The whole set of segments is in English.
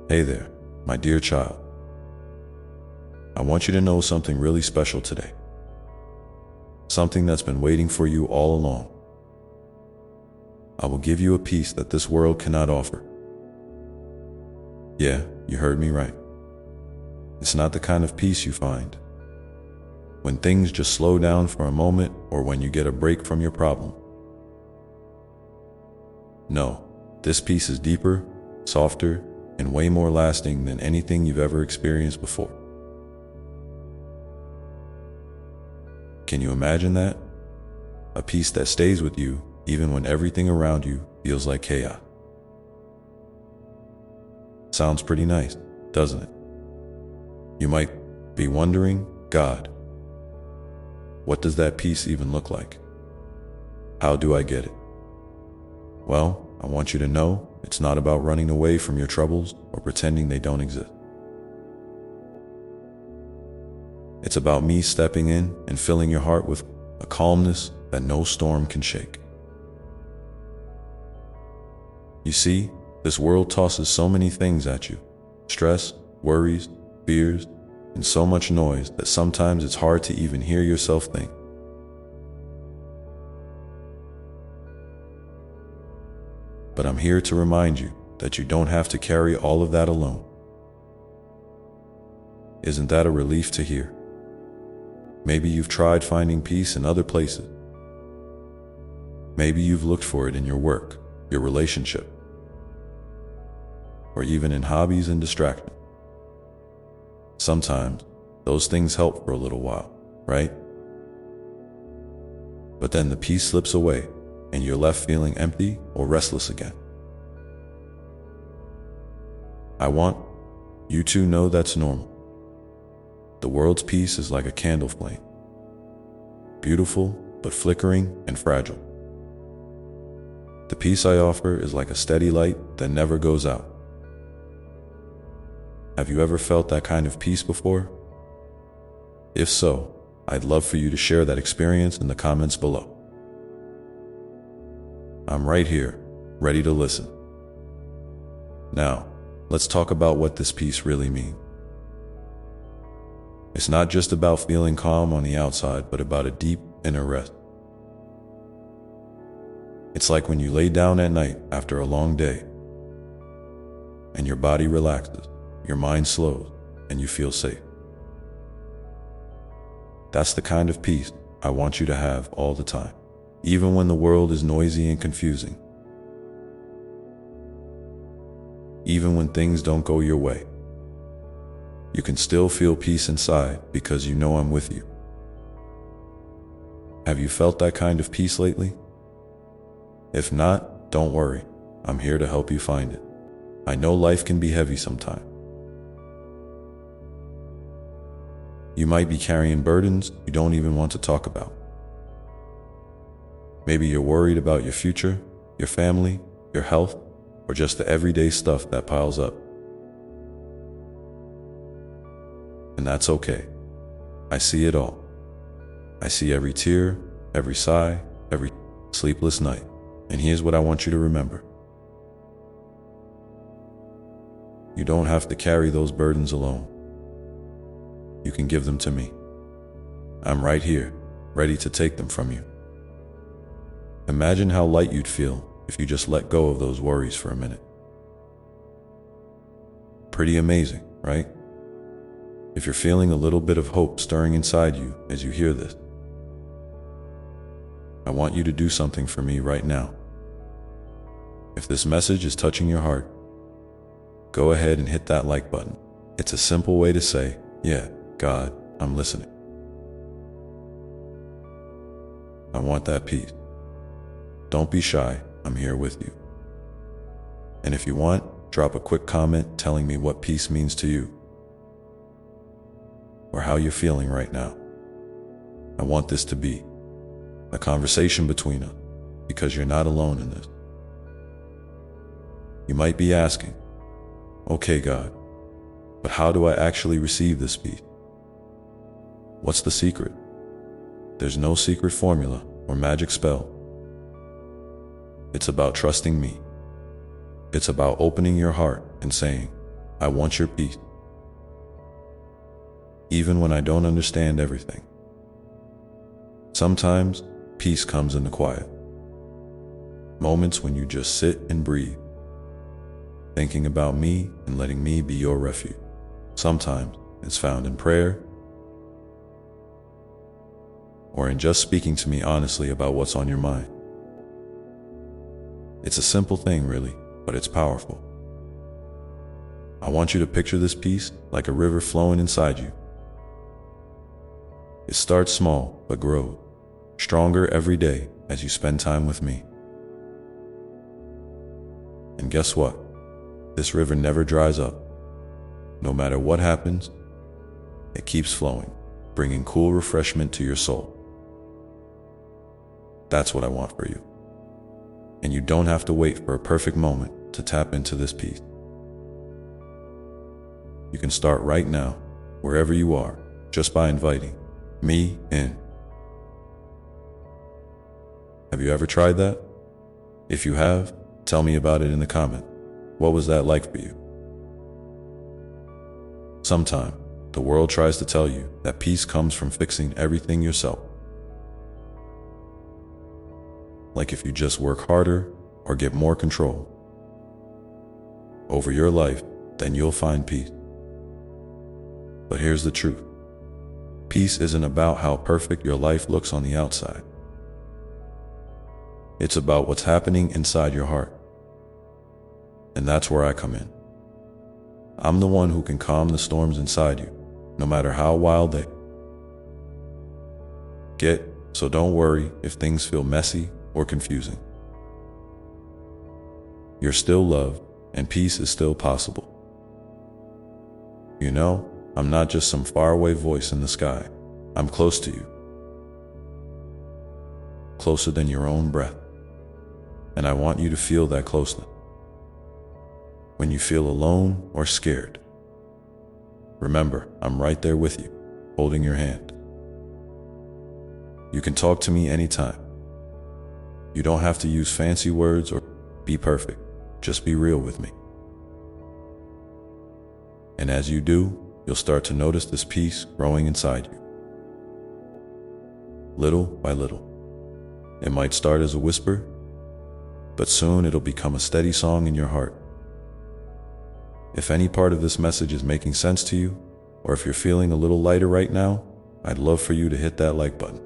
Hey there, my dear child. I want you to know something really special today. Something that's been waiting for you all along. I will give you a peace that this world cannot offer. Yeah, you heard me right. It's not the kind of peace you find when things just slow down for a moment or when you get a break from your problem. No, this peace is deeper, softer, and way more lasting than anything you've ever experienced before. Can you imagine that? A peace that stays with you even when everything around you feels like chaos. Sounds pretty nice, doesn't it? You might be wondering, God, what does that peace even look like? How do I get it? Well, I want you to know it's not about running away from your troubles or pretending they don't exist. It's about me stepping in and filling your heart with a calmness that no storm can shake. You see, this world tosses so many things at you: stress, worries, fears, and so much noise that sometimes it's hard to even hear yourself think. But I'm here to remind you that you don't have to carry all of that alone. Isn't that a relief to hear? Maybe you've tried finding peace in other places. Maybe you've looked for it in your work, your relationship, or even in hobbies and distractions. Sometimes those things help for a little while, right? But then the peace slips away and you're left feeling empty or restless again. I want you to know that's normal. The world's peace is like a candle flame, beautiful but flickering and fragile. The peace I offer is like a steady light that never goes out. Have you ever felt that kind of peace before? If so, I'd love for you to share that experience in the comments below. I'm right here, ready to listen. Now, let's talk about what this peace really means. It's not just about feeling calm on the outside, but about a deep inner rest. It's like when you lay down at night after a long day, and your body relaxes, your mind slows, and you feel safe. That's the kind of peace I want you to have all the time, even when the world is noisy and confusing. Even when things don't go your way, you can still feel peace inside because you know I'm with you. Have you felt that kind of peace lately? If not, don't worry. I'm here to help you find it. I know life can be heavy sometimes. You might be carrying burdens you don't even want to talk about. Maybe you're worried about your future, your family, your health, or just the everyday stuff that piles up. And that's okay. I see it all. I see every tear, every sigh, every sleepless night. And here's what I want you to remember. You don't have to carry those burdens alone. You can give them to me. I'm right here, ready to take them from you. Imagine how light you'd feel if you just let go of those worries for a minute. Pretty amazing, right? If you're feeling a little bit of hope stirring inside you as you hear this, I want you to do something for me right now. If this message is touching your heart, go ahead and hit that like button. It's a simple way to say, yeah, God, I'm listening. I want that peace. Don't be shy, I'm here with you. And if you want, drop a quick comment telling me what peace means to you, or how you're feeling right now. I want this to be a conversation between us, because you're not alone in this. You might be asking, okay, God, but how do I actually receive this peace? What's the secret? There's no secret formula or magic spell. It's about trusting me. It's about opening your heart and saying, I want your peace, even when I don't understand everything. Sometimes peace comes in the quiet, moments when you just sit and breathe, thinking about me and letting me be your refuge. Sometimes it's found in prayer or in just speaking to me honestly about what's on your mind. It's a simple thing, really, but it's powerful. I want you to picture this peace like a river flowing inside you. It starts small, but grows stronger every day as you spend time with me. And guess what? This river never dries up. No matter what happens, it keeps flowing, bringing cool refreshment to your soul. That's what I want for you. And you don't have to wait for a perfect moment to tap into this peace. You can start right now, wherever you are, just by inviting me in. Have you ever tried that? If you have, tell me about it in the comment. What was that like for you? Sometimes, the world tries to tell you that peace comes from fixing everything yourself. Like if you just work harder or get more control over your life, then you'll find peace. But here's the truth. Peace isn't about how perfect your life looks on the outside. It's about what's happening inside your heart. And that's where I come in. I'm the one who can calm the storms inside you, no matter how wild they get. So don't worry if things feel messy or confusing. You're still loved, and peace is still possible. You know, I'm not just some faraway voice in the sky. I'm close to you. Closer than your own breath. And I want you to feel that closeness. When you feel alone or scared, remember, I'm right there with you, holding your hand. You can talk to me anytime. You don't have to use fancy words or be perfect. Just be real with me. And as you do, you'll start to notice this peace growing inside you. Little by little. It might start as a whisper, but soon it'll become a steady song in your heart. If any part of this message is making sense to you, or if you're feeling a little lighter right now, I'd love for you to hit that like button.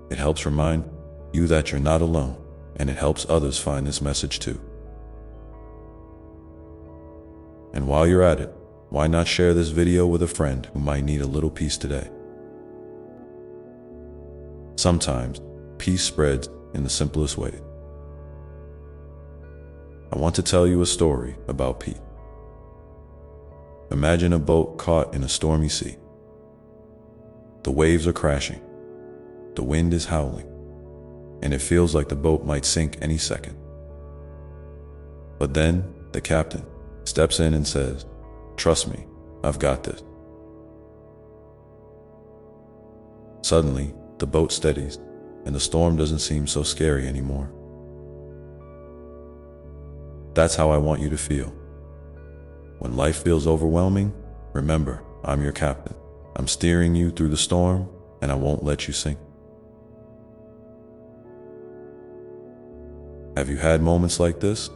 It helps remind you that you're not alone, and it helps others find this message too. And while you're at it, why not share this video with a friend who might need a little peace today? Sometimes, peace spreads in the simplest way. I want to tell you a story about peace. Imagine a boat caught in a stormy sea. The waves are crashing, the wind is howling, and it feels like the boat might sink any second. But then the captain steps in and says, "Trust me, I've got this." Suddenly, the boat steadies, and the storm doesn't seem so scary anymore. That's how I want you to feel. When life feels overwhelming, remember, I'm your captain. I'm steering you through the storm, and I won't let you sink. Have you had moments like this,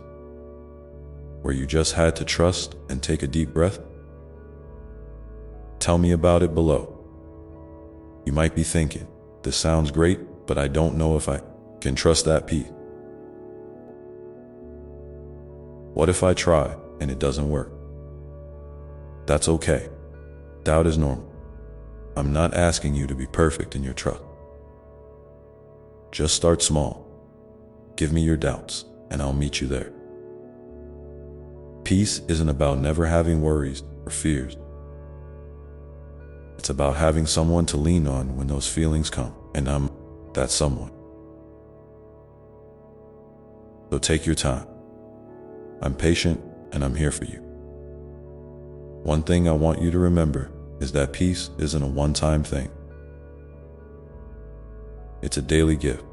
where you just had to trust and take a deep breath? Tell me about it below. You might be thinking, this sounds great, but I don't know if I can trust that peace. What if I try and it doesn't work? That's okay. Doubt is normal. I'm not asking you to be perfect in your trust. Just start small. Give me your doubts, and I'll meet you there. Peace isn't about never having worries or fears. It's about having someone to lean on when those feelings come, and I'm that someone. So take your time. I'm patient, and I'm here for you. One thing I want you to remember is that peace isn't a one-time thing. It's a daily gift.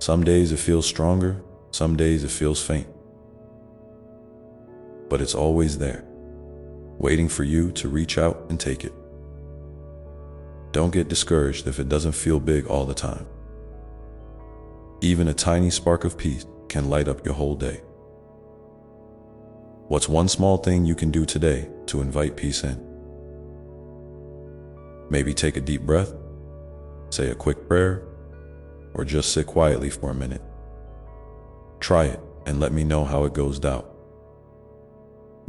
Some days it feels stronger, some days it feels faint, but it's always there, waiting for you to reach out and take it. Don't get discouraged if it doesn't feel big all the time. Even a tiny spark of peace can light up your whole day. What's one small thing you can do today to invite peace in? Maybe take a deep breath, say a quick prayer, or just sit quietly for a minute. Try it and let me know how it goes down.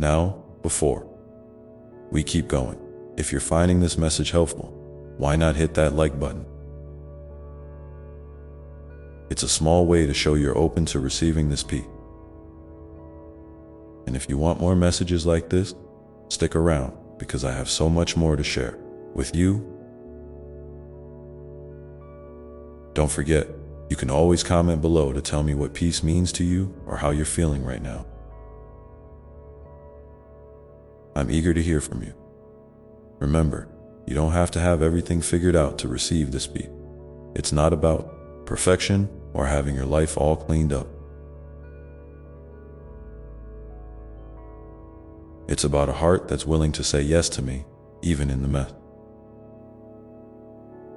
Now, before we keep going, if you're finding this message helpful, why not hit that like button? It's a small way to show you're open to receiving this peace. And if you want more messages like this, stick around because I have so much more to share with you. Don't forget, you can always comment below to tell me what peace means to you or how you're feeling right now. I'm eager to hear from you. Remember, you don't have to have everything figured out to receive this peace. It's not about perfection or having your life all cleaned up. It's about a heart that's willing to say yes to me, even in the mess.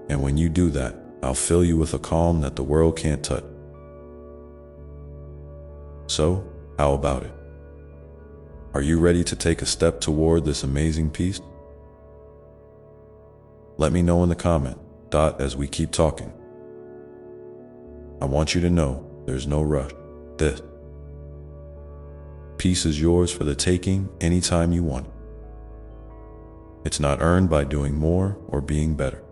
And when you do that, I'll fill you with a calm that the world can't touch. So, how about it? Are you ready to take a step toward this amazing peace? Let me know in the comment dot as we keep talking. I want you to know there's no rush. This peace is yours for the taking anytime you want it. It's not earned by doing more or being better.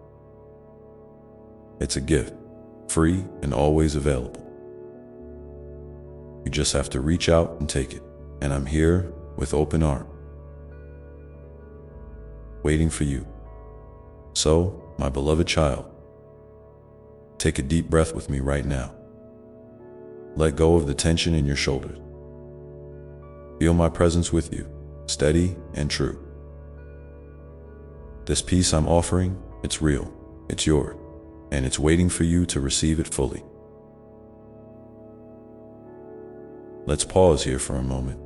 It's a gift, free and always available. You just have to reach out and take it, and I'm here with open arms, waiting for you. So, my beloved child, take a deep breath with me right now. Let go of the tension in your shoulders. Feel my presence with you, steady and true. This peace I'm offering, it's real, it's yours, and it's waiting for you to receive it fully. Let's pause here for a moment.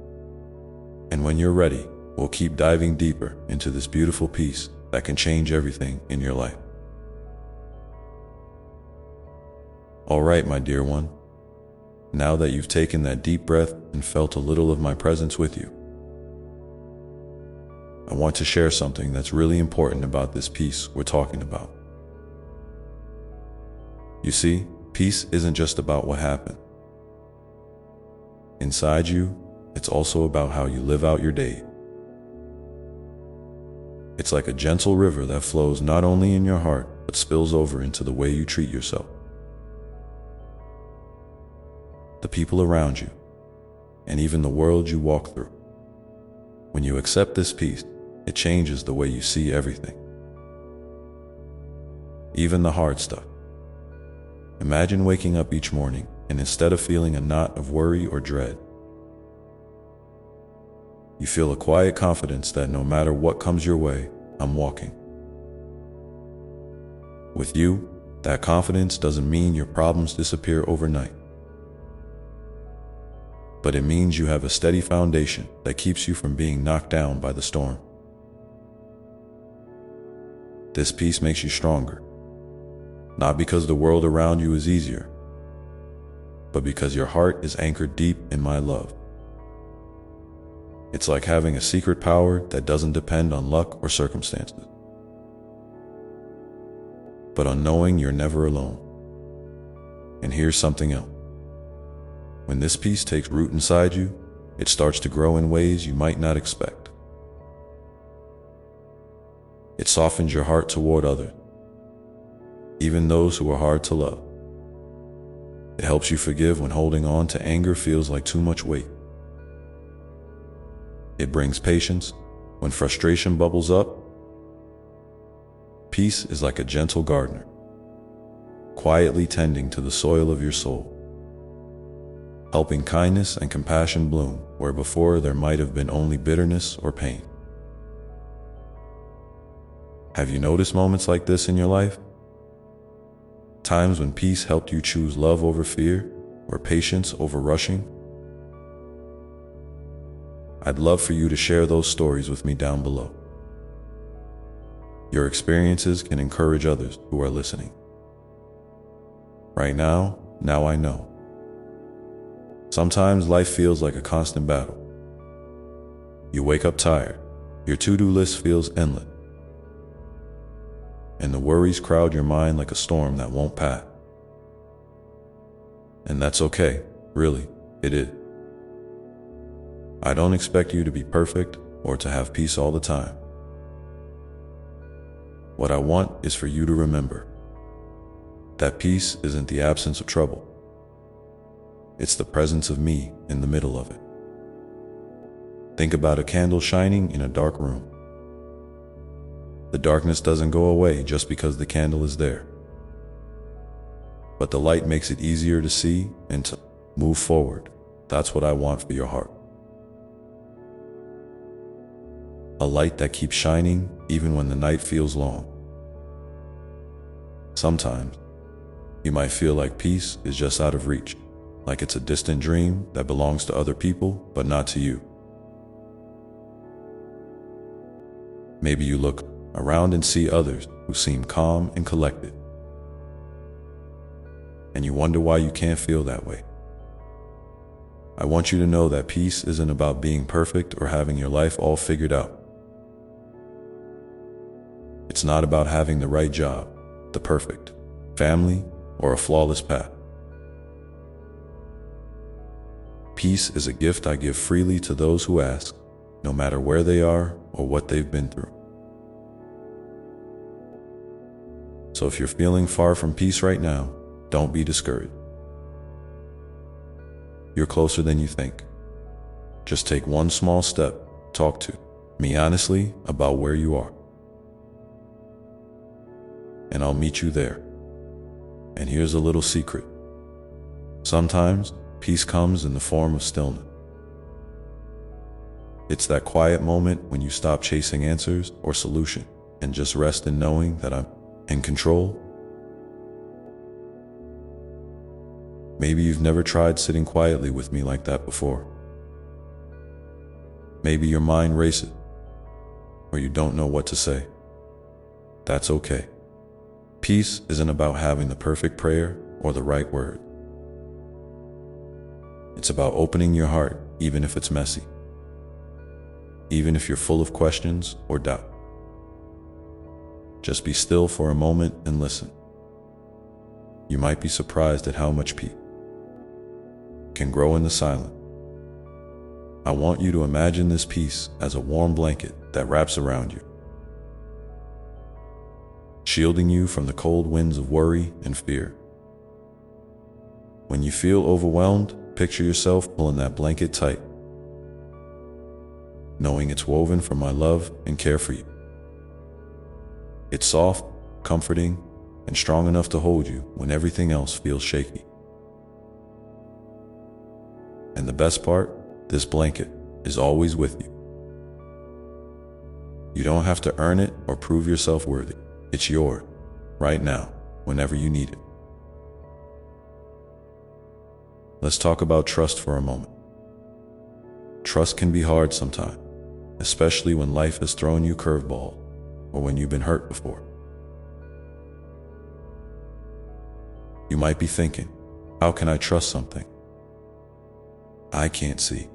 And when you're ready, we'll keep diving deeper into this beautiful peace that can change everything in your life. All right, my dear one. Now that you've taken that deep breath and felt a little of my presence with you, I want to share something that's really important about this peace we're talking about. You see, peace isn't just about what happened. Inside you, it's also about how you live out your day. It's like a gentle river that flows not only in your heart, but spills over into the way you treat yourself. The people around you, and even the world you walk through. When you accept this peace, it changes the way you see everything. Even the hard stuff. Imagine waking up each morning, and instead of feeling a knot of worry or dread, you feel a quiet confidence that no matter what comes your way, I'm walking. With you, that confidence doesn't mean your problems disappear overnight. But it means you have a steady foundation that keeps you from being knocked down by the storm. This peace makes you stronger, not because the world around you is easier, but because your heart is anchored deep in my love. It's like having a secret power that doesn't depend on luck or circumstances, but on knowing you're never alone. And here's something else. When this peace takes root inside you, it starts to grow in ways you might not expect. It softens your heart toward others, even those who are hard to love. It helps you forgive when holding on to anger feels like too much weight. It brings patience when frustration bubbles up. Peace is like a gentle gardener, quietly tending to the soil of your soul, helping kindness and compassion bloom where before there might have been only bitterness or pain. Have you noticed moments like this in your life? Times when peace helped you choose love over fear or patience over rushing? I'd love for you to share those stories with me down below. Your experiences can encourage others who are listening. Right now I know. Sometimes life feels like a constant battle. You wake up tired, your to-do list feels endless, and the worries crowd your mind like a storm that won't pass. And that's okay, really, it is. I don't expect you to be perfect or to have peace all the time. What I want is for you to remember that peace isn't the absence of trouble. It's the presence of me in the middle of it. Think about a candle shining in a dark room. The darkness doesn't go away just because the candle is there, but the light makes it easier to see and to move forward. That's what I want for your heart. A light that keeps shining even when the night feels long. Sometimes, you might feel like peace is just out of reach, like it's a distant dream that belongs to other people, but not to you. Maybe you look around and see others who seem calm and collected, and you wonder why you can't feel that way. I want you to know that peace isn't about being perfect or having your life all figured out. It's not about having the right job, the perfect family, or a flawless path. Peace is a gift I give freely to those who ask, no matter where they are or what they've been through. So if you're feeling far from peace right now, don't be discouraged. You're closer than you think. Just take one small step. Talk to me honestly about where you are, and I'll meet you there. And here's a little secret. Sometimes peace comes in the form of stillness. It's that quiet moment when you stop chasing answers or solutions and just rest in knowing that I'm in control. Maybe you've never tried sitting quietly with me like that before. Maybe your mind races, or you don't know what to say. That's okay. Peace isn't about having the perfect prayer or the right word. It's about opening your heart, even if it's messy, even if you're full of questions or doubt. Just be still for a moment and listen. You might be surprised at how much peace can grow in the silence. I want you to imagine this peace as a warm blanket that wraps around you, shielding you from the cold winds of worry and fear. When you feel overwhelmed, picture yourself pulling that blanket tight, knowing it's woven from my love and care for you. It's soft, comforting, and strong enough to hold you when everything else feels shaky. And the best part, this blanket is always with you. You don't have to earn it or prove yourself worthy. It's yours, right now, whenever you need it. Let's talk about trust for a moment. Trust can be hard sometimes, especially when life has thrown you curveballs or when you've been hurt before. You might be thinking, how can I trust something I can't see?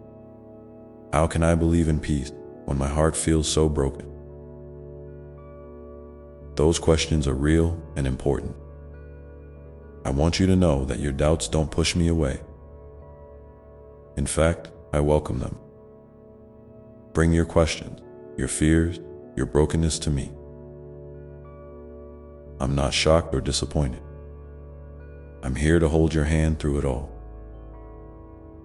How can I believe in peace when my heart feels so broken? Those questions are real and important. I want you to know that your doubts don't push me away. In fact, I welcome them. Bring your questions, your fears, your brokenness to me. I'm not shocked or disappointed. I'm here to hold your hand through it all.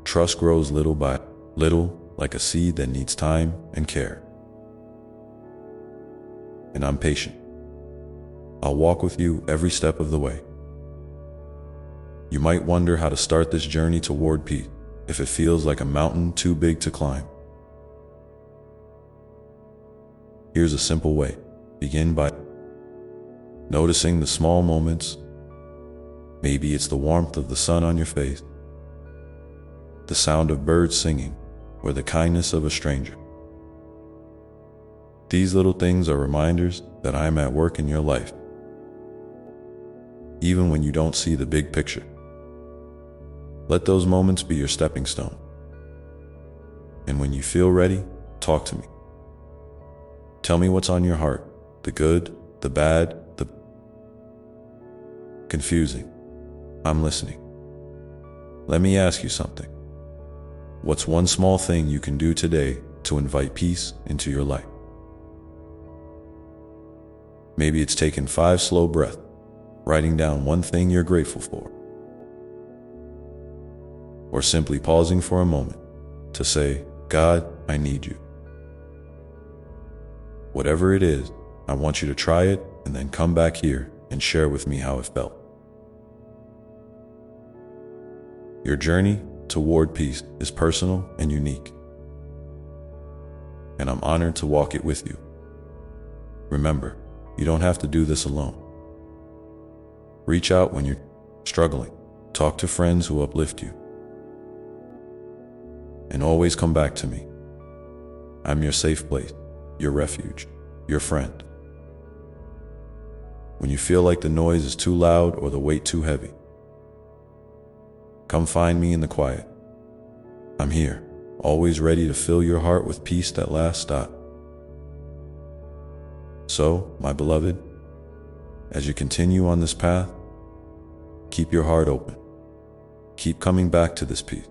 Trust grows little by little, like a seed that needs time and care. And I'm patient. I'll walk with you every step of the way. You might wonder how to start this journey toward peace if it feels like a mountain too big to climb. Here's a simple way. Begin by noticing the small moments. Maybe it's the warmth of the sun on your face, the sound of birds singing, or the kindness of a stranger. These little things are reminders that I am at work in your life, even when you don't see the big picture. Let those moments be your stepping stone. And when you feel ready, talk to me. Tell me what's on your heart, the good, the bad, the confusing. I'm listening. Let me ask you something. What's one small thing you can do today to invite peace into your life? Maybe it's taking 5 slow breaths, writing down one thing you're grateful for, or simply pausing for a moment to say, God, I need you. Whatever it is, I want you to try it and then come back here and share with me how it felt. Your journey toward peace is personal and unique, and I'm honored to walk it with you. Remember, you don't have to do this alone. Reach out when you're struggling. Talk to friends who uplift you. And always come back to me. I'm your safe place, your refuge, your friend. When you feel like the noise is too loud or the weight too heavy, come find me in the quiet. I'm here, always ready to fill your heart with peace that lasts. So, my beloved, as you continue on this path, keep your heart open. Keep coming back to this peace,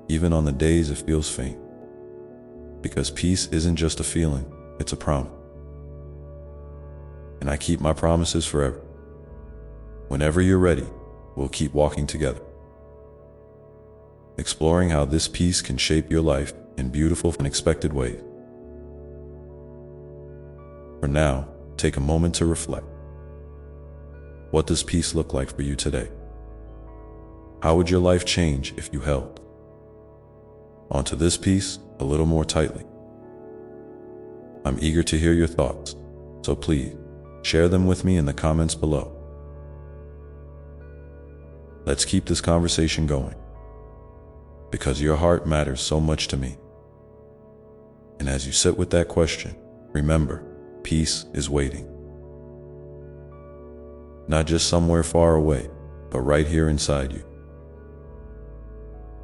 even on the days it feels faint. Because peace isn't just a feeling, it's a promise. And I keep my promises forever. Whenever you're ready, we'll keep walking together, exploring how this peace can shape your life in beautiful, unexpected ways. For now, take a moment to reflect. What does peace look like for you today? How would your life change if you held onto this peace a little more tightly? I'm eager to hear your thoughts, so please share them with me in the comments below. Let's keep this conversation going, because your heart matters so much to me. And as you sit with that question, remember, peace is waiting. Not just somewhere far away, but right here inside you,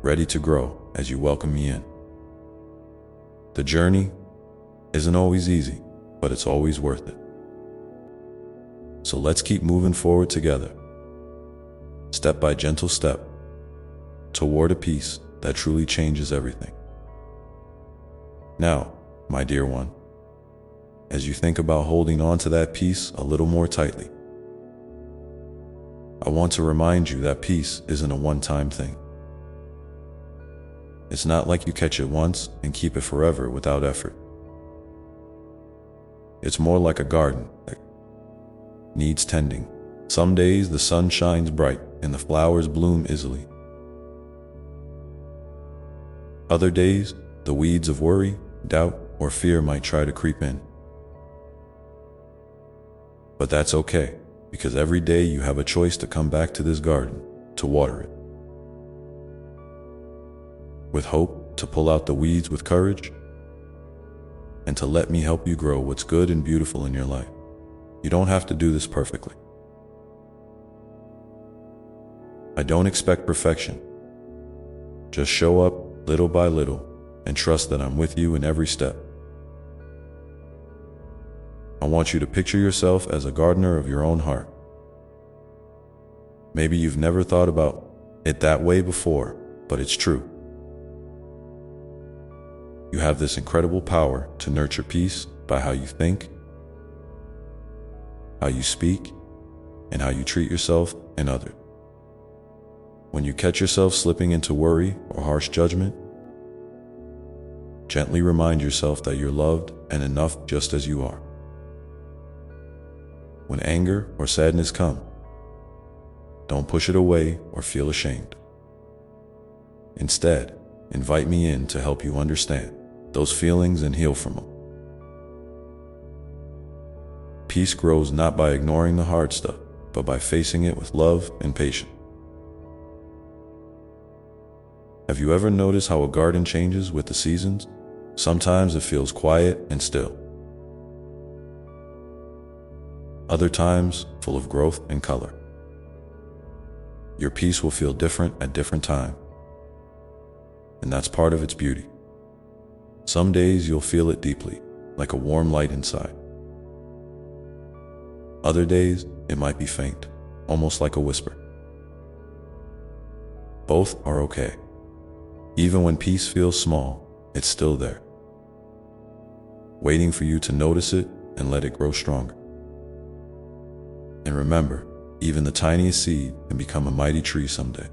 ready to grow as you welcome me in. The journey isn't always easy, but it's always worth it. So let's keep moving forward together, step by gentle step, toward a peace that truly changes everything. Now, my dear one, as you think about holding on to that peace a little more tightly, I want to remind you that peace isn't a one-time thing. It's not like you catch it once and keep it forever without effort. It's more like a garden that needs tending. Some days the sun shines bright and the flowers bloom easily. Other days, the weeds of worry, doubt, or fear might try to creep in. But that's okay, because every day you have a choice to come back to this garden, to water it. With hope, to pull out the weeds with courage, and to let me help you grow what's good and beautiful in your life. You don't have to do this perfectly. I don't expect perfection. Just show up little by little and trust that I'm with you in every step. I want you to picture yourself as a gardener of your own heart. Maybe you've never thought about it that way before, but it's true. You have this incredible power to nurture peace by how you think, how you speak, and how you treat yourself and others. When you catch yourself slipping into worry or harsh judgment, gently remind yourself that you're loved and enough just as you are. When anger or sadness come, don't push it away or feel ashamed. Instead, invite me in to help you understand those feelings and heal from them. Peace grows not by ignoring the hard stuff, but by facing it with love and patience. Have you ever noticed how a garden changes with the seasons? Sometimes it feels quiet and still. Other times, full of growth and color. Your peace will feel different at different times, and that's part of its beauty. Some days you'll feel it deeply, like a warm light inside. Other days, it might be faint, almost like a whisper. Both are okay. Even when peace feels small, it's still there, waiting for you to notice it and let it grow stronger. And remember, even the tiniest seed can become a mighty tree someday.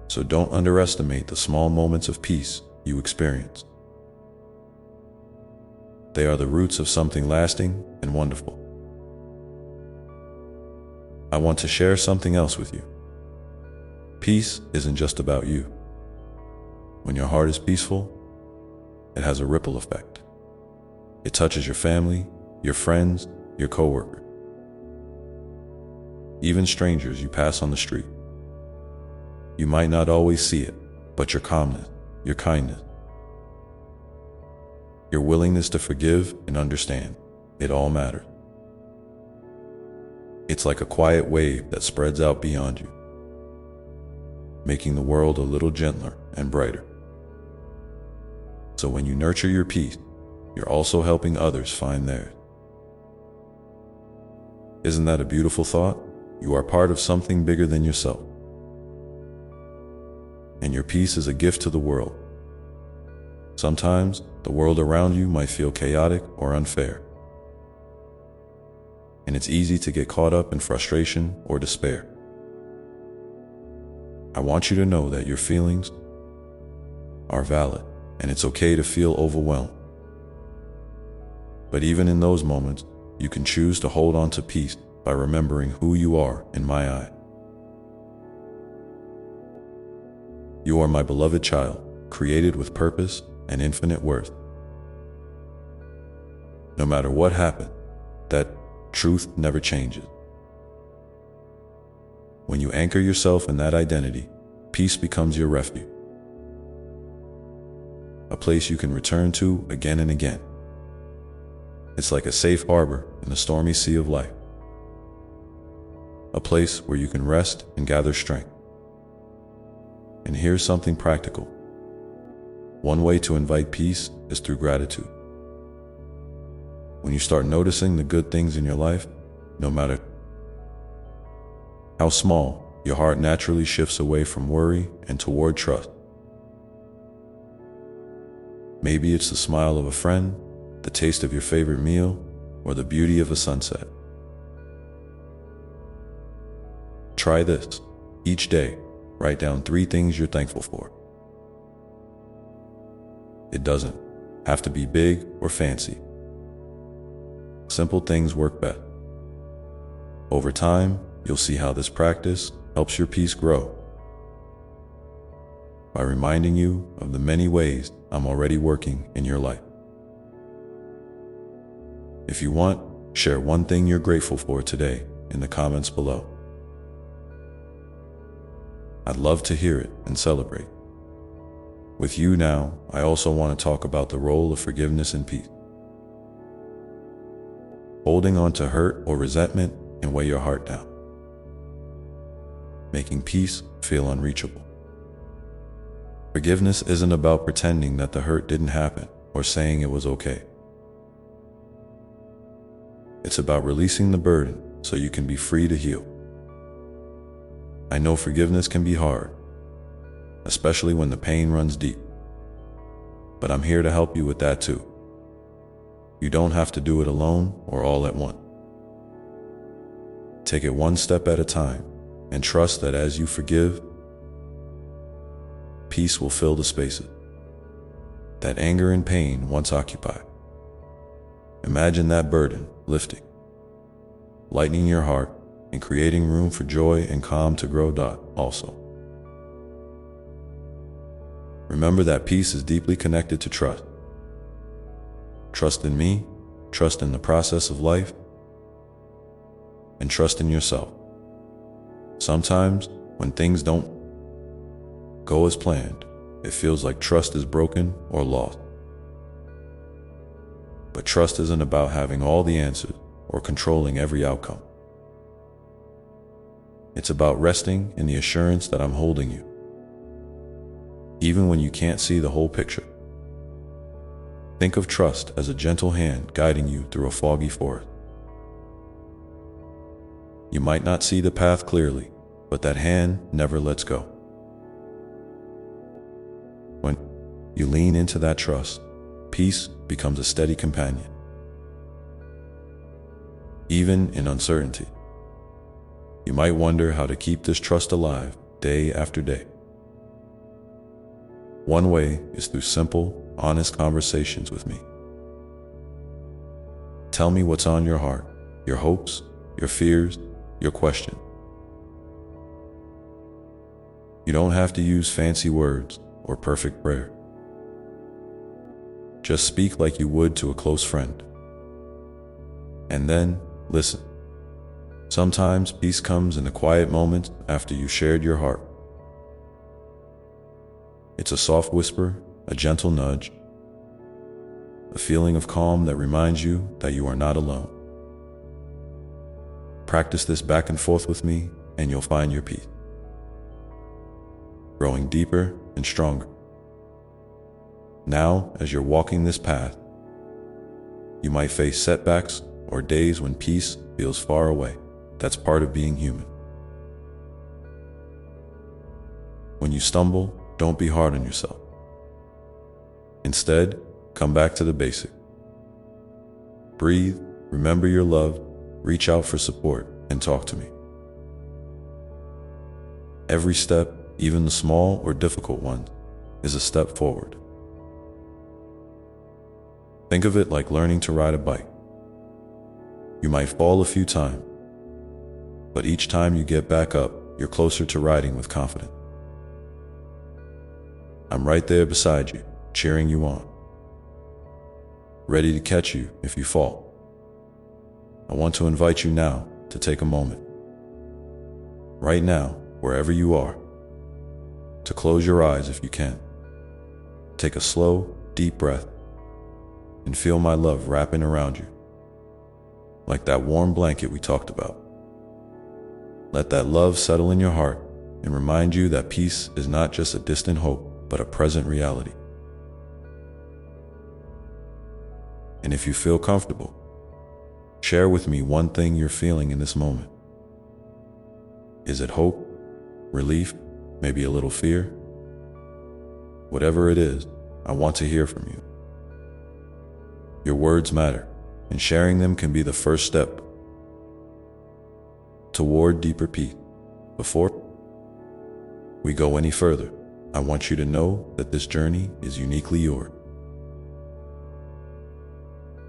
So don't underestimate the small moments of peace you experience. They are the roots of something lasting and wonderful. I want to share something else with you. Peace isn't just about you. When your heart is peaceful, it has a ripple effect. It touches your family, your friends, your coworkers, even strangers you pass on the street. You might not always see it, but your calmness, your kindness, your willingness to forgive and understand, it all matters. It's like a quiet wave that spreads out beyond you, making the world a little gentler and brighter. So when you nurture your peace, you're also helping others find theirs. Isn't that a beautiful thought? You are part of something bigger than yourself. And your peace is a gift to the world. Sometimes the world around you might feel chaotic or unfair, and it's easy to get caught up in frustration or despair. I want you to know that your feelings are valid, and it's okay to feel overwhelmed. But even in those moments, you can choose to hold on to peace by remembering who you are in my eye. You are my beloved child, created with purpose and infinite worth. No matter what happened, that truth never changes. When you anchor yourself in that identity, peace becomes your refuge, a place you can return to again and again. It's like a safe harbor in the stormy sea of life, a place where you can rest and gather strength. And here's something practical. One way to invite peace is through gratitude. When you start noticing the good things in your life, no matter how small, your heart naturally shifts away from worry and toward trust. Maybe it's the smile of a friend, the taste of your favorite meal, or the beauty of a sunset. Try this. Each day, write down 3 things you're thankful for. It doesn't have to be big or fancy. Simple things work best. Over time, you'll see how this practice helps your peace grow by reminding you of the many ways I'm already working in your life. If you want, share one thing you're grateful for today in the comments below. I'd love to hear it and celebrate with you. Now, I also want to talk about the role of forgiveness in peace. Holding on to hurt or resentment can weigh your heart down, making peace feel unreachable. Forgiveness isn't about pretending that the hurt didn't happen or saying it was okay. It's about releasing the burden so you can be free to heal. I know forgiveness can be hard, especially when the pain runs deep, but I'm here to help you with that too. You don't have to do it alone or all at once. Take it one step at a time and trust that as you forgive, peace will fill the spaces that anger and pain once occupied. Imagine that burden lifting, lightening your heart, and creating room for joy and calm to grow. Also, remember that peace is deeply connected to trust. Trust in me, trust in the process of life, and trust in yourself. Sometimes, when things don't go as planned, it feels like trust is broken or lost. But trust isn't about having all the answers or controlling every outcome. It's about resting in the assurance that I'm holding you, even when you can't see the whole picture. Think of trust as a gentle hand guiding you through a foggy forest. You might not see the path clearly, but that hand never lets go. When you lean into that trust, peace becomes a steady companion. Even in uncertainty, you might wonder how to keep this trust alive day after day. One way is through simple, honest conversations with me. Tell me what's on your heart, your hopes, your fears, your questions. You don't have to use fancy words or perfect prayer. Just speak like you would to a close friend. And then listen. Sometimes peace comes in the quiet moments after you shared your heart. It's a soft whisper, a gentle nudge, a feeling of calm that reminds you that you are not alone. Practice this back and forth with me, and you'll find your peace, growing deeper and stronger. Now, as you're walking this path, you might face setbacks or days when peace feels far away. That's part of being human. When you stumble, don't be hard on yourself. Instead, come back to the basics. Breathe, remember you're loved, reach out for support, and talk to me. Every step, even the small or difficult ones, is a step forward. Think of it like learning to ride a bike. You might fall a few times, but each time you get back up, you're closer to riding with confidence. I'm right there beside you, cheering you on, ready to catch you if you fall. I want to invite you now to take a moment, right now, wherever you are, to close your eyes if you can. Take a slow, deep breath and feel my love wrapping around you, like that warm blanket we talked about. Let that love settle in your heart and remind you that peace is not just a distant hope, but a present reality. And if you feel comfortable, share with me one thing you're feeling in this moment. Is it hope, relief, maybe a little fear? Whatever it is, I want to hear from you. Your words matter, and sharing them can be the first step toward deeper peace. Before we go any further, I want you to know that this journey is uniquely yours.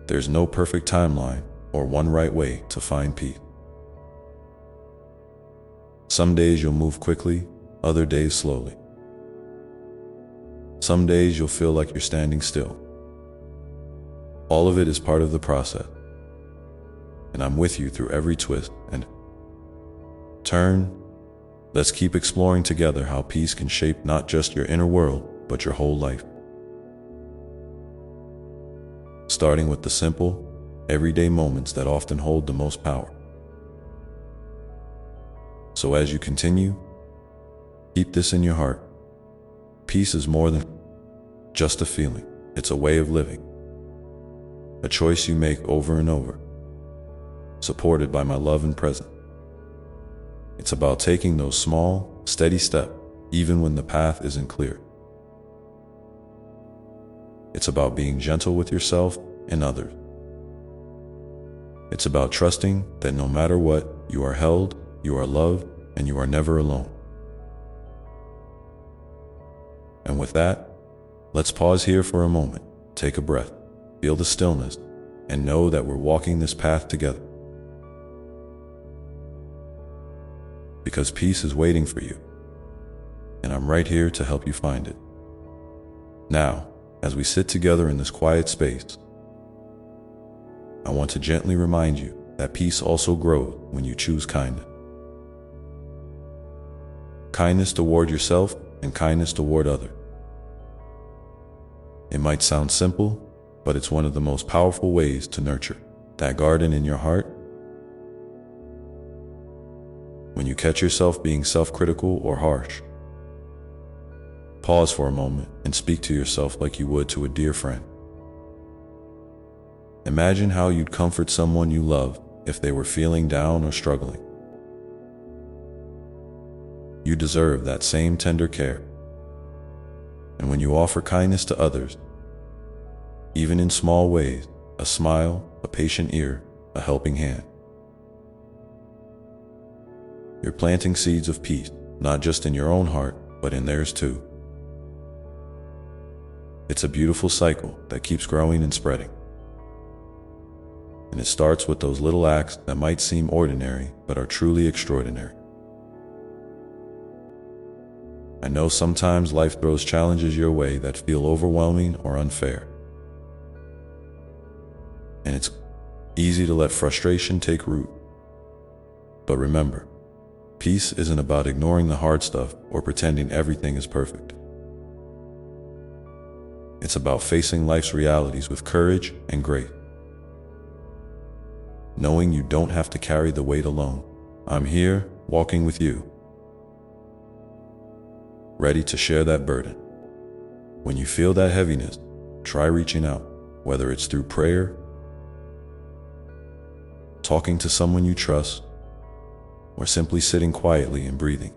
There's no perfect timeline or one right way to find peace. Some days you'll move quickly, other days slowly. Some days you'll feel like you're standing still. All of it is part of the process, and I'm with you through every twist and turn. Let's keep exploring together how peace can shape not just your inner world, but your whole life. Starting with the simple, everyday moments that often hold the most power. So as you continue, keep this in your heart. Peace is more than just a feeling. It's a way of living, a choice you make over and over, supported by my love and presence. It's about taking those small, steady steps, even when the path isn't clear. It's about being gentle with yourself and others. It's about trusting that no matter what, you are held, you are loved, and you are never alone. And with that, let's pause here for a moment, take a breath, feel the stillness, and know that we're walking this path together. Because peace is waiting for you, and I'm right here to help you find it. Now, as we sit together in this quiet space, I want to gently remind you that peace also grows when you choose kindness. Kindness toward yourself and kindness toward others. It might sound simple, but it's one of the most powerful ways to nurture that garden in your heart. When you catch yourself being self-critical or harsh, pause for a moment and speak to yourself like you would to a dear friend. Imagine how you'd comfort someone you love if they were feeling down or struggling. You deserve that same tender care. And when you offer kindness to others, even in small ways, a smile, a patient ear, a helping hand, you're planting seeds of peace, not just in your own heart, but in theirs too. It's a beautiful cycle that keeps growing and spreading. And it starts with those little acts that might seem ordinary, but are truly extraordinary. I know sometimes life throws challenges your way that feel overwhelming or unfair. And it's easy to let frustration take root. But remember, peace isn't about ignoring the hard stuff or pretending everything is perfect. It's about facing life's realities with courage and grace. Knowing you don't have to carry the weight alone. I'm here, walking with you, ready to share that burden. When you feel that heaviness, try reaching out, whether it's through prayer, talking to someone you trust, or simply sitting quietly and breathing.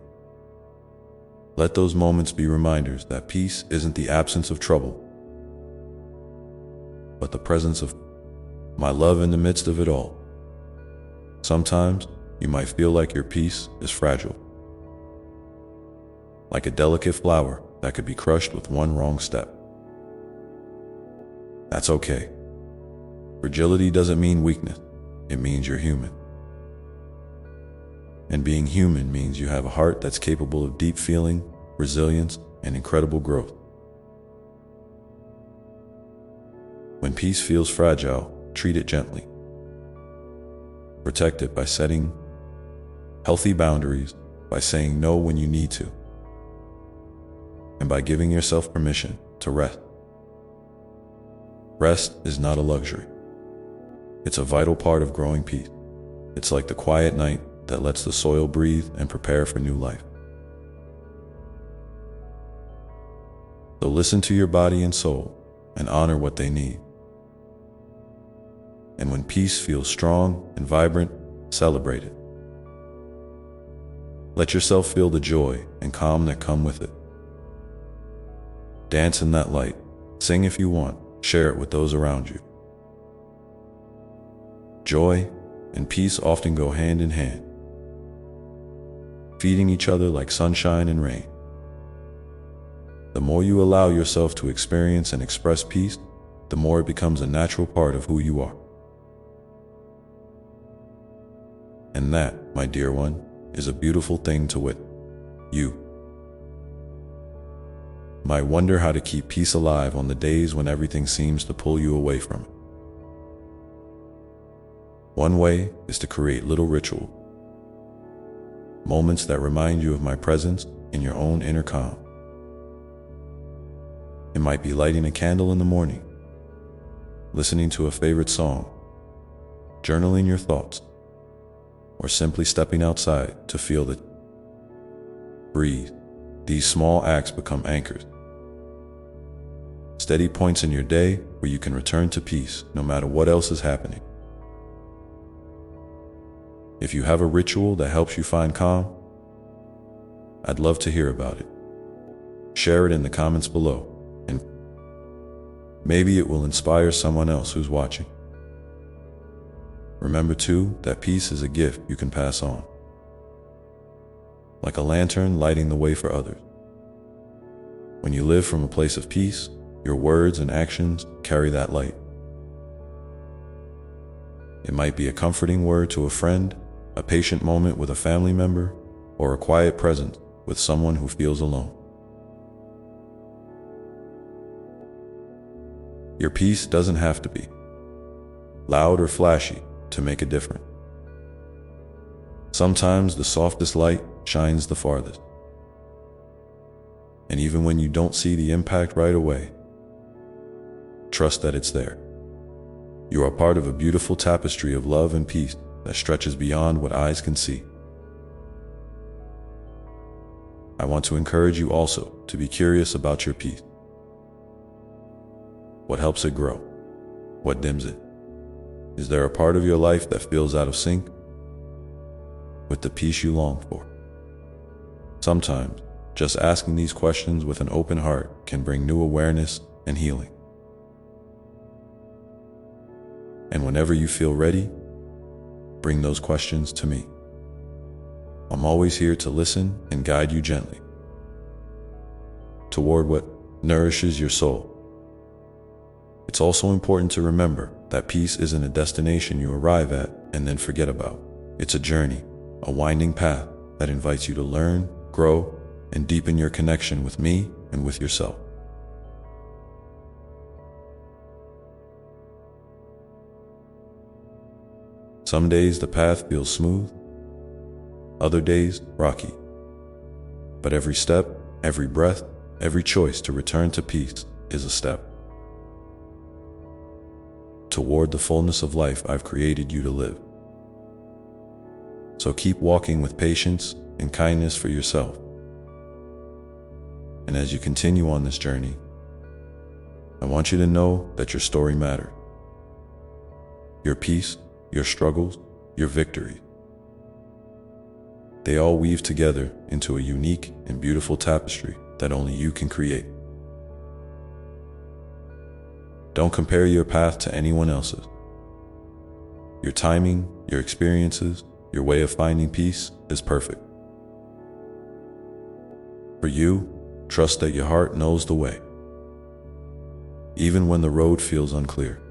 Let those moments be reminders that peace isn't the absence of trouble, but the presence of my love in the midst of it all. Sometimes you might feel like your peace is fragile, like a delicate flower that could be crushed with one wrong step. That's okay. Fragility doesn't mean weakness, it means you're human. And being human means you have a heart that's capable of deep feeling, resilience, and incredible growth. When peace feels fragile, treat it gently. Protect it by setting healthy boundaries, by saying no when you need to, and by giving yourself permission to rest. Rest is not a luxury. It's a vital part of growing peace. It's like the quiet night that lets the soil breathe and prepare for new life. So listen to your body and soul and honor what they need. And when peace feels strong and vibrant, celebrate it. Let yourself feel the joy and calm that come with it. Dance in that light. Sing if you want. Share it with those around you. Joy and peace often go hand in hand, feeding each other like sunshine and rain. The more you allow yourself to experience and express peace, the more it becomes a natural part of who you are. And that, my dear one, is a beautiful thing to witness. You might wonder how to keep peace alive on the days when everything seems to pull you away from it. One way is to create little rituals, moments that remind you of my presence in your own inner calm. It might be lighting a candle in the morning, listening to a favorite song, journaling your thoughts, or simply stepping outside to feel the breeze. These small acts become anchors, steady points in your day where you can return to peace no matter what else is happening. If you have a ritual that helps you find calm, I'd love to hear about it. Share it in the comments below, and maybe it will inspire someone else who's watching. Remember too that peace is a gift you can pass on, like a lantern lighting the way for others. When you live from a place of peace, your words and actions carry that light. It might be a comforting word to a friend, a patient moment with a family member, or a quiet presence with someone who feels alone. Your peace doesn't have to be loud or flashy to make a difference. Sometimes the softest light shines the farthest. And even when you don't see the impact right away, trust that it's there. You are part of a beautiful tapestry of love and peace that stretches beyond what eyes can see. I want to encourage you also to be curious about your peace. What helps it grow? What dims it? Is there a part of your life that feels out of sync with the peace you long for? Sometimes, just asking these questions with an open heart can bring new awareness and healing. And whenever you feel ready, bring those questions to me. I'm always here to listen and guide you gently toward what nourishes your soul. It's also important to remember that peace isn't a destination you arrive at and then forget about. It's a journey, a winding path that invites you to learn, grow, and deepen your connection with me and with yourself. Some days the path feels smooth, other days rocky. But every step, every breath, every choice to return to peace is a step toward the fullness of life I've created you to live. So keep walking with patience and kindness for yourself. And as you continue on this journey, I want you to know that your story matters. Your peace, your struggles, your victories. They all weave together into a unique and beautiful tapestry that only you can create. Don't compare your path to anyone else's. Your timing, your experiences, your way of finding peace is perfect. For you, trust that your heart knows the way, even when the road feels unclear.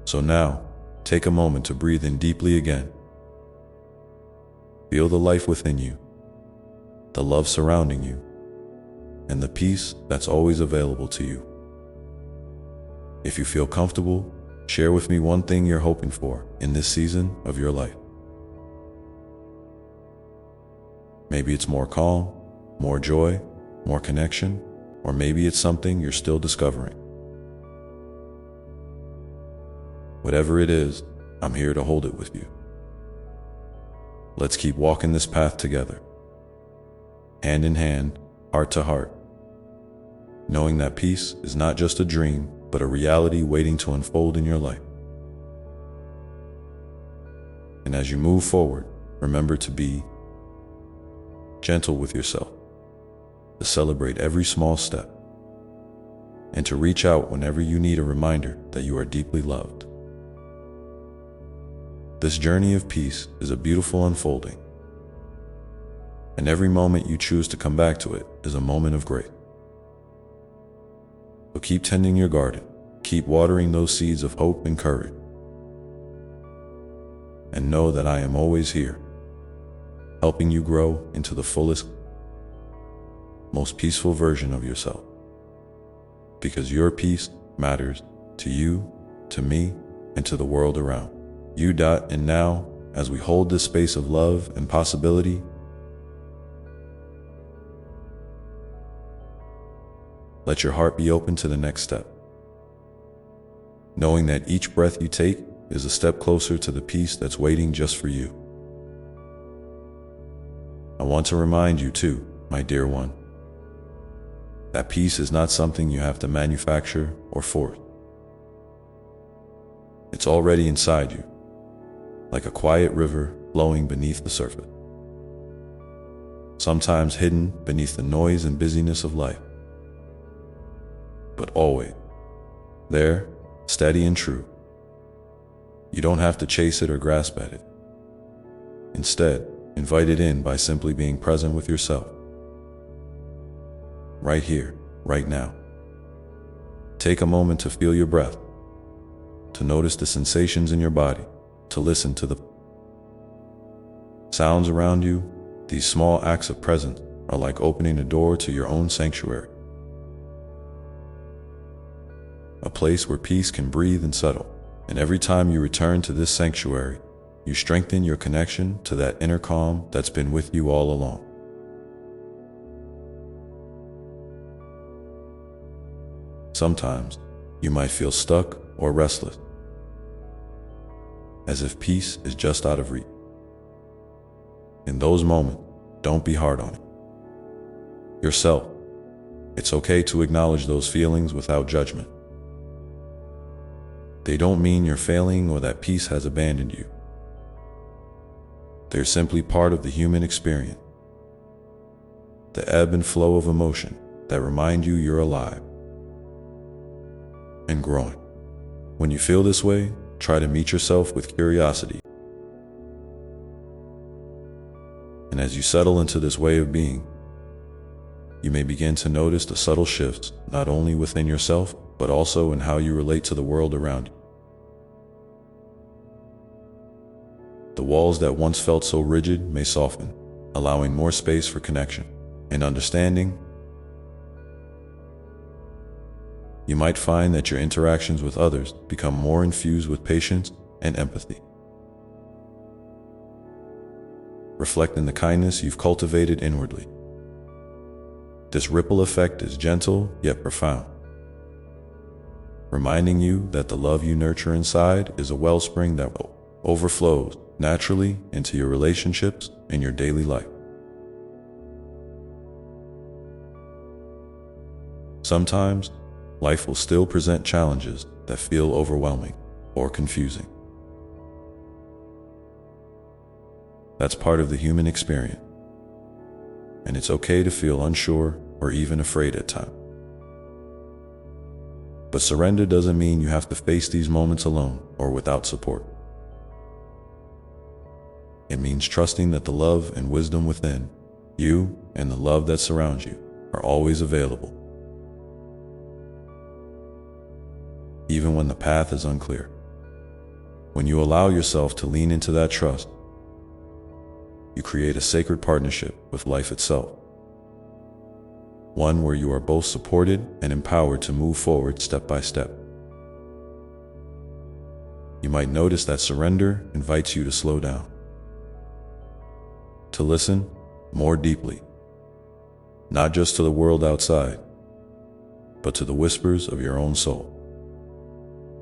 So now, take a moment to breathe in deeply again. Feel the life within you, the love surrounding you, and the peace that's always available to you. If you feel comfortable, share with me one thing you're hoping for in this season of your life. Maybe it's more calm, more joy, more connection, or maybe it's something you're still discovering. Whatever it is, I'm here to hold it with you. Let's keep walking this path together, hand in hand, heart to heart, knowing that peace is not just a dream, but a reality waiting to unfold in your life. And as you move forward, remember to be gentle with yourself, to celebrate every small step, and to reach out whenever you need a reminder that you are deeply loved. This journey of peace is a beautiful unfolding, and every moment you choose to come back to it is a moment of grace. So keep tending your garden, keep watering those seeds of hope and courage, and know that I am always here, helping you grow into the fullest, most peaceful version of yourself. Because your peace matters to you, to me, and to the world around you. And now, as we hold this space of love and possibility, let your heart be open to the next step, knowing that each breath you take is a step closer to the peace that's waiting just for you. I want to remind you too, my dear one, that peace is not something you have to manufacture or force. It's already inside you, like a quiet river flowing beneath the surface, sometimes hidden beneath the noise and busyness of life, but always there, steady and true. You don't have to chase it or grasp at it. Instead, invite it in by simply being present with yourself, right here, right now. Take a moment to feel your breath, to notice the sensations in your body, to listen to the sounds around you. These small acts of presence are like opening a door to your own sanctuary, a place where peace can breathe and settle. And every time you return to this sanctuary, you strengthen your connection to that inner calm that's been with you all along. Sometimes you might feel stuck or restless, as if peace is just out of reach. In those moments, don't be hard on yourself. It's okay to acknowledge those feelings without judgment. They don't mean you're failing or that peace has abandoned you. They're simply part of the human experience, the ebb and flow of emotion that remind you you're alive and growing. When you feel this way, try to meet yourself with curiosity. And as you settle into this way of being, you may begin to notice the subtle shifts, not only within yourself, but also in how you relate to the world around you. The walls that once felt so rigid may soften, allowing more space for connection and understanding. You might find that your interactions with others become more infused with patience and empathy, reflecting the kindness you've cultivated inwardly. This ripple effect is gentle yet profound, reminding you that the love you nurture inside is a wellspring that overflows naturally into your relationships and your daily life. Sometimes, life will still present challenges that feel overwhelming or confusing. That's part of the human experience, and it's okay to feel unsure or even afraid at times. But surrender doesn't mean you have to face these moments alone or without support. It means trusting that the love and wisdom within you and the love that surrounds you are always available, even when the path is unclear. When you allow yourself to lean into that trust, you create a sacred partnership with life itself, one where you are both supported and empowered to move forward step by step. You might notice that surrender invites you to slow down, to listen more deeply, not just to the world outside, but to the whispers of your own soul.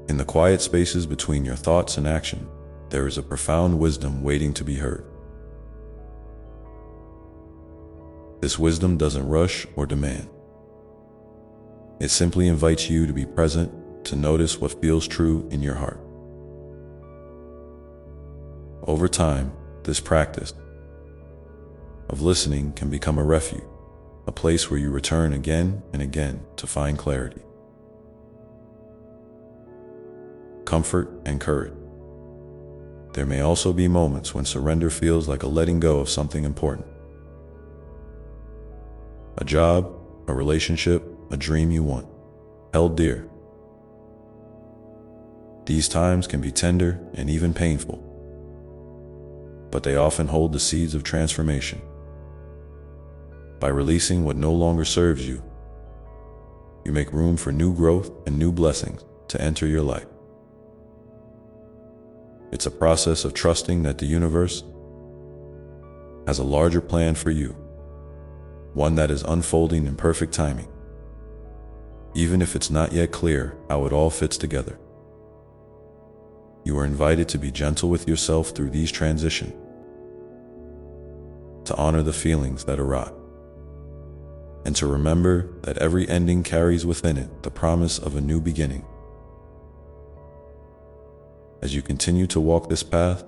In the quiet spaces between your thoughts and action, there is a profound wisdom waiting to be heard. This wisdom doesn't rush or demand. It simply invites you to be present, to notice what feels true in your heart. Over time, this practice of listening can become a refuge, a place where you return again and again to find clarity, comfort, and courage. There may also be moments when surrender feels like a letting go of something important. A job, a relationship, a dream you want, held dear. These times can be tender and even painful, but they often hold the seeds of transformation. By releasing what no longer serves you, you make room for new growth and new blessings to enter your life. It's a process of trusting that the universe has a larger plan for you, one that is unfolding in perfect timing, even if it's not yet clear how it all fits together. You are invited to be gentle with yourself through these transitions, to honor the feelings that arise, and to remember that every ending carries within it the promise of a new beginning. As you continue to walk this path,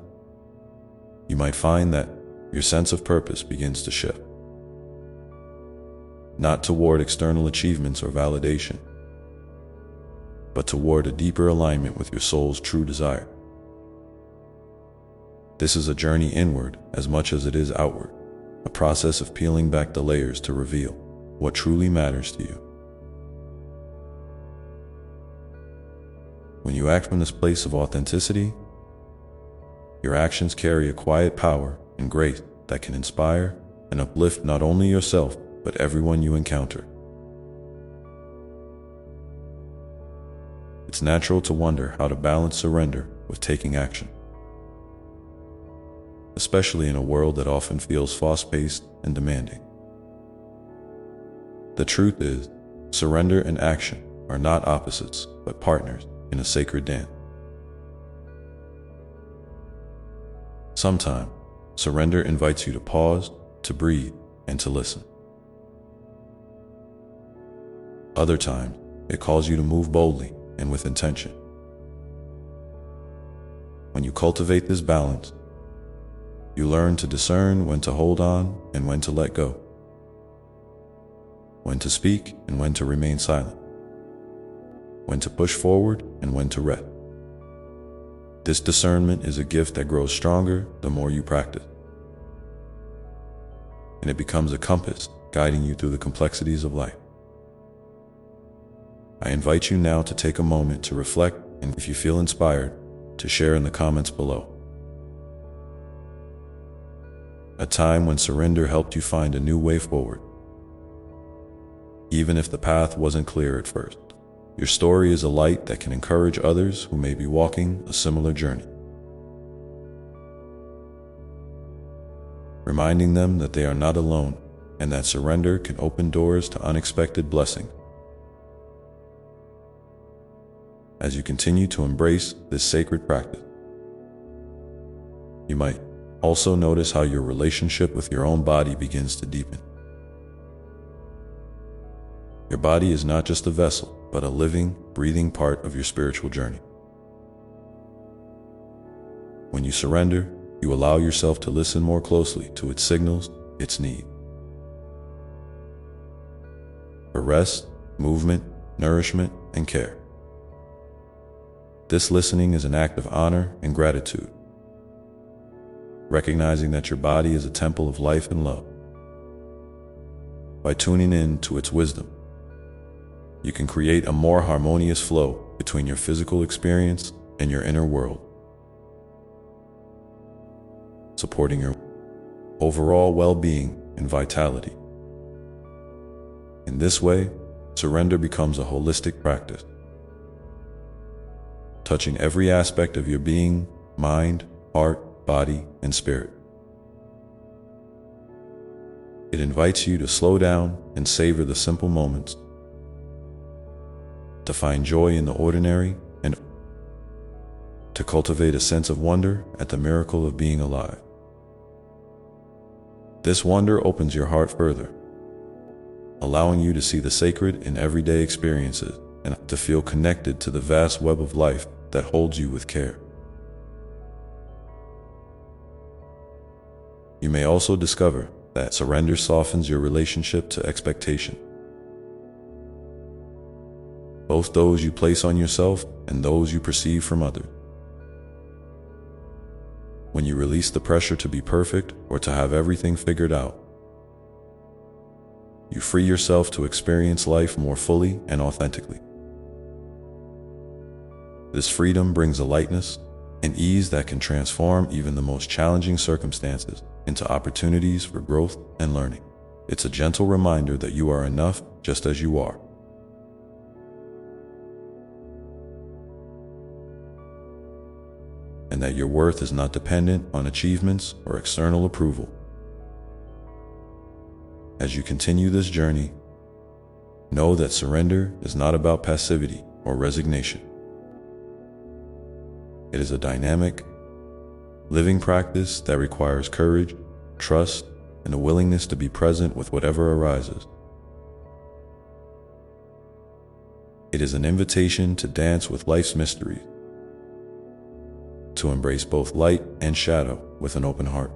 you might find that your sense of purpose begins to shift, not toward external achievements or validation, but toward a deeper alignment with your soul's true desire. This is a journey inward as much as it is outward, a process of peeling back the layers to reveal what truly matters to you. When you act from this place of authenticity, your actions carry a quiet power and grace that can inspire and uplift not only yourself, but everyone you encounter. It's natural to wonder how to balance surrender with taking action, especially in a world that often feels fast-paced and demanding. The truth is, surrender and action are not opposites, but partners in a sacred dance. Sometimes, surrender invites you to pause, to breathe, and to listen. Other times, it calls you to move boldly and with intention. When you cultivate this balance, you learn to discern when to hold on and when to let go, when to speak and when to remain silent, when to push forward and when to rest. This discernment is a gift that grows stronger the more you practice, and it becomes a compass guiding you through the complexities of life. I invite you now to take a moment to reflect, and if you feel inspired, to share in the comments below. A time when surrender helped you find a new way forward. Even if the path wasn't clear at first, your story is a light that can encourage others who may be walking a similar journey, reminding them that they are not alone and that surrender can open doors to unexpected blessings. As you continue to embrace this sacred practice, you might also notice how your relationship with your own body begins to deepen. Your body is not just a vessel, but a living, breathing part of your spiritual journey. When you surrender, you allow yourself to listen more closely to its signals, its needs for rest, movement, nourishment, and care. This listening is an act of honor and gratitude, recognizing that your body is a temple of life and love. By tuning in to its wisdom, you can create a more harmonious flow between your physical experience and your inner world, supporting your overall well-being and vitality. In this way, surrender becomes a holistic practice, touching every aspect of your being, mind, heart, body, and spirit. It invites you to slow down and savor the simple moments, to find joy in the ordinary, and to cultivate a sense of wonder at the miracle of being alive. This wonder opens your heart further, allowing you to see the sacred in everyday experiences and to feel connected to the vast web of life that holds you with care. You may also discover that surrender softens your relationship to expectation, both those you place on yourself and those you perceive from others. When you release the pressure to be perfect or to have everything figured out, you free yourself to experience life more fully and authentically. This freedom brings a lightness and ease that can transform even the most challenging circumstances into opportunities for growth and learning. It's a gentle reminder that you are enough just as you are. And that your worth is not dependent on achievements or external approval. As you continue this journey, know that surrender is not about passivity or resignation. It is a dynamic, living practice that requires courage, trust, and a willingness to be present with whatever arises. It is an invitation to dance with life's mysteries, to embrace both light and shadow with an open heart,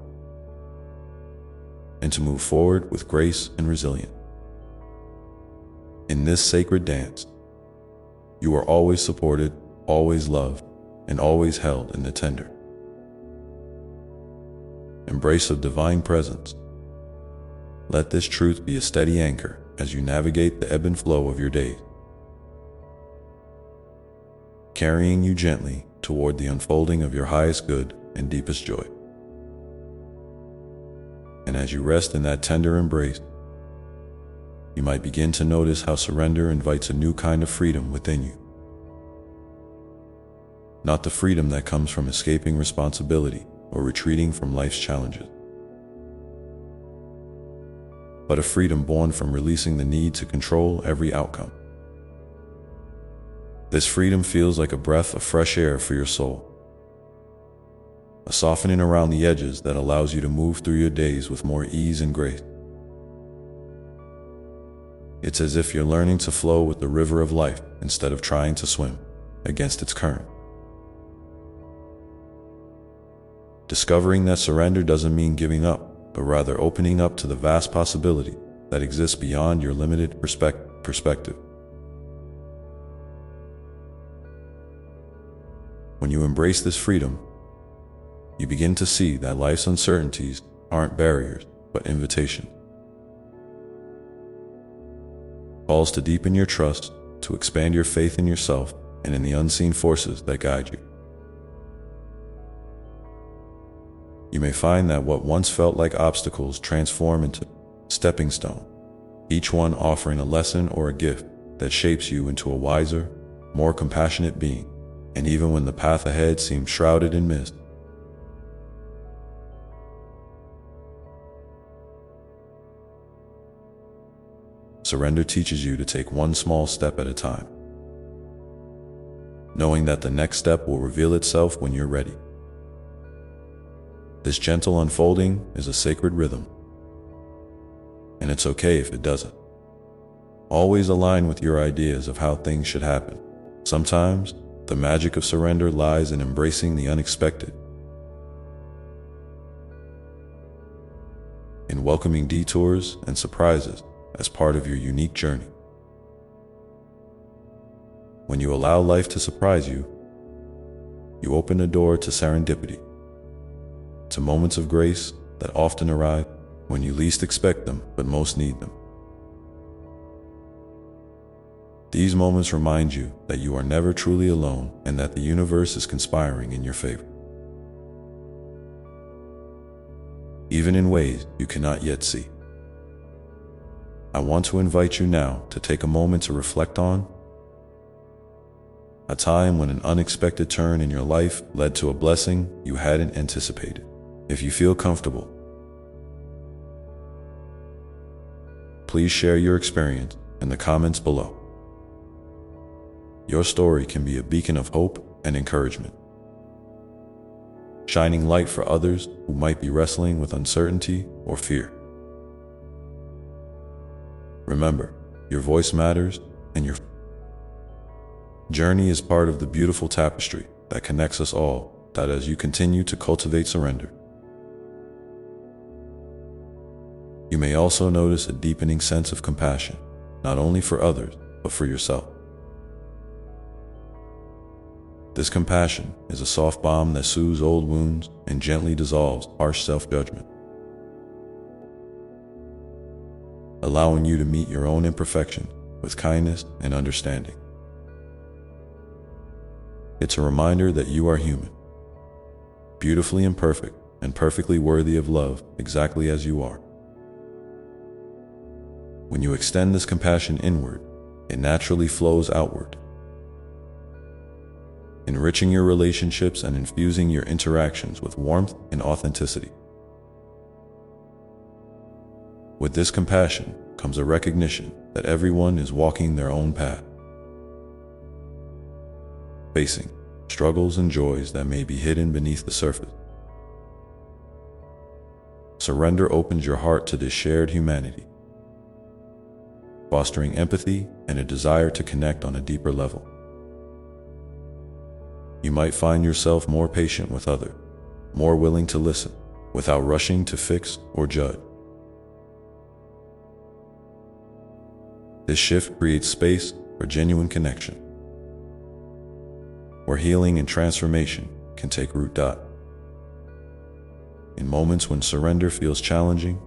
and to move forward with grace and resilience. In this sacred dance, you are always supported, always loved, and always held in the tender embrace of divine presence. Let this truth be a steady anchor as you navigate the ebb and flow of your days, carrying you gently toward the unfolding of your highest good and deepest joy. And as you rest in that tender embrace, you might begin to notice how surrender invites a new kind of freedom within you. Not the freedom that comes from escaping responsibility or retreating from life's challenges, but a freedom born from releasing the need to control every outcome. This freedom feels like a breath of fresh air for your soul, a softening around the edges that allows you to move through your days with more ease and grace. It's as if you're learning to flow with the river of life instead of trying to swim against its current. Discovering that surrender doesn't mean giving up, but rather opening up to the vast possibility that exists beyond your limited perspective. When you embrace this freedom, you begin to see that life's uncertainties aren't barriers, but invitations. Calls to deepen your trust, to expand your faith in yourself and in the unseen forces that guide you. You may find that what once felt like obstacles transform into stepping stones, each one offering a lesson or a gift that shapes you into a wiser, more compassionate being. And even when the path ahead seems shrouded in mist, surrender teaches you to take one small step at a time, knowing that the next step will reveal itself when you're ready. This gentle unfolding is a sacred rhythm, and it's okay if it doesn't always align with your ideas of how things should happen. Sometimes, the magic of surrender lies in embracing the unexpected, in welcoming detours and surprises as part of your unique journey. When you allow life to surprise you, you open a door to serendipity, to moments of grace that often arrive when you least expect them but most need them. These moments remind you that you are never truly alone and that the universe is conspiring in your favor, even in ways you cannot yet see. I want to invite you now to take a moment to reflect on a time when an unexpected turn in your life led to a blessing you hadn't anticipated. If you feel comfortable, please share your experience in the comments below. Your story can be a beacon of hope and encouragement, shining light for others who might be wrestling with uncertainty or fear. Remember, your voice matters, and your journey is part of the beautiful tapestry that connects us all, that as you continue to cultivate surrender, you may also notice a deepening sense of compassion, not only for others, but for yourself. This compassion is a soft balm that soothes old wounds and gently dissolves harsh self-judgment, allowing you to meet your own imperfections with kindness and understanding. It's a reminder that you are human, beautifully imperfect, and perfectly worthy of love exactly as you are. When you extend this compassion inward, it naturally flows outward, enriching your relationships and infusing your interactions with warmth and authenticity. With this compassion comes a recognition that everyone is walking their own path, facing struggles and joys that may be hidden beneath the surface. Surrender opens your heart to this shared humanity, fostering empathy and a desire to connect on a deeper level. You might find yourself more patient with others, more willing to listen, without rushing to fix or judge. This shift creates space for genuine connection, where healing and transformation can take root. In moments when surrender feels challenging,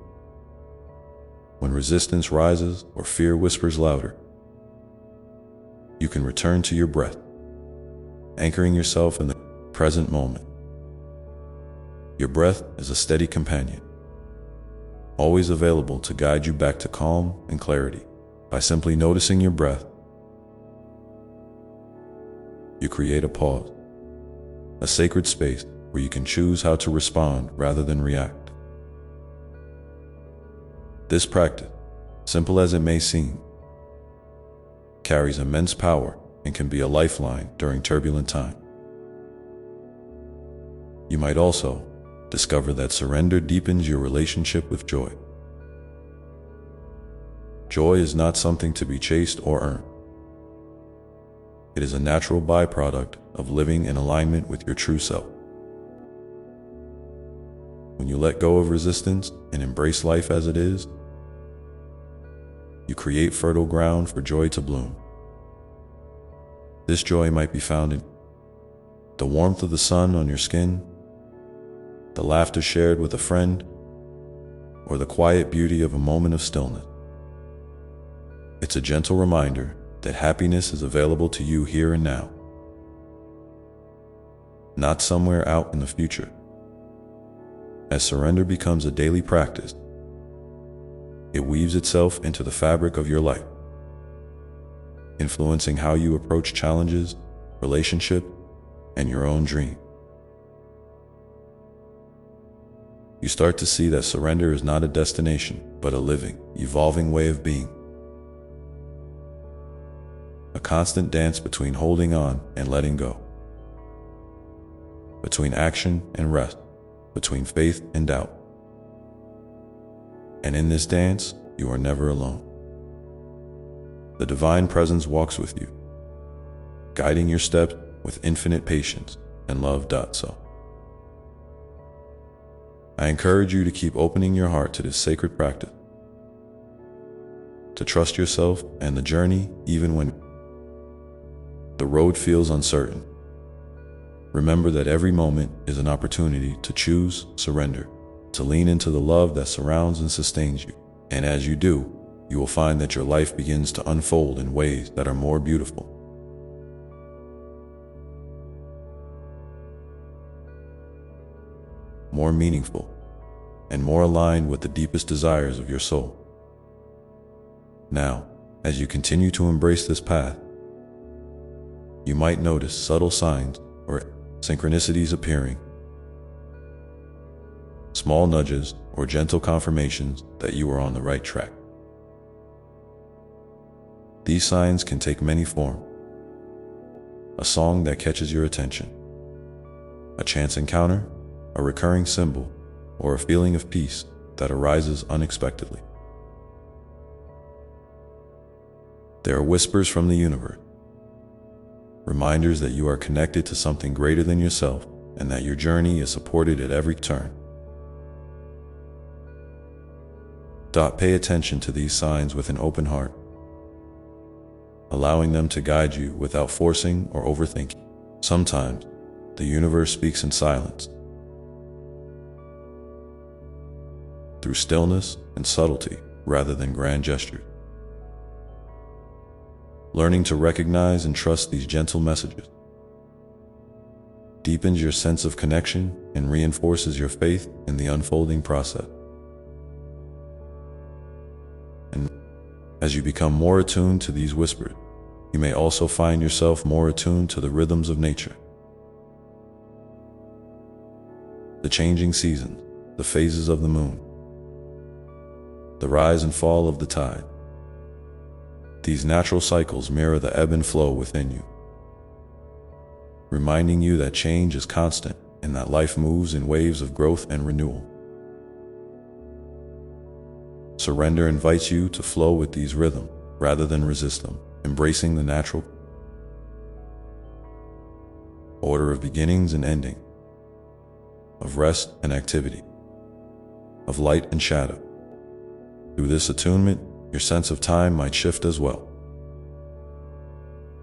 when resistance rises or fear whispers louder, you can return to your breath, anchoring yourself in the present moment. Your breath is a steady companion, always available to guide you back to calm and clarity. By simply noticing your breath, you create a pause, a sacred space where you can choose how to respond rather than react. This practice, simple as it may seem, carries immense power and can be a lifeline during turbulent times. You might also discover that surrender deepens your relationship with joy. Joy is not something to be chased or earned. It is a natural byproduct of living in alignment with your true self. When you let go of resistance and embrace life as it is, you create fertile ground for joy to bloom. This joy might be found in the warmth of the sun on your skin, the laughter shared with a friend, or the quiet beauty of a moment of stillness. It's a gentle reminder that happiness is available to you here and now, not somewhere out in the future. As surrender becomes a daily practice, it weaves itself into the fabric of your life, influencing how you approach challenges, relationships, and your own dream. You start to see that surrender is not a destination, but a living, evolving way of being. A constant dance between holding on and letting go, between action and rest, between faith and doubt. And in this dance, you are never alone. The divine presence walks with you, guiding your steps with infinite patience and love. So, I encourage you to keep opening your heart to this sacred practice, to trust yourself and the journey even when the road feels uncertain. Remember that every moment is an opportunity to choose surrender, to lean into the love that surrounds and sustains you. And as you do, you will find that your life begins to unfold in ways that are more beautiful, more meaningful, and more aligned with the deepest desires of your soul. Now, as you continue to embrace this path, you might notice subtle signs or synchronicities appearing, small nudges or gentle confirmations that you are on the right track. These signs can take many forms: a song that catches your attention, a chance encounter, a recurring symbol, or a feeling of peace that arises unexpectedly. There are whispers from the universe, reminders that you are connected to something greater than yourself and that your journey is supported at every turn. Pay attention to these signs with an open heart, allowing them to guide you without forcing or overthinking. Sometimes, the universe speaks in silence, through stillness and subtlety rather than grand gestures. Learning to recognize and trust these gentle messages deepens your sense of connection and reinforces your faith in the unfolding process. And as you become more attuned to these whispers, you may also find yourself more attuned to the rhythms of nature. The changing seasons, the phases of the moon, the rise and fall of the tide. These natural cycles mirror the ebb and flow within you, reminding you that change is constant and that life moves in waves of growth and renewal. Surrender invites you to flow with these rhythms rather than resist them, embracing the natural order of beginnings and endings, of rest and activity, of light and shadow. Through this attunement, your sense of time might shift as well.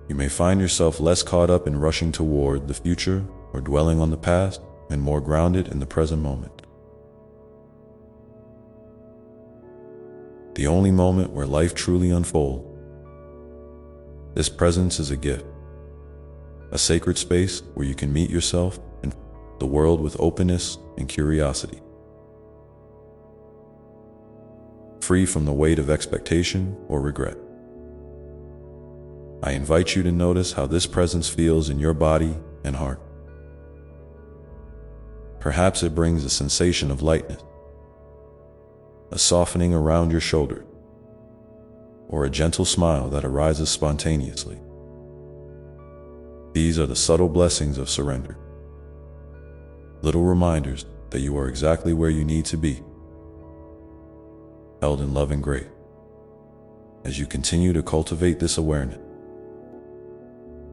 You may find yourself less caught up in rushing toward the future or dwelling on the past, and more grounded in the present moment. The only moment where life truly unfolds. This presence is a gift, a sacred space where you can meet yourself and the world with openness and curiosity, free from the weight of expectation or regret. I invite you to notice how this presence feels in your body and heart. Perhaps it brings a sensation of lightness, a softening around your shoulders, or a gentle smile that arises spontaneously. These are the subtle blessings of surrender. Little reminders that you are exactly where you need to be, held in love and grace. As you continue to cultivate this awareness,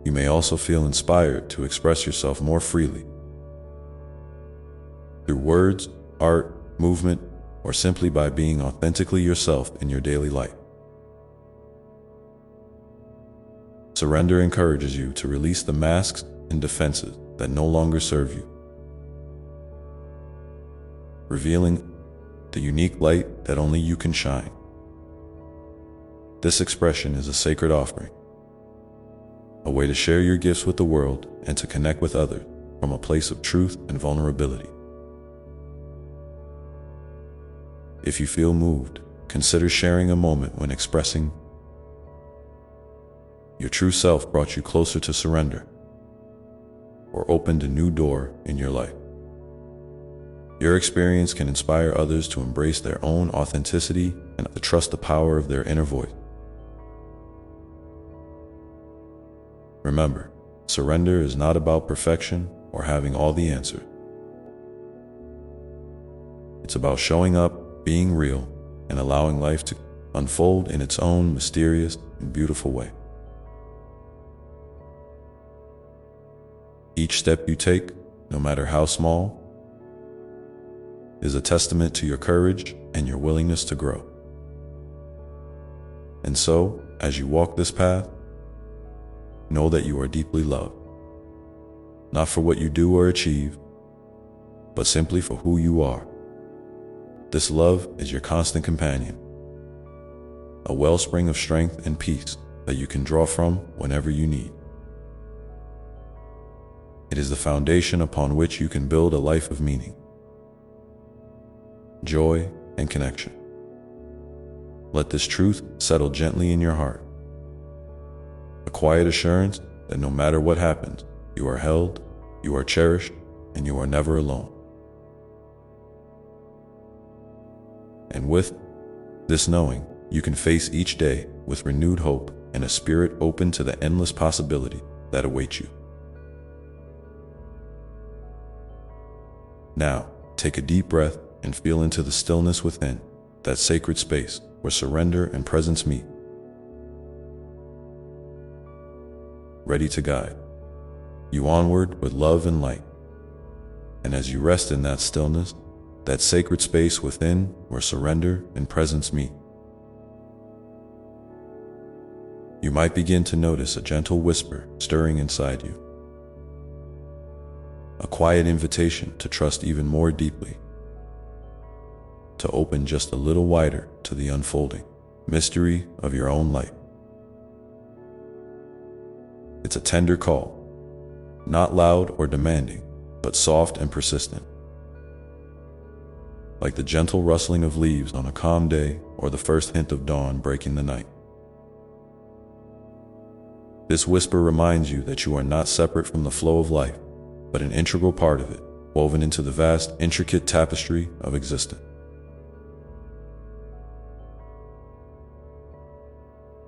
you may also feel inspired to express yourself more freely through words, art, movement, or simply by being authentically yourself in your daily life. Surrender encourages you to release the masks and defenses that no longer serve you, revealing the unique light that only you can shine. This expression is a sacred offering, a way to share your gifts with the world and to connect with others from a place of truth and vulnerability. If you feel moved, consider sharing a moment when expressing your true self brought you closer to surrender or opened a new door in your life. Your experience can inspire others to embrace their own authenticity and to trust the power of their inner voice. Remember, surrender is not about perfection or having all the answers. It's about showing up, being real, and allowing life to unfold in its own mysterious and beautiful way. Each step you take, no matter how small, is a testament to your courage and your willingness to grow. And so, as you walk this path, know that you are deeply loved, not for what you do or achieve, but simply for who you are. This love is your constant companion, a wellspring of strength and peace that you can draw from whenever you need. It is the foundation upon which you can build a life of meaning, joy, and connection. Let this truth settle gently in your heart, a quiet assurance that no matter what happens, you are held, you are cherished, and you are never alone. And with this knowing, you can face each day with renewed hope and a spirit open to the endless possibility that awaits you. Now, take a deep breath and feel into the stillness within, that sacred space where surrender and presence meet, ready to guide you onward with love and light. And as you rest in that stillness, that sacred space within where surrender and presence meet, you might begin to notice a gentle whisper stirring inside you, a quiet invitation to trust even more deeply, to open just a little wider to the unfolding mystery of your own life. It's a tender call, not loud or demanding, but soft and persistent, like the gentle rustling of leaves on a calm day or the first hint of dawn breaking the night. This whisper reminds you that you are not separate from the flow of life, but an integral part of it, woven into the vast, intricate tapestry of existence.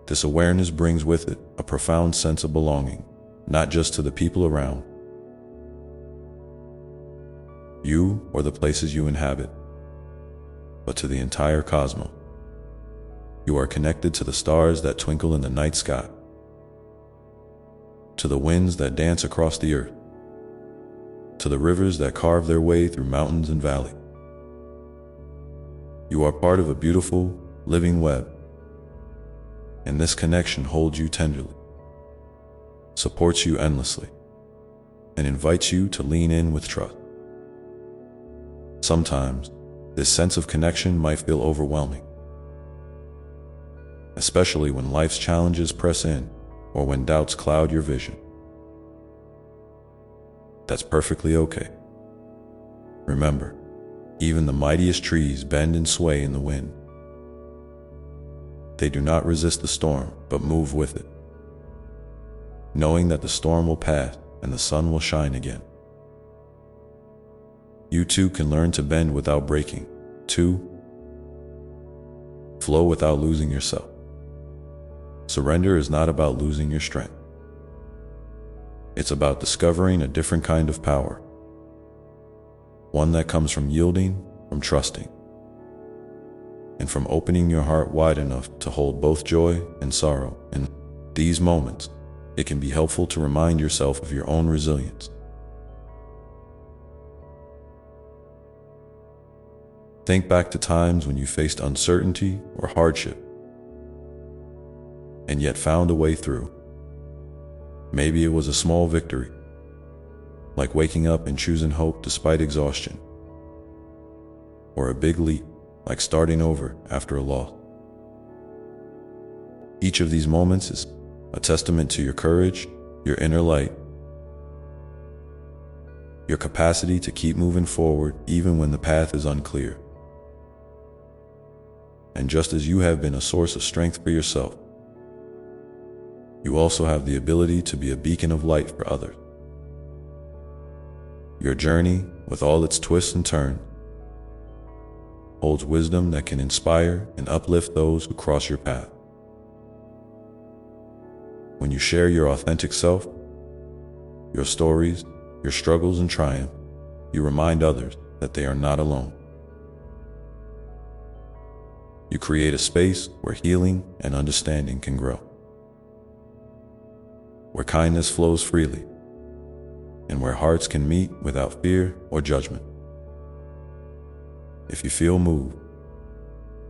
This awareness brings with it a profound sense of belonging, not just to the people around you or the places you inhabit, but to the entire cosmos. You are connected to the stars that twinkle in the night sky, to the winds that dance across the earth, to the rivers that carve their way through mountains and valleys. You are part of a beautiful, living web, and this connection holds you tenderly, supports you endlessly, and invites you to lean in with trust. Sometimes, this sense of connection might feel overwhelming, especially when life's challenges press in or when doubts cloud your vision. That's perfectly okay. Remember, even the mightiest trees bend and sway in the wind. They do not resist the storm, but move with it, knowing that the storm will pass and the sun will shine again. You too can learn to bend without breaking, to flow without losing yourself. Surrender is not about losing your strength. It's about discovering a different kind of power, one that comes from yielding, from trusting, and from opening your heart wide enough to hold both joy and sorrow. In these moments, it can be helpful to remind yourself of your own resilience. Think back to times when you faced uncertainty or hardship, and yet found a way through. Maybe it was a small victory, like waking up and choosing hope despite exhaustion, or a big leap, like starting over after a loss. Each of these moments is a testament to your courage, your inner light, your capacity to keep moving forward even when the path is unclear. And just as you have been a source of strength for yourself, you also have the ability to be a beacon of light for others. Your journey, with all its twists and turns, holds wisdom that can inspire and uplift those who cross your path. When you share your authentic self, your stories, your struggles and triumph, you remind others that they are not alone. You create a space where healing and understanding can grow, where kindness flows freely, and where hearts can meet without fear or judgment. If you feel moved,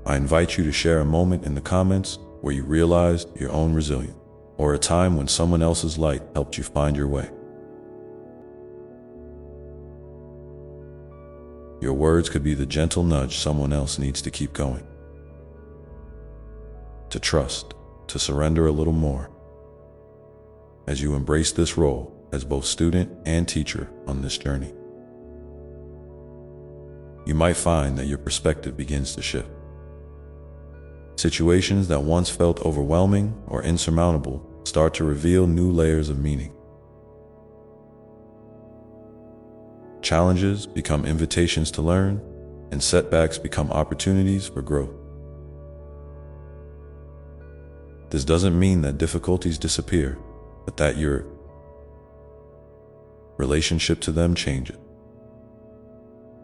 I invite you to share a moment in the comments where you realized your own resilience, or a time when someone else's light helped you find your way. Your words could be the gentle nudge someone else needs to keep going, to trust, to surrender a little more, as you embrace this role as both student and teacher on this journey. You might find that your perspective begins to shift. Situations that once felt overwhelming or insurmountable start to reveal new layers of meaning. Challenges become invitations to learn, and setbacks become opportunities for growth. This doesn't mean that difficulties disappear, but that your relationship to them changes.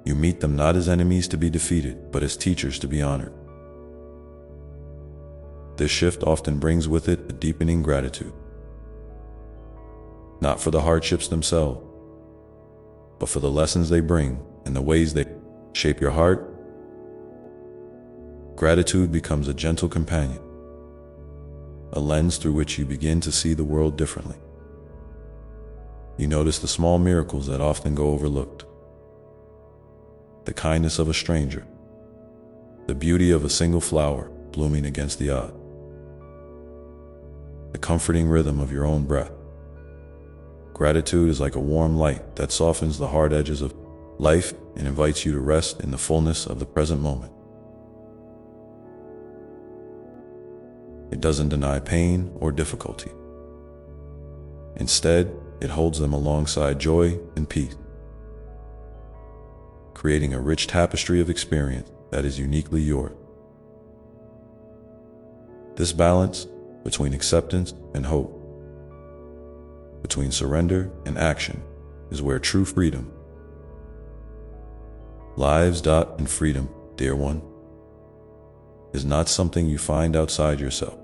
You meet them not as enemies to be defeated, but as teachers to be honored. This shift often brings with it a deepening gratitude, not for the hardships themselves, but for the lessons they bring and the ways they shape your heart. Gratitude becomes a gentle companion, a lens through which you begin to see the world differently. You notice the small miracles that often go overlooked, the kindness of a stranger, the beauty of a single flower blooming against the odds, the comforting rhythm of your own breath. Gratitude is like a warm light that softens the hard edges of life and invites you to rest in the fullness of the present moment. It doesn't deny pain or difficulty. Instead, it holds them alongside joy and peace, creating a rich tapestry of experience that is uniquely yours. This balance between acceptance and hope, between surrender and action, is where true freedom lives. And freedom, dear one, is not something you find outside yourself.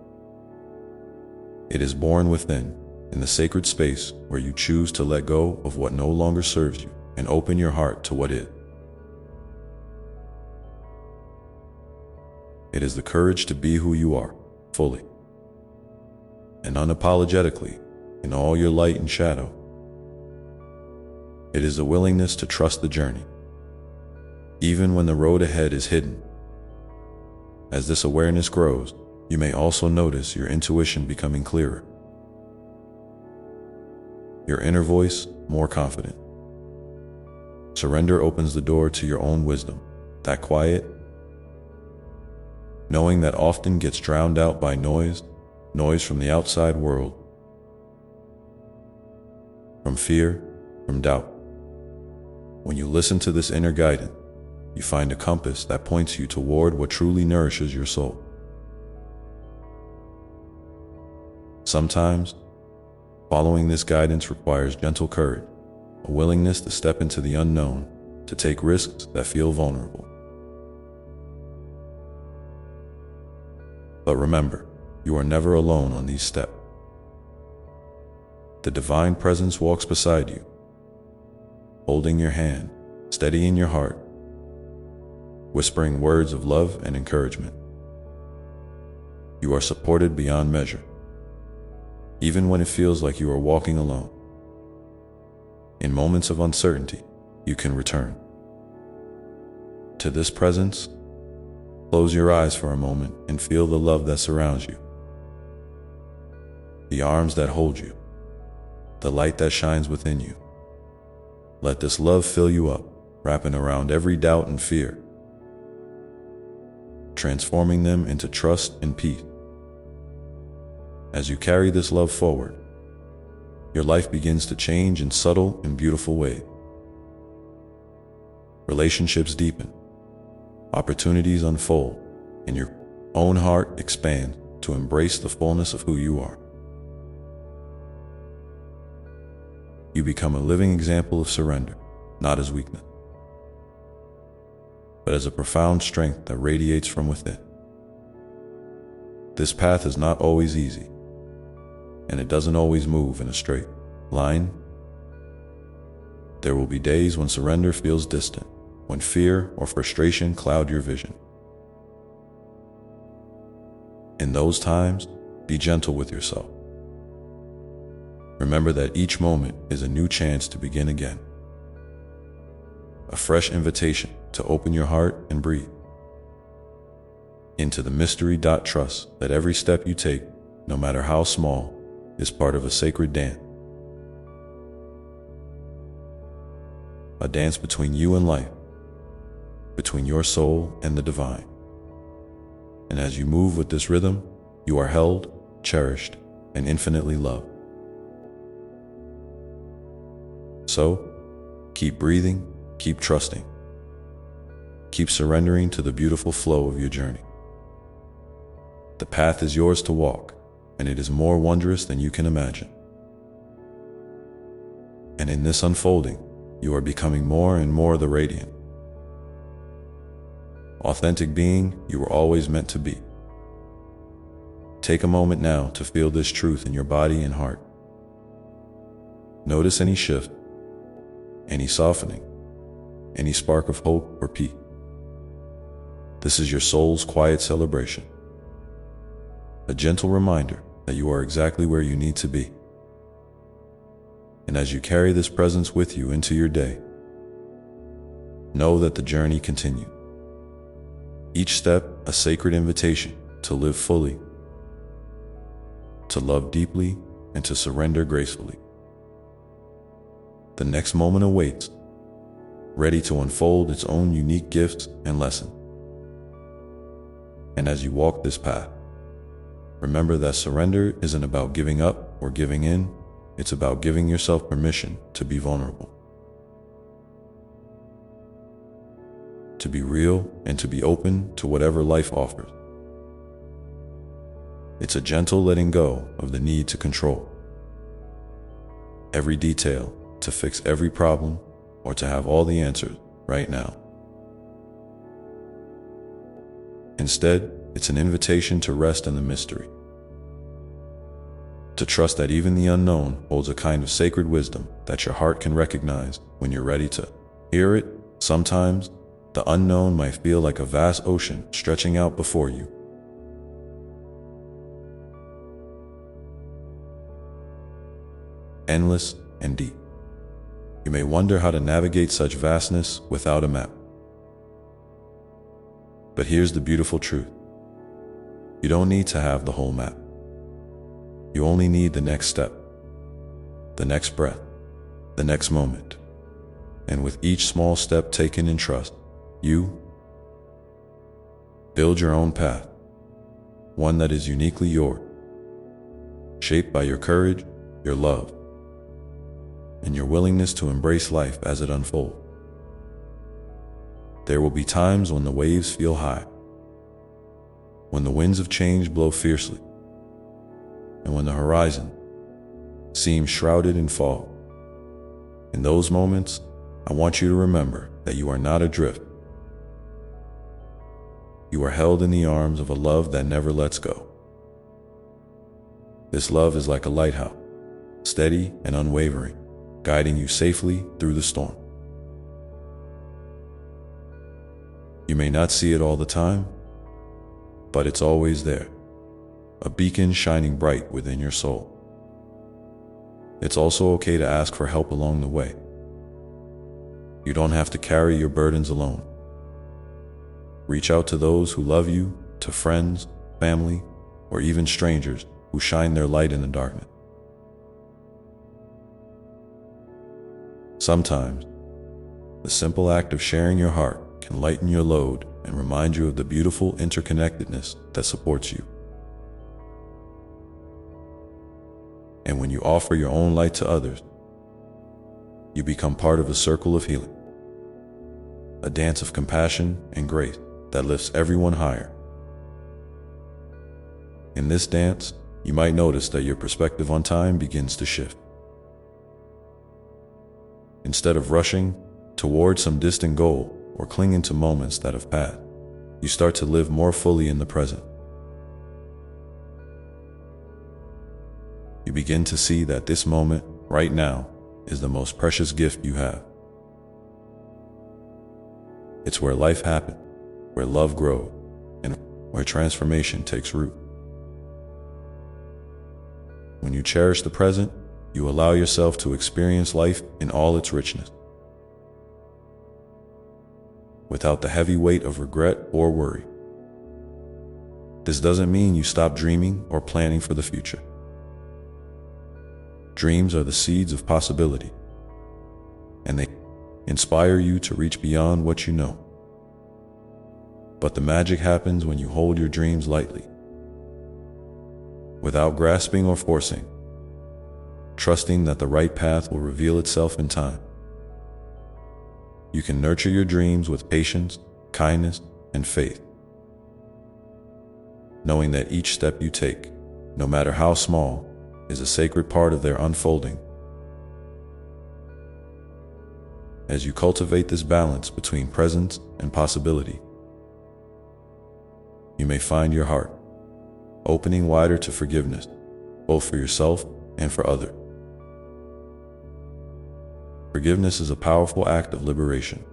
It is born within, in the sacred space where you choose to let go of what no longer serves you and open your heart to what is. It is the courage to be who you are, fully and unapologetically, in all your light and shadow. It is the willingness to trust the journey, even when the road ahead is hidden. As this awareness grows, you may also notice your intuition becoming clearer, your inner voice more confident. Surrender opens the door to your own wisdom, that quiet knowing that often gets drowned out by noise from the outside world, from fear, from doubt. When you listen to this inner guidance, you find a compass that points you toward what truly nourishes your soul. Sometimes, Following this guidance requires gentle courage, a willingness to step into the unknown, to take risks that feel vulnerable. But remember, you are never alone on these steps. The divine presence walks beside you, holding your hand, steadying your heart, whispering words of love and encouragement. You are supported beyond measure, even when it feels like you are walking alone. In moments of uncertainty, you can return to this presence. Close your eyes for a moment and feel the love that surrounds you, the arms that hold you, the light that shines within you. Let this love fill you up, wrapping around every doubt and fear, transforming them into trust and peace. As you carry this love forward, your life begins to change in subtle and beautiful ways. Relationships deepen, opportunities unfold, and your own heart expands to embrace the fullness of who you are. You become a living example of surrender, not as weakness, but as a profound strength that radiates from within. This path is not always easy, and it doesn't always move in a straight line. There will be days when surrender feels distant, when fear or frustration cloud your vision. In those times, be gentle with yourself. Remember that each moment is a new chance to begin again, a fresh invitation to open your heart and breathe into the mystery. Trust that every step you take, no matter how small, is part of a sacred dance. A dance between you and life, between your soul and the divine. And as you move with this rhythm, you are held, cherished, and infinitely loved. So, keep breathing, keep trusting, keep surrendering to the beautiful flow of your journey. The path is yours to walk, and it is more wondrous than you can imagine. And in this unfolding, you are becoming more and more the radiant, authentic being you were always meant to be. Take a moment now to feel this truth in your body and heart. Notice any shift, any softening, any spark of hope or peace. This is your soul's quiet celebration, a gentle reminder that you are exactly where you need to be. And as you carry this presence with you into your day, know that the journey continues. Each step a sacred invitation to live fully, to love deeply, and to surrender gracefully. The next moment awaits, ready to unfold its own unique gifts and lessons. And as you walk this path, remember that surrender isn't about giving up or giving in. It's about giving yourself permission to be vulnerable, to be real, and to be open to whatever life offers. It's a gentle letting go of the need to control every detail, to fix every problem, or to have all the answers right now. Instead, it's an invitation to rest in the mystery, to trust that even the unknown holds a kind of sacred wisdom that your heart can recognize when you're ready to hear it. Sometimes, the unknown might feel like a vast ocean stretching out before you. Endless and deep. You may wonder how to navigate such vastness without a map. But here's the beautiful truth. You don't need to have the whole map. You only need the next step, the next breath, the next moment. And with each small step taken in trust, you build your own path, one that is uniquely yours, shaped by your courage, your love, and your willingness to embrace life as it unfolds. There will be times when the waves feel high, when the winds of change blow fiercely, and when the horizon seems shrouded in fog. In those moments, I want you to remember that you are not adrift. You are held in the arms of a love that never lets go. This love is like a lighthouse, steady and unwavering, guiding you safely through the storm. You may not see it all the time, but it's always there, a beacon shining bright within your soul. It's also okay to ask for help along the way. You don't have to carry your burdens alone. Reach out to those who love you, to friends, family, or even strangers who shine their light in the darkness. Sometimes, the simple act of sharing your heart can lighten your load and remind you of the beautiful interconnectedness that supports you. And when you offer your own light to others, you become part of a circle of healing, a dance of compassion and grace that lifts everyone higher. In this dance, you might notice that your perspective on time begins to shift. Instead of rushing toward some distant goal or clinging to moments that have passed, you start to live more fully in the present. You begin to see that this moment, right now, is the most precious gift you have. It's where life happens, where love grows, and where transformation takes root. When you cherish the present, you allow yourself to experience life in all its richness, without the heavy weight of regret or worry. This doesn't mean you stop dreaming or planning for the future. Dreams are the seeds of possibility, and they inspire you to reach beyond what you know. But the magic happens when you hold your dreams lightly, without grasping or forcing, trusting that the right path will reveal itself in time. You can nurture your dreams with patience, kindness, and faith, knowing that each step you take, no matter how small, is a sacred part of their unfolding. As you cultivate this balance between presence and possibility, you may find your heart opening wider to forgiveness, both for yourself and for others. Forgiveness is a powerful act of liberation.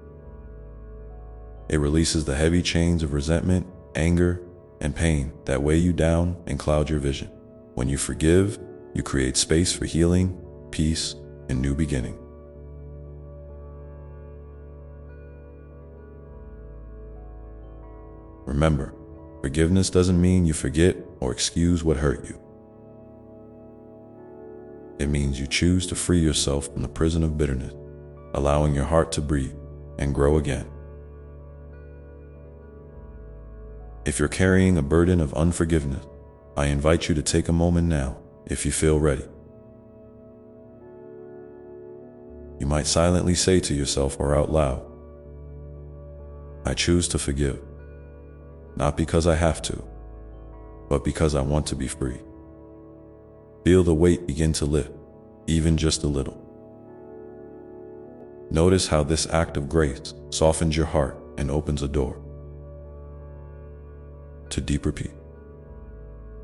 It releases the heavy chains of resentment, anger, and pain that weigh you down and cloud your vision. When you forgive, you create space for healing, peace, and new beginning. Remember, forgiveness doesn't mean you forget or excuse what hurt you. It means you choose to free yourself from the prison of bitterness, allowing your heart to breathe and grow again. If you're carrying a burden of unforgiveness, I invite you to take a moment now, if you feel ready. You might silently say to yourself or out loud, I choose to forgive, not because I have to, but because I want to be free. Feel the weight begin to lift, even just a little. Notice how this act of grace softens your heart and opens a door to deeper peace.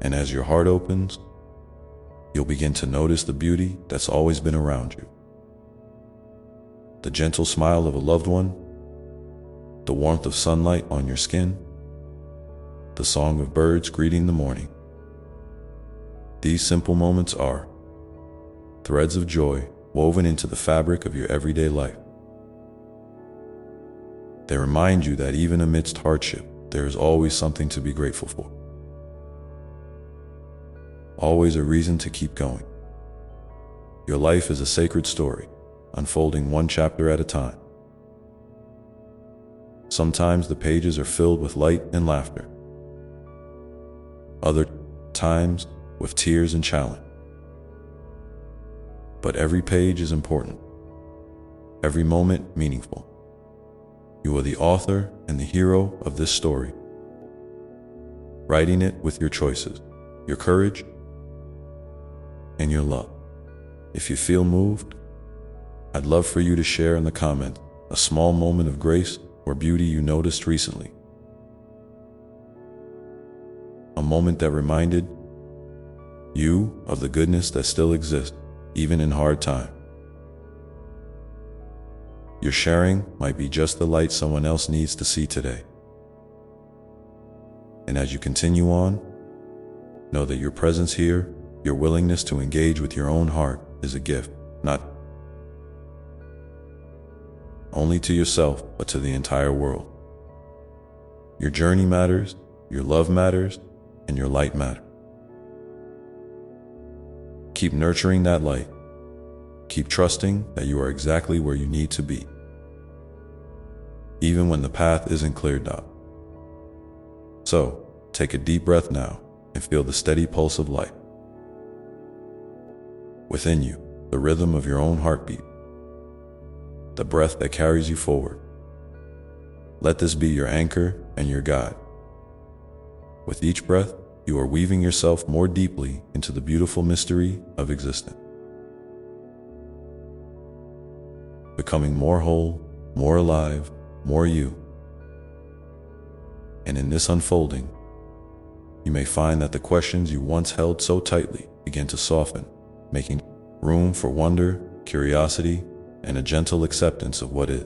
And as your heart opens, you'll begin to notice the beauty that's always been around you. The gentle smile of a loved one, the warmth of sunlight on your skin, the song of birds greeting the morning. These simple moments are threads of joy woven into the fabric of your everyday life. They remind you that even amidst hardship, there is always something to be grateful for. Always a reason to keep going. Your life is a sacred story, unfolding one chapter at a time. Sometimes the pages are filled with light and laughter. Other times, with tears and challenge. But every page is important, every moment meaningful. You are the author and the hero of this story, writing it with your choices, your courage, and your love. If you feel moved, I'd love for you to share in the comments a small moment of grace or beauty you noticed recently. A moment that reminded you of the goodness that still exists, even in hard times. Your sharing might be just the light someone else needs to see today. And as you continue on, know that your presence here, your willingness to engage with your own heart, is a gift, not only to yourself, but to the entire world. Your journey matters, your love matters, and your light matters. Keep nurturing that light. Keep trusting that you are exactly where you need to be, even when the path isn't cleared out. So, take a deep breath now and feel the steady pulse of life within you, the rhythm of your own heartbeat, the breath that carries you forward. Let this be your anchor and your guide. With each breath, you are weaving yourself more deeply into the beautiful mystery of existence, becoming more whole, more alive, more you. And in this unfolding, you may find that the questions you once held so tightly begin to soften, making room for wonder, curiosity, and a gentle acceptance of what is.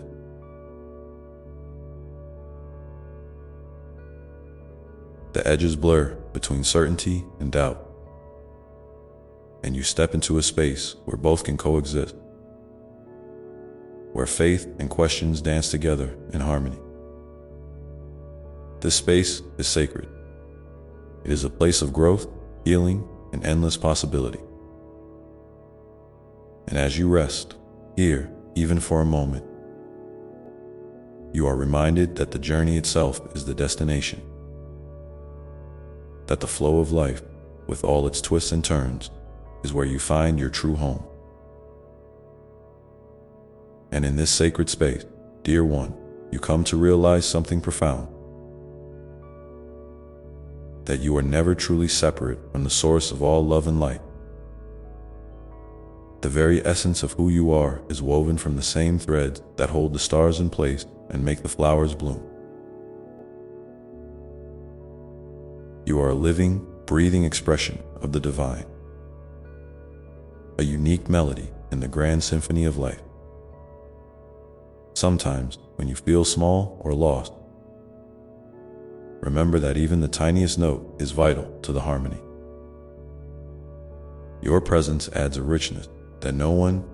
The edges blur between certainty and doubt, and you step into a space where both can coexist, where faith and questions dance together in harmony. This space is sacred. It is a place of growth, healing, and endless possibility. And as you rest here, even for a moment, you are reminded that the journey itself is the destination, that the flow of life, with all its twists and turns, is where you find your true home. And in this sacred space, dear one, you come to realize something profound: that you are never truly separate from the source of all love and light. The very essence of who you are is woven from the same threads that hold the stars in place and make the flowers bloom. You are a living, breathing expression of the divine, a unique melody in the grand symphony of life. Sometimes, when you feel small or lost, remember that even the tiniest note is vital to the harmony. Your presence adds a richness that no one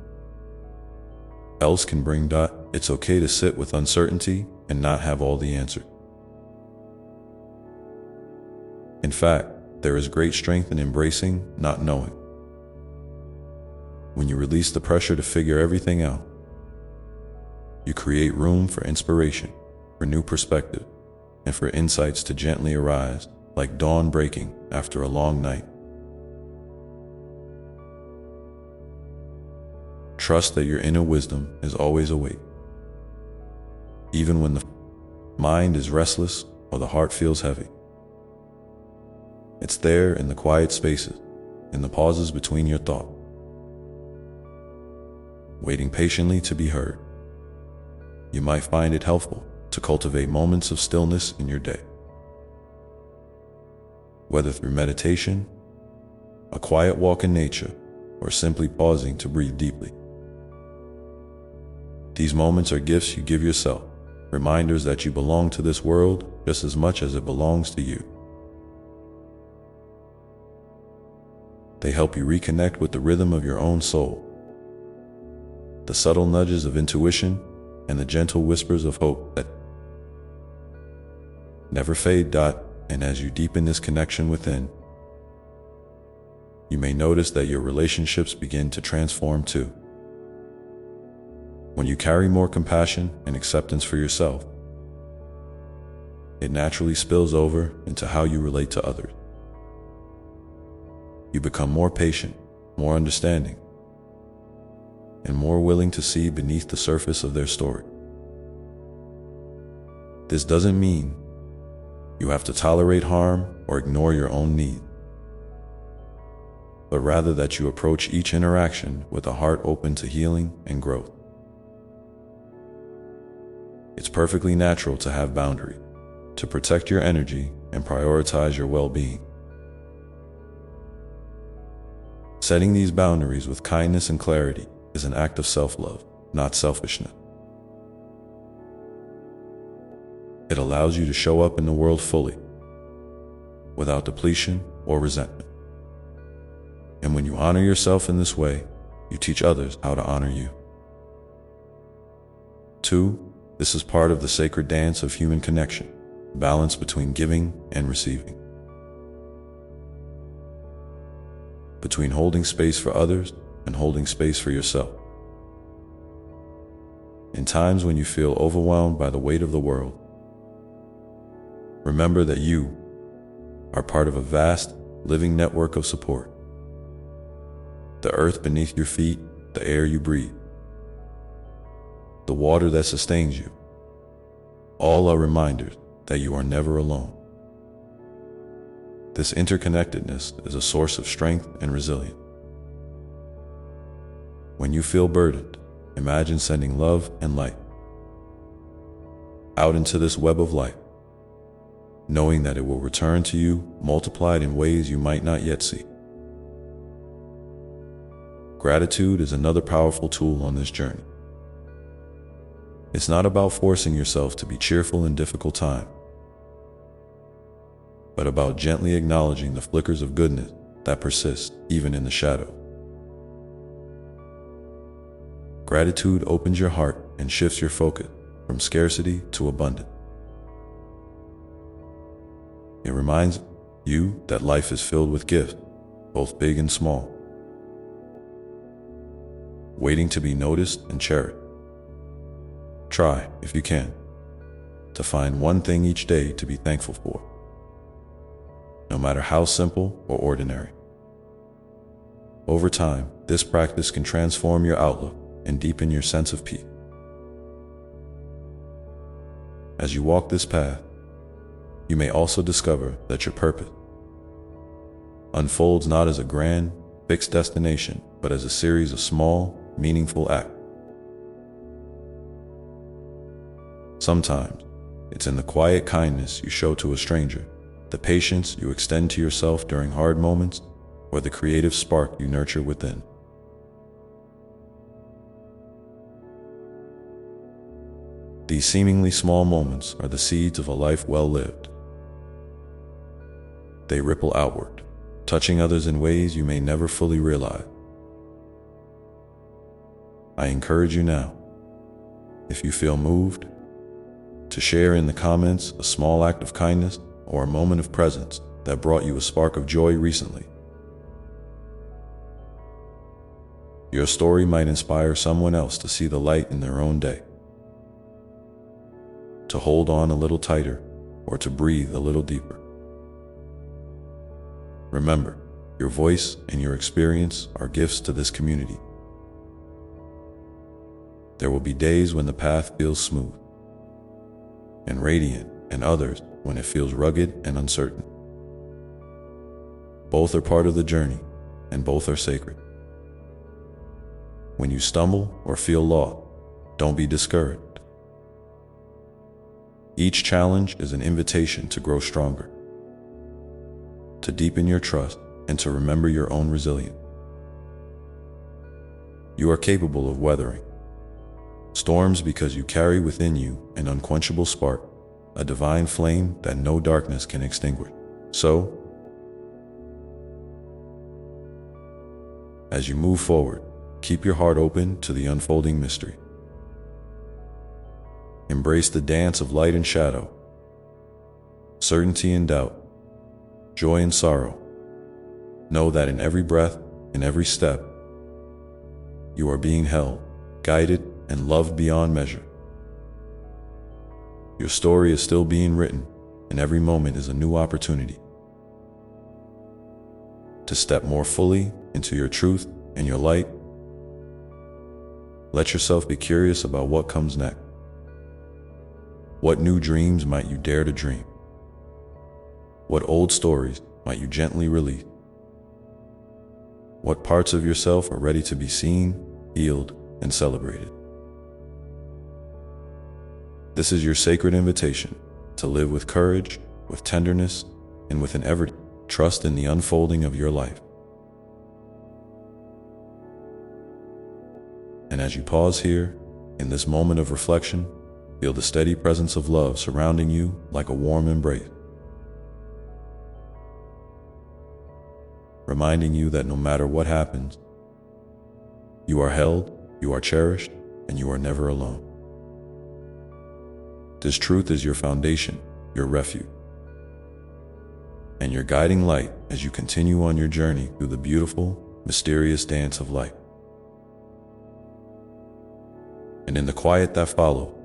else can bring. It's okay to sit with uncertainty and not have all the answers. In fact, there is great strength in embracing not knowing. When you release the pressure to figure everything out, you create room for inspiration, for new perspective, and for insights to gently arise, like dawn breaking after a long night. Trust that your inner wisdom is always awake, even when the mind is restless or the heart feels heavy. It's there in the quiet spaces, in the pauses between your thoughts, waiting patiently to be heard. You might find it helpful to cultivate moments of stillness in your day, whether through meditation, a quiet walk in nature, or simply pausing to breathe deeply. These moments are gifts you give yourself, reminders that you belong to this world just as much as it belongs to you. They help you reconnect with the rhythm of your own soul, the subtle nudges of intuition, and the gentle whispers of hope that never fade. And as you deepen this connection within, you may notice that your relationships begin to transform too. When you carry more compassion and acceptance for yourself, it naturally spills over into how you relate to others. You become more patient, more understanding, and more willing to see beneath the surface of their story. This doesn't mean you have to tolerate harm or ignore your own needs. but rather that you approach each interaction with a heart open to healing and growth. It's perfectly natural to have boundaries, to protect your energy and prioritize your well-being. Setting these boundaries with kindness and clarity is an act of self-love, not selfishness. It allows you to show up in the world fully, without depletion or resentment. And when you honor yourself in this way, you teach others how to honor you. 2. This is part of the sacred dance of human connection, balance between giving and receiving. Between holding space for others and holding space for yourself. In times when you feel overwhelmed by the weight of the world, remember that you are part of a vast, living network of support. The earth beneath your feet, the air you breathe, the water that sustains you, all are reminders that you are never alone. This interconnectedness is a source of strength and resilience. When you feel burdened, imagine sending love and light out into this web of life, knowing that it will return to you multiplied in ways you might not yet see. Gratitude is another powerful tool on this journey. It's not about forcing yourself to be cheerful in difficult times, but about gently acknowledging the flickers of goodness that persist even in the shadow. Gratitude opens your heart and shifts your focus from scarcity to abundance. It reminds you that life is filled with gifts, both big and small, waiting to be noticed and cherished. Try, if you can, to find one thing each day to be thankful for, no matter how simple or ordinary. Over time, this practice can transform your outlook and deepen your sense of peace. As you walk this path, you may also discover that your purpose unfolds not as a grand, fixed destination, but as a series of small, meaningful acts. Sometimes, it's in the quiet kindness you show to a stranger, the patience you extend to yourself during hard moments, or the creative spark you nurture within. These seemingly small moments are the seeds of a life well lived. They ripple outward, touching others in ways you may never fully realize. I encourage you now, if you feel moved, to share in the comments a small act of kindness or a moment of presence that brought you a spark of joy recently. Your story might inspire someone else to see the light in their own day, to hold on a little tighter, or to breathe a little deeper. Remember, your voice and your experience are gifts to this community. There will be days when the path feels smooth and radiant, and others when it feels rugged and uncertain. Both are part of the journey, and both are sacred. When you stumble or feel lost, don't be discouraged. Each challenge is an invitation to grow stronger, to deepen your trust, and to remember your own resilience. You are capable of weathering storms because you carry within you an unquenchable spark, a divine flame that no darkness can extinguish. So, as you move forward, keep your heart open to the unfolding mystery. Embrace the dance of light and shadow, certainty and doubt, joy and sorrow. Know that in every breath, in every step, you are being held, guided, and loved beyond measure. Your story is still being written, and every moment is a new opportunity to step more fully into your truth and your light. Let yourself be curious about what comes next. What new dreams might you dare to dream? What old stories might you gently release? What parts of yourself are ready to be seen, healed, and celebrated? This is your sacred invitation to live with courage, with tenderness, and with an ever trust in the unfolding of your life. And as you pause here, in this moment of reflection, feel the steady presence of love surrounding you like a warm embrace, reminding you that no matter what happens, you are held, you are cherished, and you are never alone. This truth is your foundation, your refuge, and your guiding light as you continue on your journey through the beautiful, mysterious dance of life. And in the quiet that follows,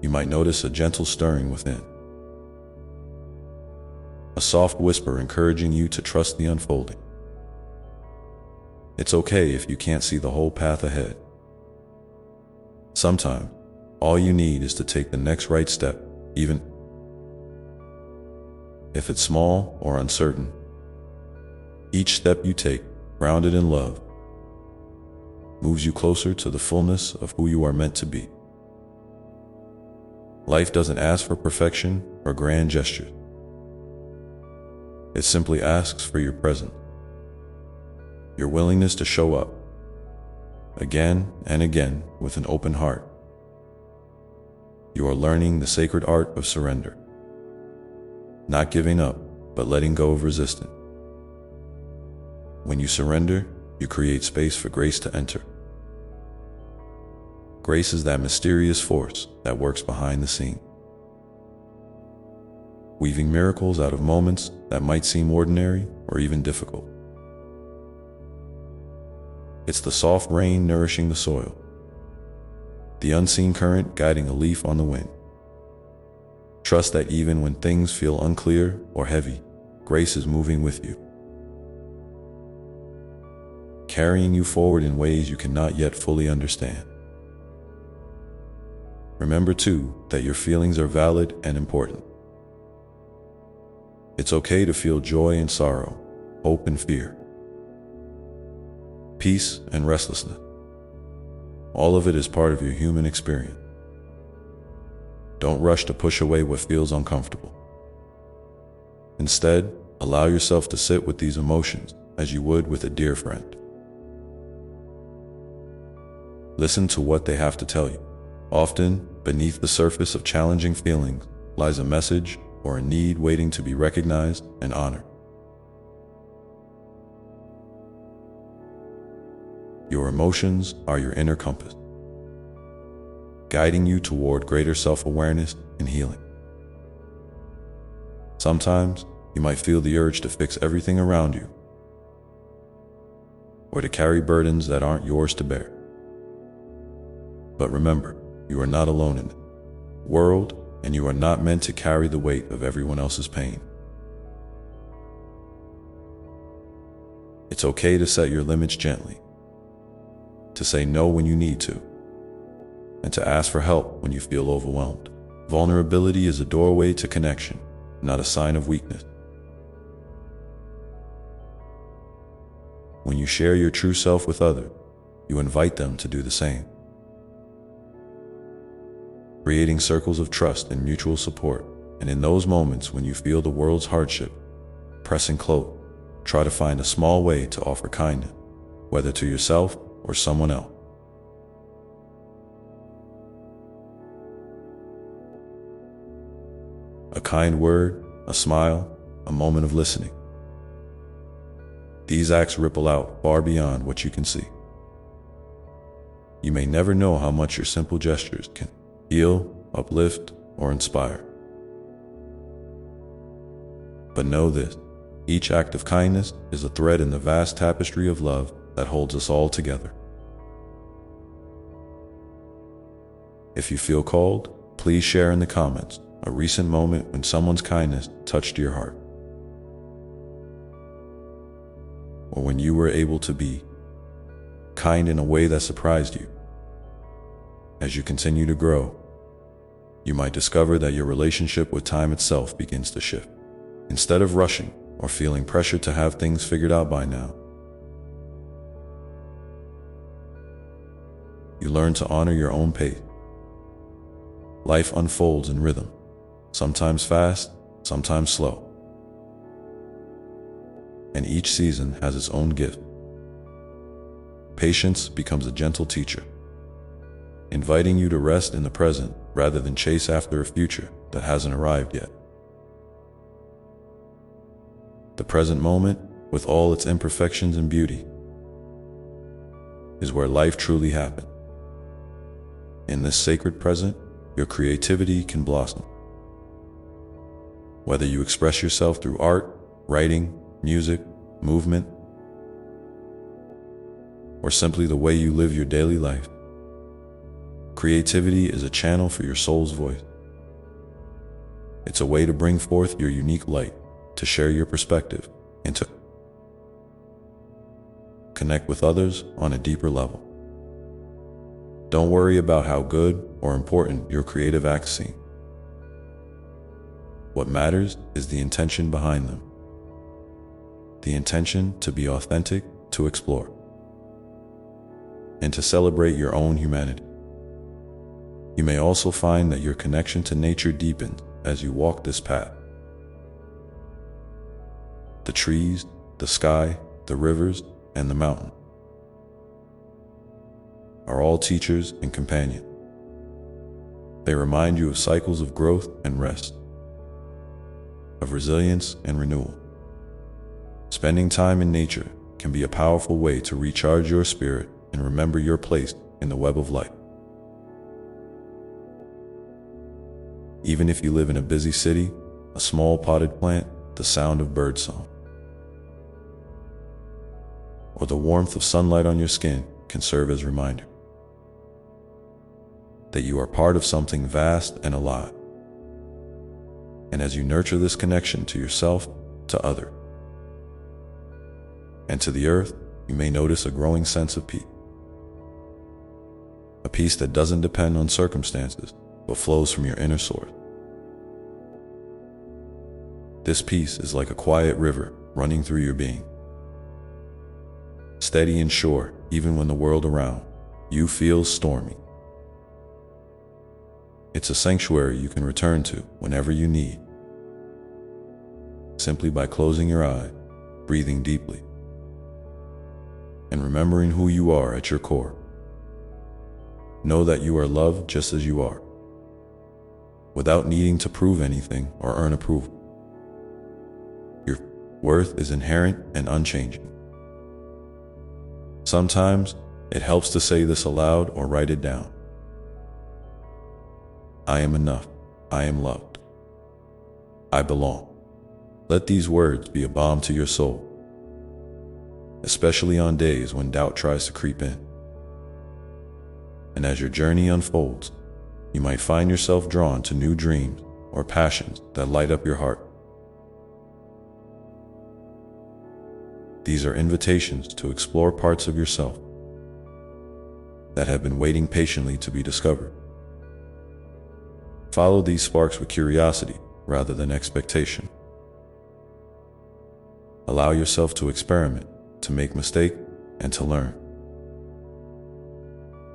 you might notice a gentle stirring within, a soft whisper encouraging you to trust the unfolding. It's okay if you can't see the whole path ahead. Sometimes, all you need is to take the next right step, even if it's small or uncertain. Each step you take, grounded in love, moves you closer to the fullness of who you are meant to be. Life doesn't ask for perfection or grand gestures. It simply asks for your presence, your willingness to show up, again and again with an open heart. You are learning the sacred art of surrender, not giving up, but letting go of resistance. When you surrender, you create space for grace to enter. Grace is that mysterious force that works behind the scenes, weaving miracles out of moments that might seem ordinary or even difficult. It's the soft rain nourishing the soil, the unseen current guiding a leaf on the wind. Trust that even when things feel unclear or heavy, grace is moving with you, carrying you forward in ways you cannot yet fully understand. Remember too that your feelings are valid and important. It's okay to feel joy and sorrow, hope and fear, peace and restlessness. All of it is part of your human experience. Don't rush to push away what feels uncomfortable. Instead, allow yourself to sit with these emotions as you would with a dear friend. Listen to what they have to tell you. Often, beneath the surface of challenging feelings lies a message or a need waiting to be recognized and honored. Your emotions are your inner compass, guiding you toward greater self-awareness and healing. Sometimes, you might feel the urge to fix everything around you, or to carry burdens that aren't yours to bear. But remember, you are not alone in the world, and you are not meant to carry the weight of everyone else's pain. It's okay to set your limits gently, to say no when you need to, and to ask for help when you feel overwhelmed. Vulnerability is a doorway to connection, not a sign of weakness. When you share your true self with others, you invite them to do the same, creating circles of trust and mutual support. And in those moments when you feel the world's hardship pressing close, try to find a small way to offer kindness, whether to yourself or someone else. A kind word, a smile, a moment of listening. These acts ripple out far beyond what you can see. You may never know how much your simple gestures can heal, uplift, or inspire. But know this, each act of kindness is a thread in the vast tapestry of love that holds us all together. If you feel called, please share in the comments a recent moment when someone's kindness touched your heart, or when you were able to be kind in a way that surprised you. As you continue to grow, you might discover that your relationship with time itself begins to shift. Instead of rushing or feeling pressure to have things figured out by now, you learn to honor your own pace. Life unfolds in rhythm, sometimes fast, sometimes slow. And each season has its own gift. Patience becomes a gentle teacher, inviting you to rest in the present rather than chase after a future that hasn't arrived yet. The present moment, with all its imperfections and beauty, is where life truly happens. In this sacred present, your creativity can blossom. Whether you express yourself through art, writing, music, movement, or simply the way you live your daily life, creativity is a channel for your soul's voice. It's a way to bring forth your unique light, to share your perspective, and to connect with others on a deeper level. Don't worry about how good or important your creative acts seem. What matters is the intention behind them. The intention to be authentic, to explore, and to celebrate your own humanity. You may also find that your connection to nature deepens as you walk this path. The trees, the sky, the rivers, and the mountain are all teachers and companions. They remind you of cycles of growth and rest, of resilience and renewal. Spending time in nature can be a powerful way to recharge your spirit and remember your place in the web of life. Even if you live in a busy city, a small potted plant, the sound of birdsong, or the warmth of sunlight on your skin can serve as a reminder that you are part of something vast and alive. And as you nurture this connection to yourself, to others, and to the earth, you may notice a growing sense of peace. A peace that doesn't depend on circumstances, but flows from your inner source. This peace is like a quiet river running through your being, steady and sure even when the world around you feels stormy. It's a sanctuary you can return to whenever you need, simply by closing your eyes, breathing deeply, and remembering who you are at your core. Know that you are loved just as you are, without needing to prove anything or earn approval. Your worth is inherent and unchanging. Sometimes it helps to say this aloud or write it down. I am enough. I am loved. I belong. Let these words be a balm to your soul, especially on days when doubt tries to creep in. And as your journey unfolds, you might find yourself drawn to new dreams or passions that light up your heart. These are invitations to explore parts of yourself that have been waiting patiently to be discovered. Follow these sparks with curiosity rather than expectation. Allow yourself to experiment, to make mistakes, and to learn.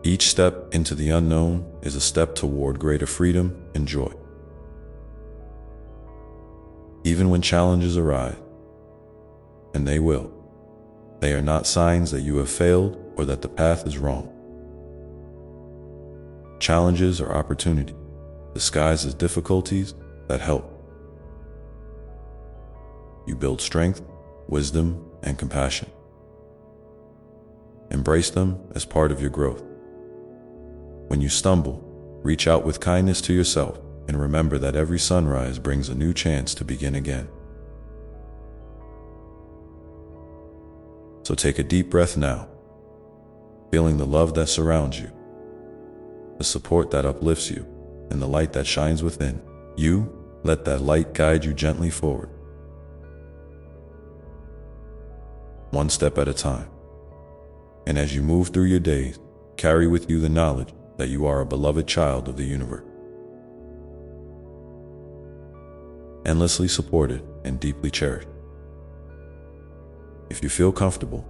Each step into the unknown is a step toward greater freedom and joy. Even when challenges arise, and they will, they are not signs that you have failed or that the path is wrong. Challenges are opportunities, disguised as difficulties that help. You build strength, wisdom, and compassion. Embrace them as part of your growth. When you stumble, reach out with kindness to yourself and remember that every sunrise brings a new chance to begin again. So take a deep breath now, feeling the love that surrounds you, the support that uplifts you, and the light that shines within you. Let that light guide you gently forward, one step at a time. And as you move through your days, carry with you the knowledge that you are a beloved child of the universe, endlessly supported and deeply cherished. If you feel comfortable,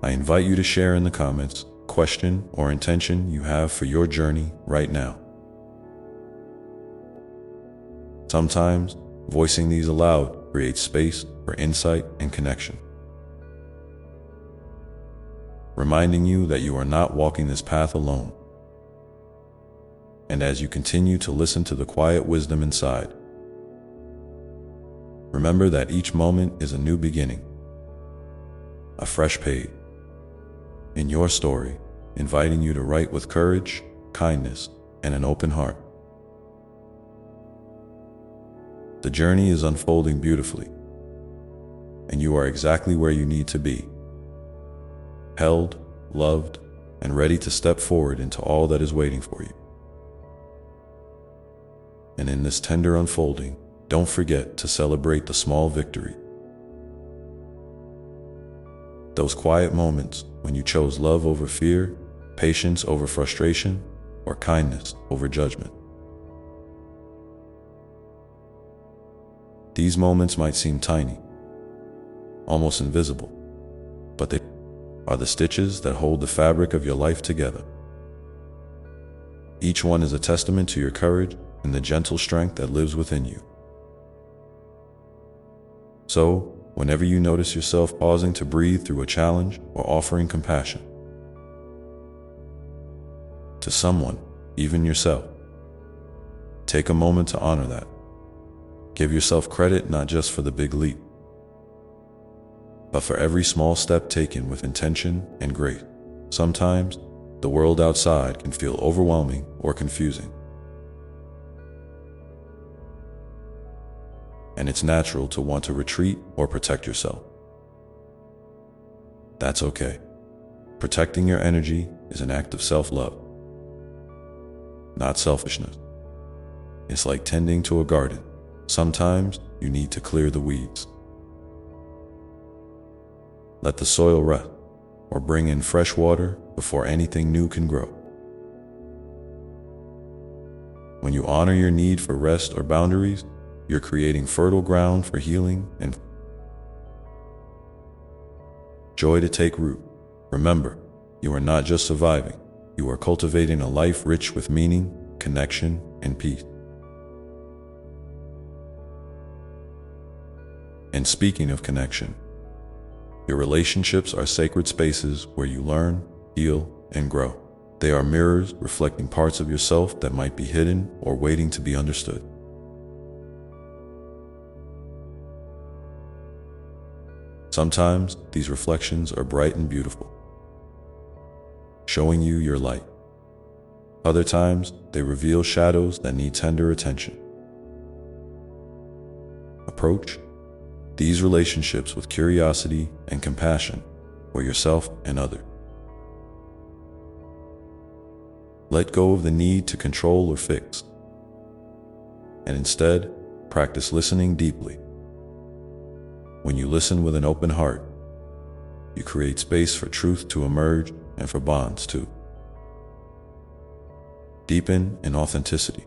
I invite you to share in the comments question, or intention you have for your journey right now. Sometimes, voicing these aloud creates space for insight and connection, reminding you that you are not walking this path alone. And as you continue to listen to the quiet wisdom inside, remember that each moment is a new beginning, a fresh page in your story, inviting you to write with courage, kindness, and an open heart. The journey is unfolding beautifully, and you are exactly where you need to be, held, loved, and ready to step forward into all that is waiting for you. And in this tender unfolding, don't forget to celebrate the small victory. Those quiet moments when you chose love over fear, patience over frustration, or kindness over judgment. These moments might seem tiny, almost invisible, but they are the stitches that hold the fabric of your life together. Each one is a testament to your courage and the gentle strength that lives within you. So, whenever you notice yourself pausing to breathe through a challenge or offering compassion to someone, even yourself, take a moment to honor that. Give yourself credit not just for the big leap, but for every small step taken with intention and grace. Sometimes, the world outside can feel overwhelming or confusing, and it's natural to want to retreat or protect yourself. That's okay. Protecting your energy is an act of self-love, not selfishness. It's like tending to a garden. Sometimes you need to clear the weeds, let the soil rest, or bring in fresh water before anything new can grow. When you honor your need for rest or boundaries, you're creating fertile ground for healing and joy to take root. Remember, you are not just surviving, you are cultivating a life rich with meaning, connection, and peace. And speaking of connection, your relationships are sacred spaces where you learn, heal, and grow. They are mirrors reflecting parts of yourself that might be hidden or waiting to be understood. Sometimes these reflections are bright and beautiful, showing you your light. Other times, they reveal shadows that need tender attention. Approach these relationships with curiosity and compassion for yourself and others. Let go of the need to control or fix, and instead, practice listening deeply. When you listen with an open heart, you create space for truth to emerge and for bonds to deepen in authenticity.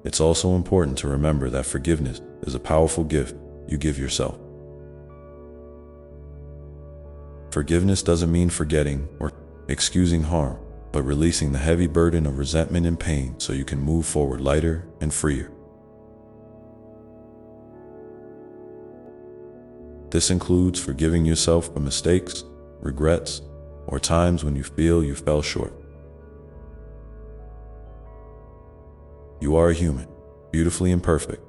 It's also important to remember that forgiveness is a powerful gift you give yourself. Forgiveness doesn't mean forgetting or excusing harm, but releasing the heavy burden of resentment and pain so you can move forward lighter and freer. This includes forgiving yourself for mistakes, regrets, or times when you feel you fell short. You are a human, beautifully imperfect,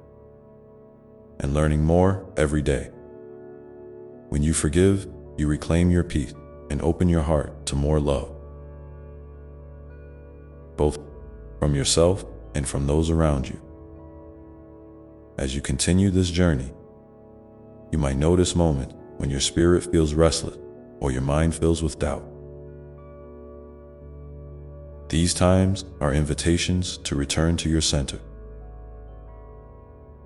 and learning more every day. When you forgive, you reclaim your peace and open your heart to more love, both from yourself and from those around you. As you continue this journey, you might notice moments when your spirit feels restless or your mind fills with doubt. These times are invitations to return to your center,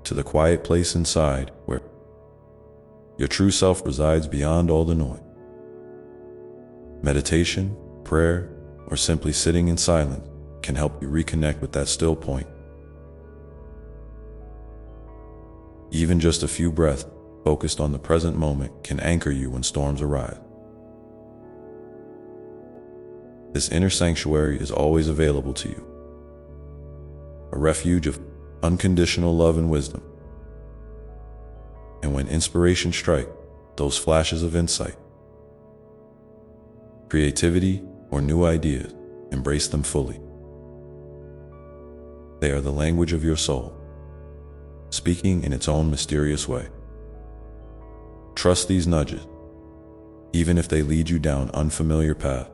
to the quiet place inside where your true self resides beyond all the noise. Meditation, prayer, or simply sitting in silence can help you reconnect with that still point. Even just a few breaths focused on the present moment can anchor you when storms arise. This inner sanctuary is always available to you, a refuge of unconditional love and wisdom. And when inspiration strikes, those flashes of insight, creativity, or new ideas, embrace them fully. They are the language of your soul, speaking in its own mysterious way. Trust these nudges, even if they lead you down unfamiliar paths.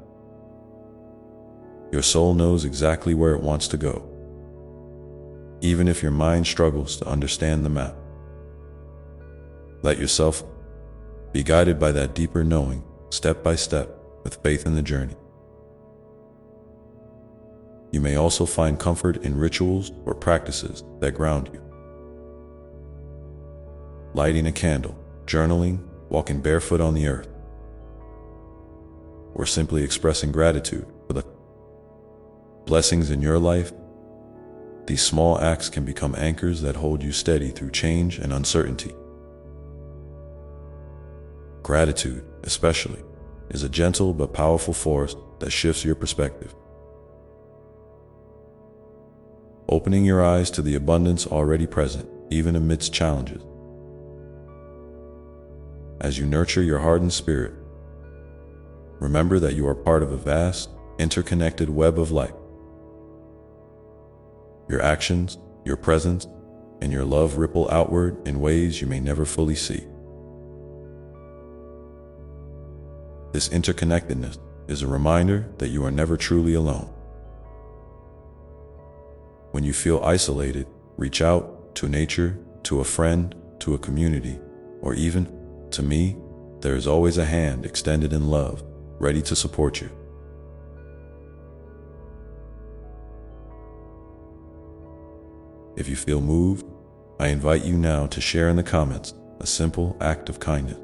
Your soul knows exactly where it wants to go, even if your mind struggles to understand the map. Let yourself be guided by that deeper knowing, step by step, with faith in the journey. You may also find comfort in rituals or practices that ground you. Lighting a candle, journaling, walking barefoot on the earth, or simply expressing gratitude for the blessings in your life. These small acts can become anchors that hold you steady through change and uncertainty. Gratitude, especially, is a gentle but powerful force that shifts your perspective, opening your eyes to the abundance already present, even amidst challenges. As you nurture your heart and spirit, remember that you are part of a vast, interconnected web of life. Your actions, your presence, and your love ripple outward in ways you may never fully see. This interconnectedness is a reminder that you are never truly alone. When you feel isolated, reach out to nature, to a friend, to a community, or even to me. There is always a hand extended in love, ready to support you. If you feel moved, I invite you now to share in the comments a simple act of kindness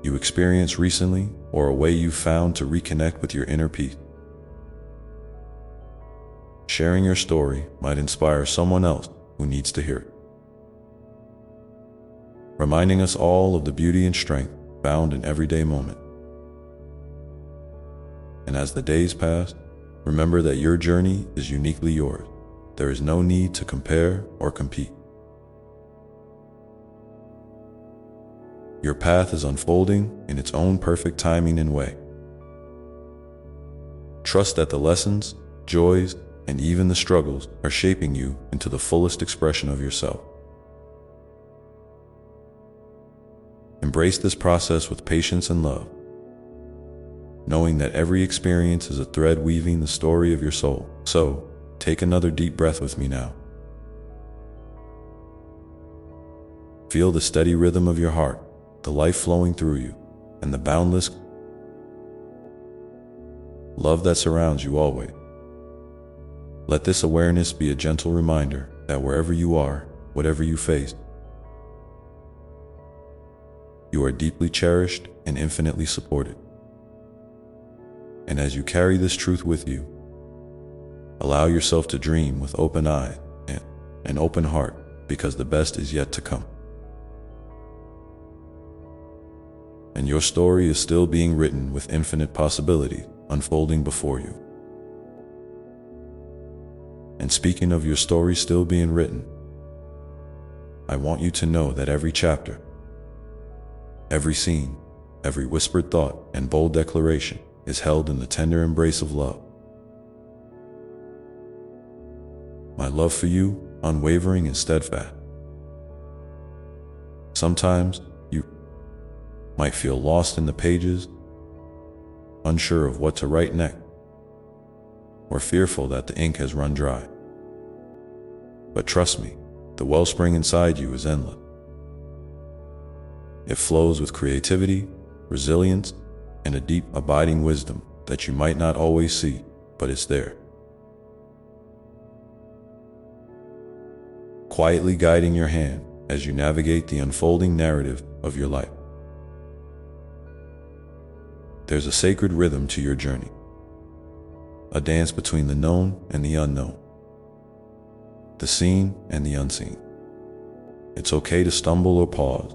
you experienced recently, or a way you found to reconnect with your inner peace. Sharing your story might inspire someone else who needs to hear it, reminding us all of the beauty and strength found in everyday moments. And as the days pass, remember that your journey is uniquely yours. There is no need to compare or compete. Your path is unfolding in its own perfect timing and way. Trust that the lessons, joys, and even the struggles are shaping you into the fullest expression of yourself. Embrace this process with patience and love, knowing that every experience is a thread weaving the story of your soul. So, take another deep breath with me now. Feel the steady rhythm of your heart, the life flowing through you, and the boundless love that surrounds you always. Let this awareness be a gentle reminder that wherever you are, whatever you face, you are deeply cherished and infinitely supported. And as you carry this truth with you, allow yourself to dream with open eyes and an open heart, because the best is yet to come. And your story is still being written with infinite possibilities unfolding before you. And speaking of your story still being written, I want you to know that every chapter, every scene, every whispered thought and bold declaration is held in the tender embrace of love. My love for you, unwavering and steadfast. Sometimes you might feel lost in the pages, unsure of what to write next, or fearful that the ink has run dry. But trust me, the wellspring inside you is endless. It flows with creativity, resilience, and a deep, abiding wisdom that you might not always see, but it's there, quietly guiding your hand as you navigate the unfolding narrative of your life. There's a sacred rhythm to your journey, a dance between the known and the unknown, the seen and the unseen. It's okay to stumble or pause,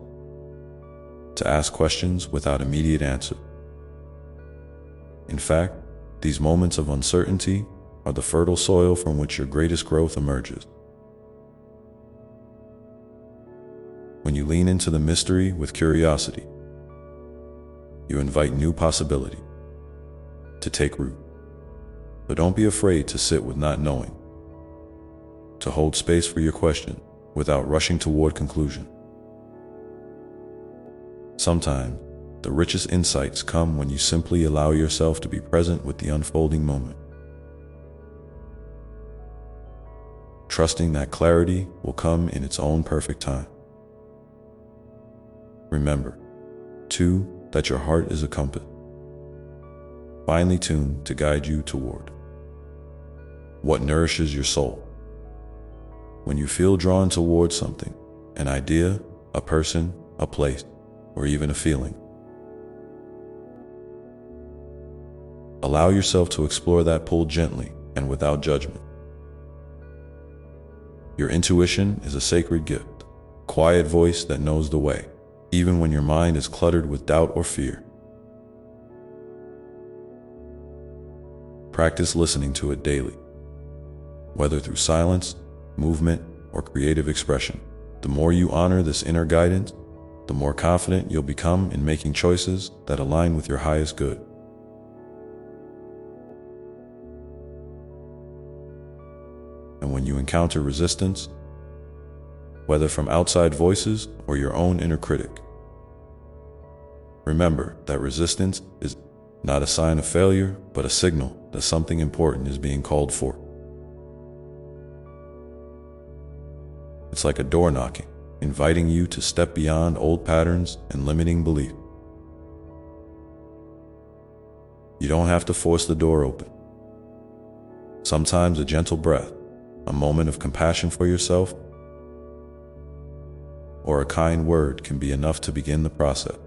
to ask questions without immediate answer, In fact, these moments of uncertainty are the fertile soil from which your greatest growth emerges. When you lean into the mystery with curiosity, you invite new possibility to take root. But don't be afraid to sit with not knowing, to hold space for your question without rushing toward conclusion. Sometimes, the richest insights come when you simply allow yourself to be present with the unfolding moment, trusting that clarity will come in its own perfect time. Remember, too, that your heart is a compass, finely tuned to guide you toward what nourishes your soul. When you feel drawn towards something, an idea, a person, a place, or even a feeling, allow yourself to explore that pull gently and without judgment. Your intuition is a sacred gift, a quiet voice that knows the way, even when your mind is cluttered with doubt or fear. Practice listening to it daily, whether through silence, movement, or creative expression. The more you honor this inner guidance, the more confident you'll become in making choices that align with your highest good. And when you encounter resistance, whether from outside voices or your own inner critic, remember that resistance is not a sign of failure, but a signal that something important is being called for. It's like a door knocking, inviting you to step beyond old patterns and limiting belief. You don't have to force the door open. Sometimes a gentle breath, a moment of compassion for yourself, or a kind word can be enough to begin the process.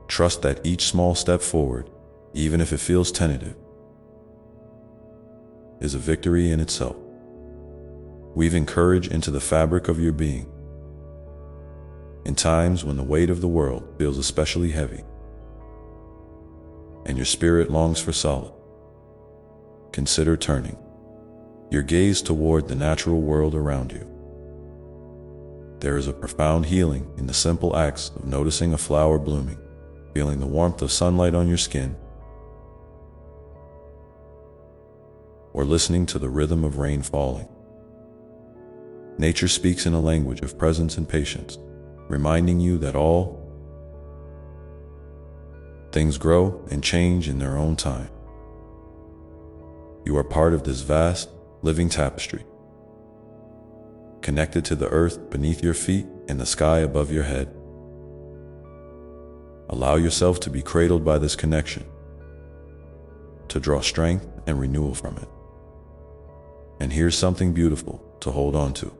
Trust that each small step forward, even if it feels tentative, is a victory in itself. Weaving courage into the fabric of your being. In times when the weight of the world feels especially heavy, and your spirit longs for solace, consider turning your gaze toward the natural world around you. There is a profound healing in the simple acts of noticing a flower blooming, feeling the warmth of sunlight on your skin, or listening to the rhythm of rain falling. Nature speaks in a language of presence and patience, reminding you that all things grow and change in their own time. You are part of this vast, living tapestry, connected to the earth beneath your feet and the sky above your head. Allow yourself to be cradled by this connection, to draw strength and renewal from it. And here's something beautiful to hold on to.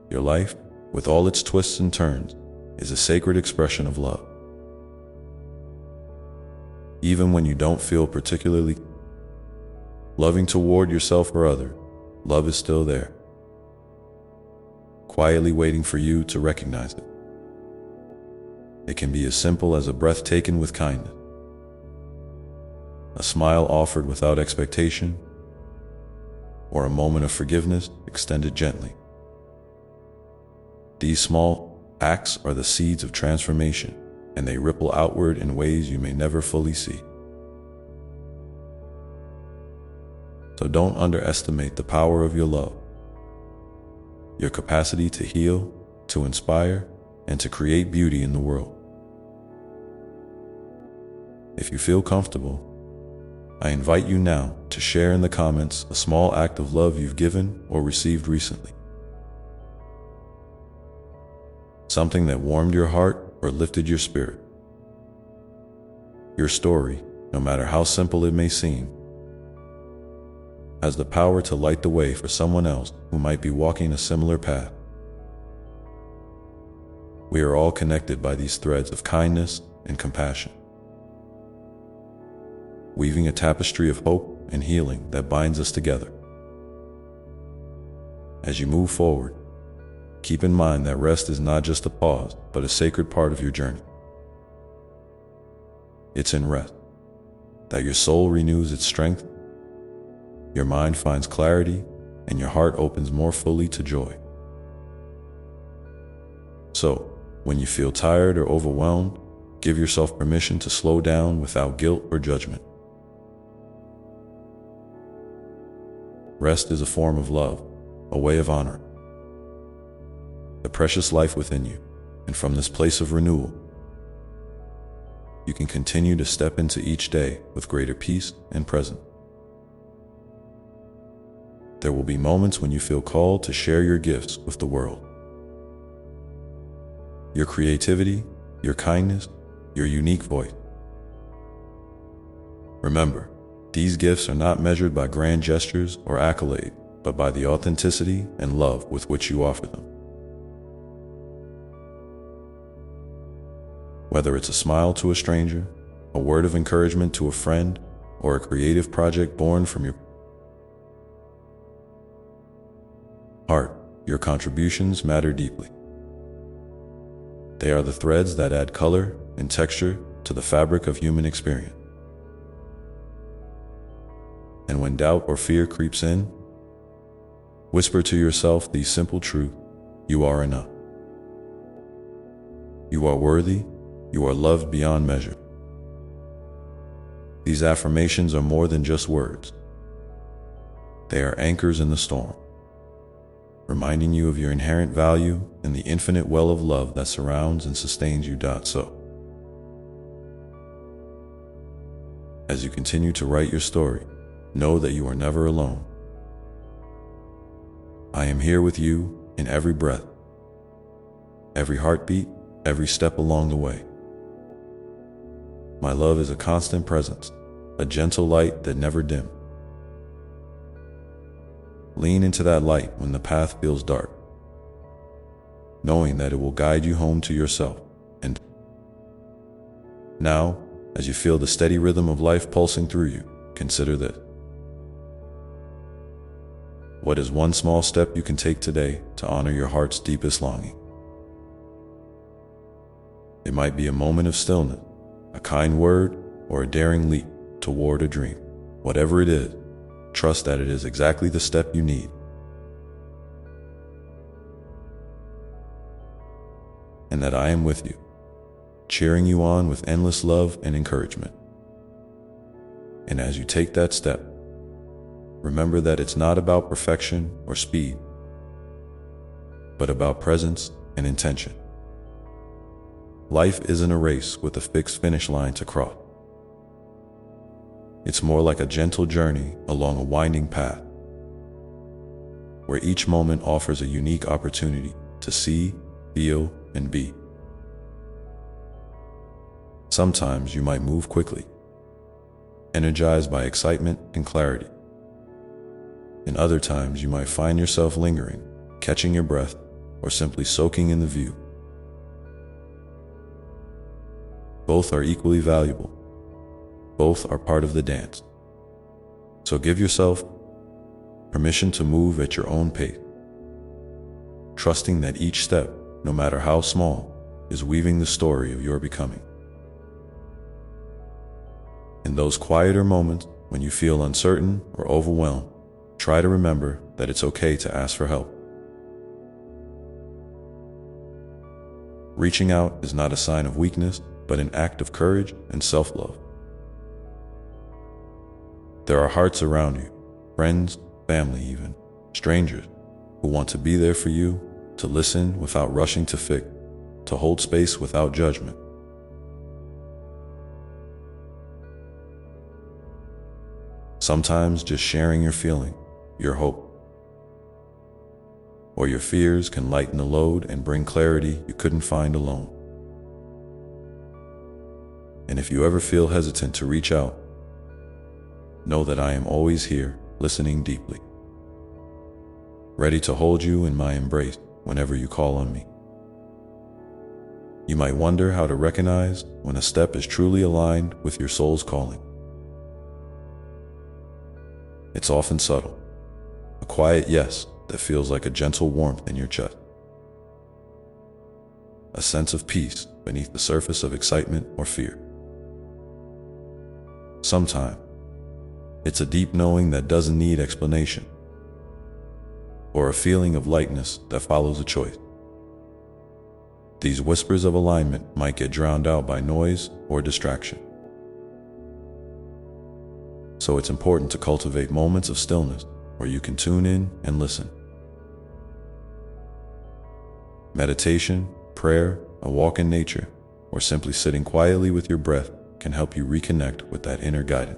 Your life, with all its twists and turns, is a sacred expression of love. Even when you don't feel particularly loving toward yourself or others, love is still there, quietly waiting for you to recognize it. It can be as simple as a breath taken with kindness, a smile offered without expectation, or a moment of forgiveness extended gently. These small acts are the seeds of transformation, and they ripple outward in ways you may never fully see. So don't underestimate the power of your love, your capacity to heal, to inspire, and to create beauty in the world. If you feel comfortable, I invite you now to share in the comments a small act of love you've given or received recently. Something that warmed your heart or lifted your spirit. Your story, no matter how simple it may seem, has the power to light the way for someone else who might be walking a similar path. We are all connected by these threads of kindness and compassion, weaving a tapestry of hope and healing that binds us together. As you move forward, keep in mind that rest is not just a pause, but a sacred part of your journey. it's in rest that your soul renews its strength, your mind finds clarity, and your heart opens more fully to joy. So, when you feel tired or overwhelmed, give yourself permission to slow down without guilt or judgment. Rest is a form of love, a way of honor the precious life within you, and from this place of renewal, you can continue to step into each day with greater peace and presence. There will be moments when you feel called to share your gifts with the world. Your creativity, your kindness, your unique voice. Remember, these gifts are not measured by grand gestures or accolades, but by the authenticity and love with which you offer them. Whether it's a smile to a stranger, a word of encouragement to a friend, or a creative project born from your heart, your contributions matter deeply. They are the threads that add color and texture to the fabric of human experience. And when doubt or fear creeps in, whisper to yourself these simple truths: you are enough. You are worthy. You are loved beyond measure. These affirmations are more than just words. They are anchors in the storm, reminding you of your inherent value and the infinite well of love that surrounds and sustains you. So, as you continue to write your story, know that you are never alone. I am here with you in every breath, every heartbeat, every step along the way. My love is a constant presence, a gentle light that never dims. Lean into that light when the path feels dark, knowing that it will guide you home to yourself. And now, as you feel the steady rhythm of life pulsing through you, consider this. What is one small step you can take today to honor your heart's deepest longing? It might be a moment of stillness, a kind word, or a daring leap toward a dream. Whatever it is, trust that it is exactly the step you need. And that I am with you, cheering you on with endless love and encouragement. And as you take that step, remember that it's not about perfection or speed, but about presence and intention. Life isn't a race with a fixed finish line to cross. It's more like a gentle journey along a winding path, where each moment offers a unique opportunity to see, feel, and be. Sometimes you might move quickly, energized by excitement and clarity. And other times you might find yourself lingering, catching your breath, or simply soaking in the view. Both are equally valuable. Both are part of the dance. So give yourself permission to move at your own pace, trusting that each step, no matter how small, is weaving the story of your becoming. In those quieter moments when you feel uncertain or overwhelmed, try to remember that it's okay to ask for help. Reaching out is not a sign of weakness, but an act of courage and self-love. There are hearts around you, friends, family even, strangers, who want to be there for you, to listen without rushing to fix, to hold space without judgment. Sometimes just sharing your feeling, your hope, or your fears can lighten the load and bring clarity you couldn't find alone. And if you ever feel hesitant to reach out, know that I am always here, listening deeply, ready to hold you in my embrace whenever you call on me. You might wonder how to recognize when a step is truly aligned with your soul's calling. It's often subtle, a quiet yes that feels like a gentle warmth in your chest, a sense of peace beneath the surface of excitement or fear. Sometimes, it's a deep knowing that doesn't need explanation, or a feeling of lightness that follows a choice. These whispers of alignment might get drowned out by noise or distraction. So it's important to cultivate moments of stillness where you can tune in and listen. Meditation, prayer, a walk in nature, or simply sitting quietly with your breath can help you reconnect with that inner guidance.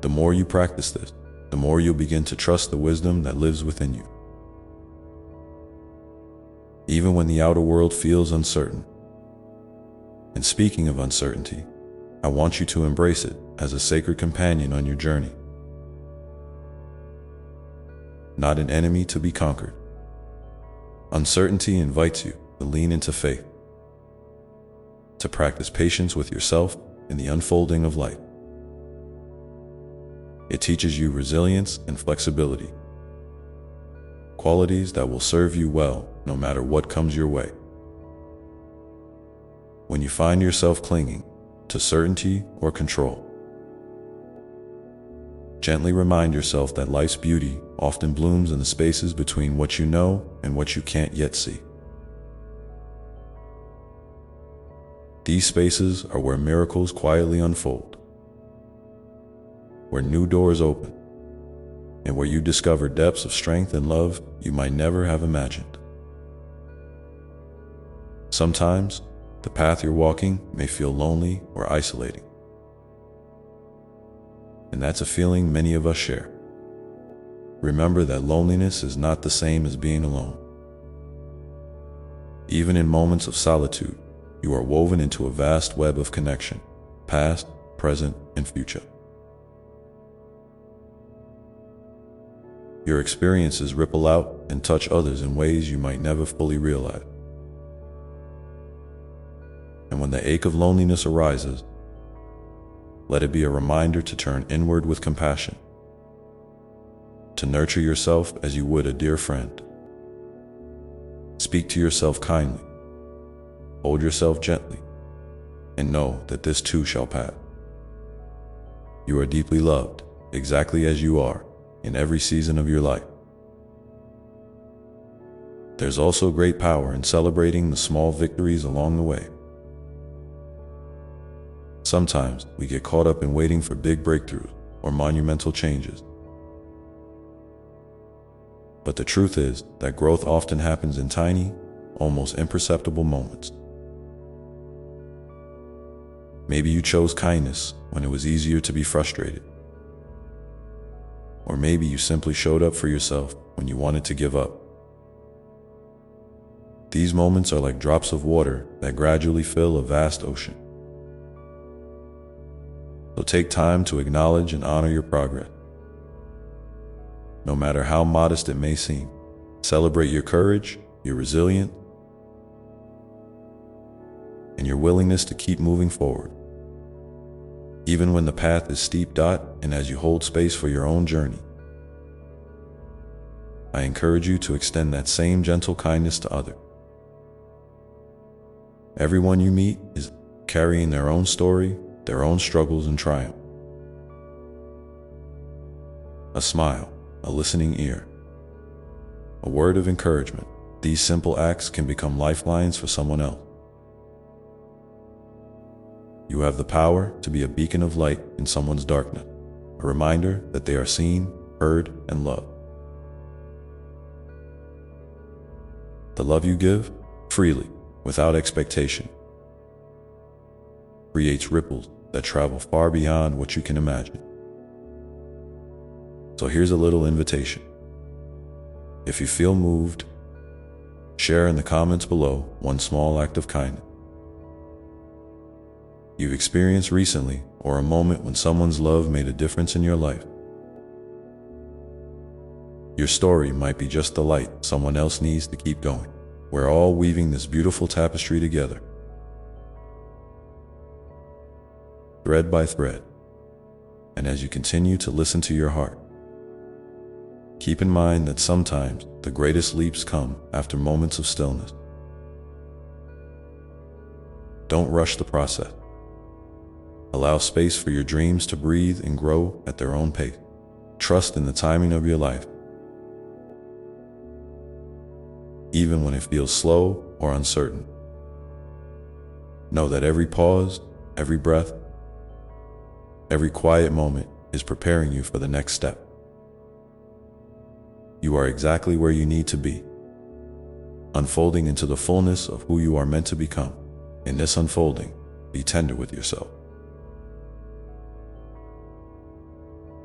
The more you practice this, the more you'll begin to trust the wisdom that lives within you. Even when the outer world feels uncertain. And speaking of uncertainty, I want you to embrace it as a sacred companion on your journey. Not an enemy to be conquered. Uncertainty invites you to lean into faith, to practice patience with yourself in the unfolding of life. It teaches you resilience and flexibility, qualities that will serve you well no matter what comes your way. When you find yourself clinging to certainty or control, gently remind yourself that life's beauty often blooms in the spaces between what you know and what you can't yet see. These spaces are where miracles quietly unfold, where new doors open, and where you discover depths of strength and love you might never have imagined. Sometimes, the path you're walking may feel lonely or isolating. And that's a feeling many of us share. Remember that loneliness is not the same as being alone. Even in moments of solitude, you are woven into a vast web of connection, past, present, and future. Your experiences ripple out and touch others in ways you might never fully realize. And when the ache of loneliness arises, let it be a reminder to turn inward with compassion, to nurture yourself as you would a dear friend. Speak to yourself kindly, hold yourself gently, and know that this too shall pass. You are deeply loved, exactly as you are, in every season of your life. There's also great power in celebrating the small victories along the way. Sometimes we get caught up in waiting for big breakthroughs or monumental changes. But the truth is that growth often happens in tiny, almost imperceptible moments. Maybe you chose kindness when it was easier to be frustrated. Or maybe you simply showed up for yourself when you wanted to give up. These moments are like drops of water that gradually fill a vast ocean. So take time to acknowledge and honor your progress. No matter how modest it may seem, celebrate your courage, your resilience, and your willingness to keep moving forward. Even when the path is steep, and as you hold space for your own journey, I encourage you to extend that same gentle kindness to others. Everyone you meet is carrying their own story, their own struggles and triumph. A smile, a listening ear, a word of encouragement. These simple acts can become lifelines for someone else. You have the power to be a beacon of light in someone's darkness, a reminder that they are seen, heard, and loved. The love you give, freely, without expectation, creates ripples that travel far beyond what you can imagine. So here's a little invitation. If you feel moved, share in the comments below one small act of kindness you've experienced recently, or a moment when someone's love made a difference in your life. Your story might be just the light someone else needs to keep going. We're all weaving this beautiful tapestry together, thread by thread. And as you continue to listen to your heart, keep in mind that sometimes the greatest leaps come after moments of stillness. Don't rush the process. Allow space for your dreams to breathe and grow at their own pace. Trust in the timing of your life, even when it feels slow or uncertain. Know that every pause, every breath, every quiet moment is preparing you for the next step. You are exactly where you need to be, unfolding into the fullness of who you are meant to become. In this unfolding, be tender with yourself.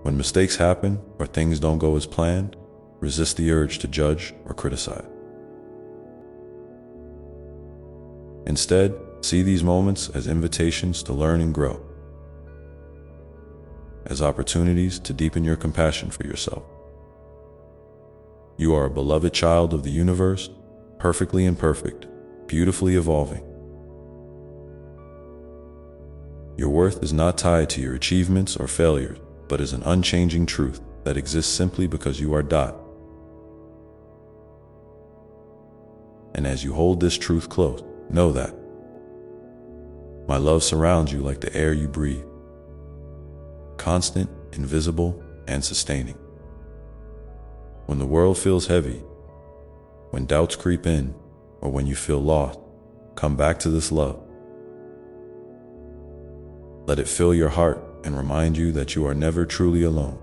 When mistakes happen or things don't go as planned, resist the urge to judge or criticize. Instead, see these moments as invitations to learn and grow, as opportunities to deepen your compassion for yourself. You are a beloved child of the universe, perfectly imperfect, beautifully evolving. Your worth is not tied to your achievements or failures, but is an unchanging truth that exists simply because you are . And as you hold this truth close, know that my love surrounds you like the air you breathe, constant, invisible, and sustaining. When the world feels heavy, when doubts creep in, or when you feel lost, come back to this love. Let it fill your heart and remind you that you are never truly alone.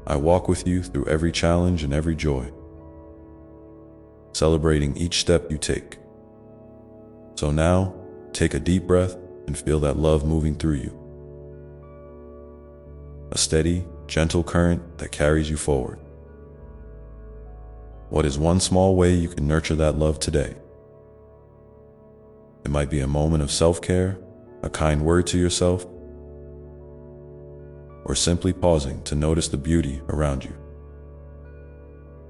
I walk with you through every challenge and every joy, celebrating each step you take. So now, take a deep breath and feel that love moving through you. A steady, gentle current that carries you forward. What is one small way you can nurture that love today? It might be a moment of self-care, a kind word to yourself, or simply pausing to notice the beauty around you.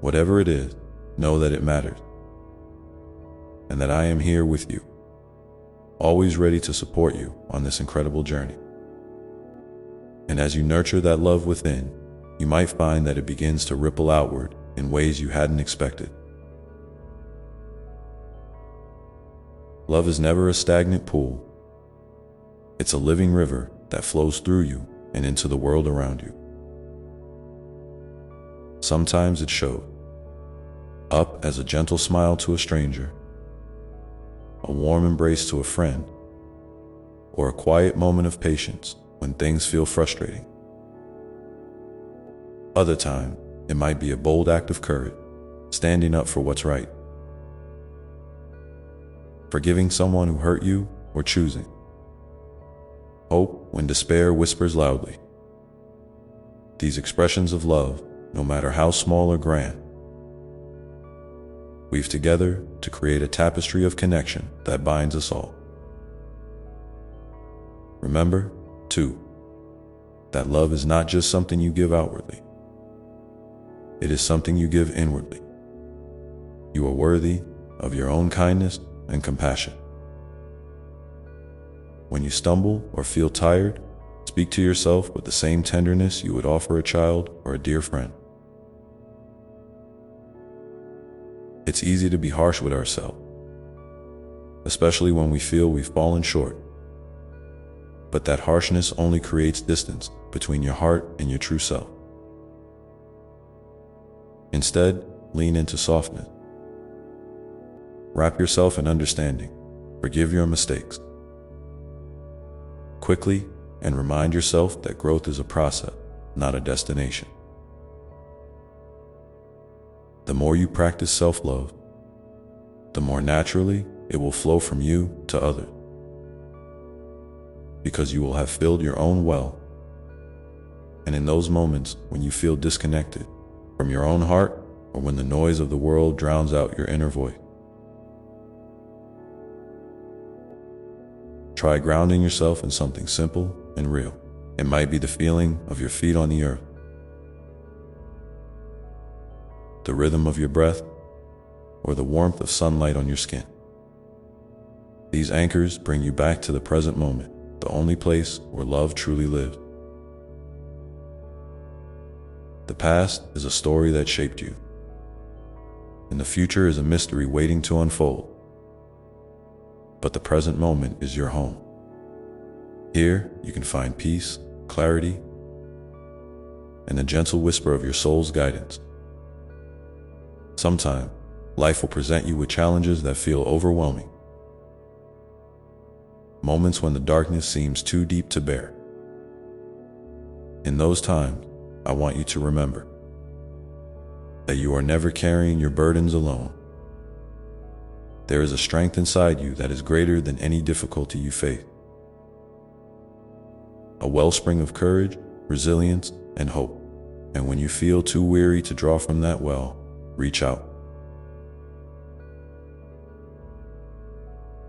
Whatever it is, know that it matters, and that I am here with you, always ready to support you on this incredible journey. And as you nurture that love within, you might find that it begins to ripple outward in ways you hadn't expected. Love is never a stagnant pool. It's a living river that flows through you and into the world around you. Sometimes it shows up as a gentle smile to a stranger, a warm embrace to a friend, or a quiet moment of patience when things feel frustrating. Other times, it might be a bold act of courage, standing up for what's right, forgiving someone who hurt you, or choosing hope when despair whispers loudly. These expressions of love, no matter how small or grand, weave together to create a tapestry of connection that binds us all. Remember, too, that love is not just something you give outwardly. It is something you give inwardly. You are worthy of your own kindness and compassion. When you stumble or feel tired, speak to yourself with the same tenderness you would offer a child or a dear friend. It's easy to be harsh with ourselves, especially when we feel we've fallen short. But that harshness only creates distance between your heart and your true self. Instead, lean into softness. Wrap yourself in understanding. Forgive your mistakes quickly, and remind yourself that growth is a process, not a destination. The more you practice self-love, the more naturally it will flow from you to others, because you will have filled your own well. And in those moments when you feel disconnected from your own heart, or when the noise of the world drowns out your inner voice, try grounding yourself in something simple and real. It might be the feeling of your feet on the earth, the rhythm of your breath, or the warmth of sunlight on your skin. These anchors bring you back to the present moment, the only place where love truly lives. The past is a story that shaped you, and the future is a mystery waiting to unfold. but the present moment is your home. Here, you can find peace, clarity, and the gentle whisper of your soul's guidance. Sometime, life will present you with challenges that feel overwhelming. Moments when the darkness seems too deep to bear. In those times, I want you to remember that you are never carrying your burdens alone. There is a strength inside you that is greater than any difficulty you face. A wellspring of courage, resilience, and hope. And when you feel too weary to draw from that well, reach out.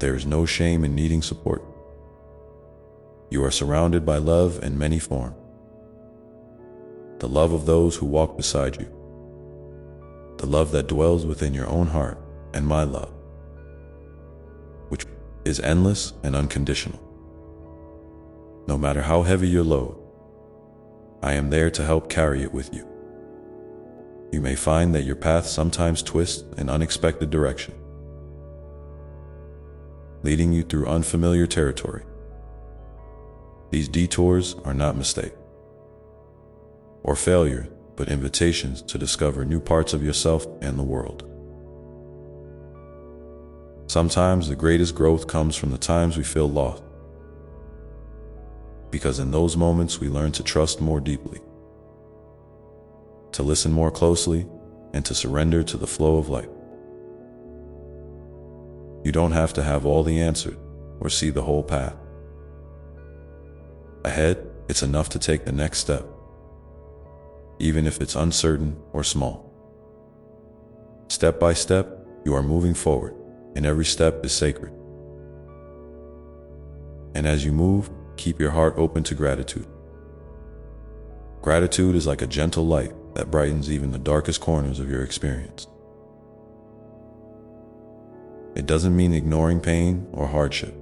There is no shame in needing support. You are surrounded by love in many forms. The love of those who walk beside you. The love that dwells within your own heart, and my love, which is endless and unconditional. No matter how heavy your load, I am there to help carry it with you. You may find that your path sometimes twists in unexpected direction, leading you through unfamiliar territory. These detours are not mistakes or failure, but invitations to discover new parts of yourself and the world. Sometimes the greatest growth comes from the times we feel lost, because in those moments we learn to trust more deeply, to listen more closely, and to surrender to the flow of life. You don't have to have all the answers or see the whole path ahead. It's enough to take the next step, even if it's uncertain or small. Step by step, you are moving forward, and every step is sacred. And as you move, keep your heart open to gratitude. Gratitude is like a gentle light that brightens even the darkest corners of your experience. It doesn't mean ignoring pain or hardship,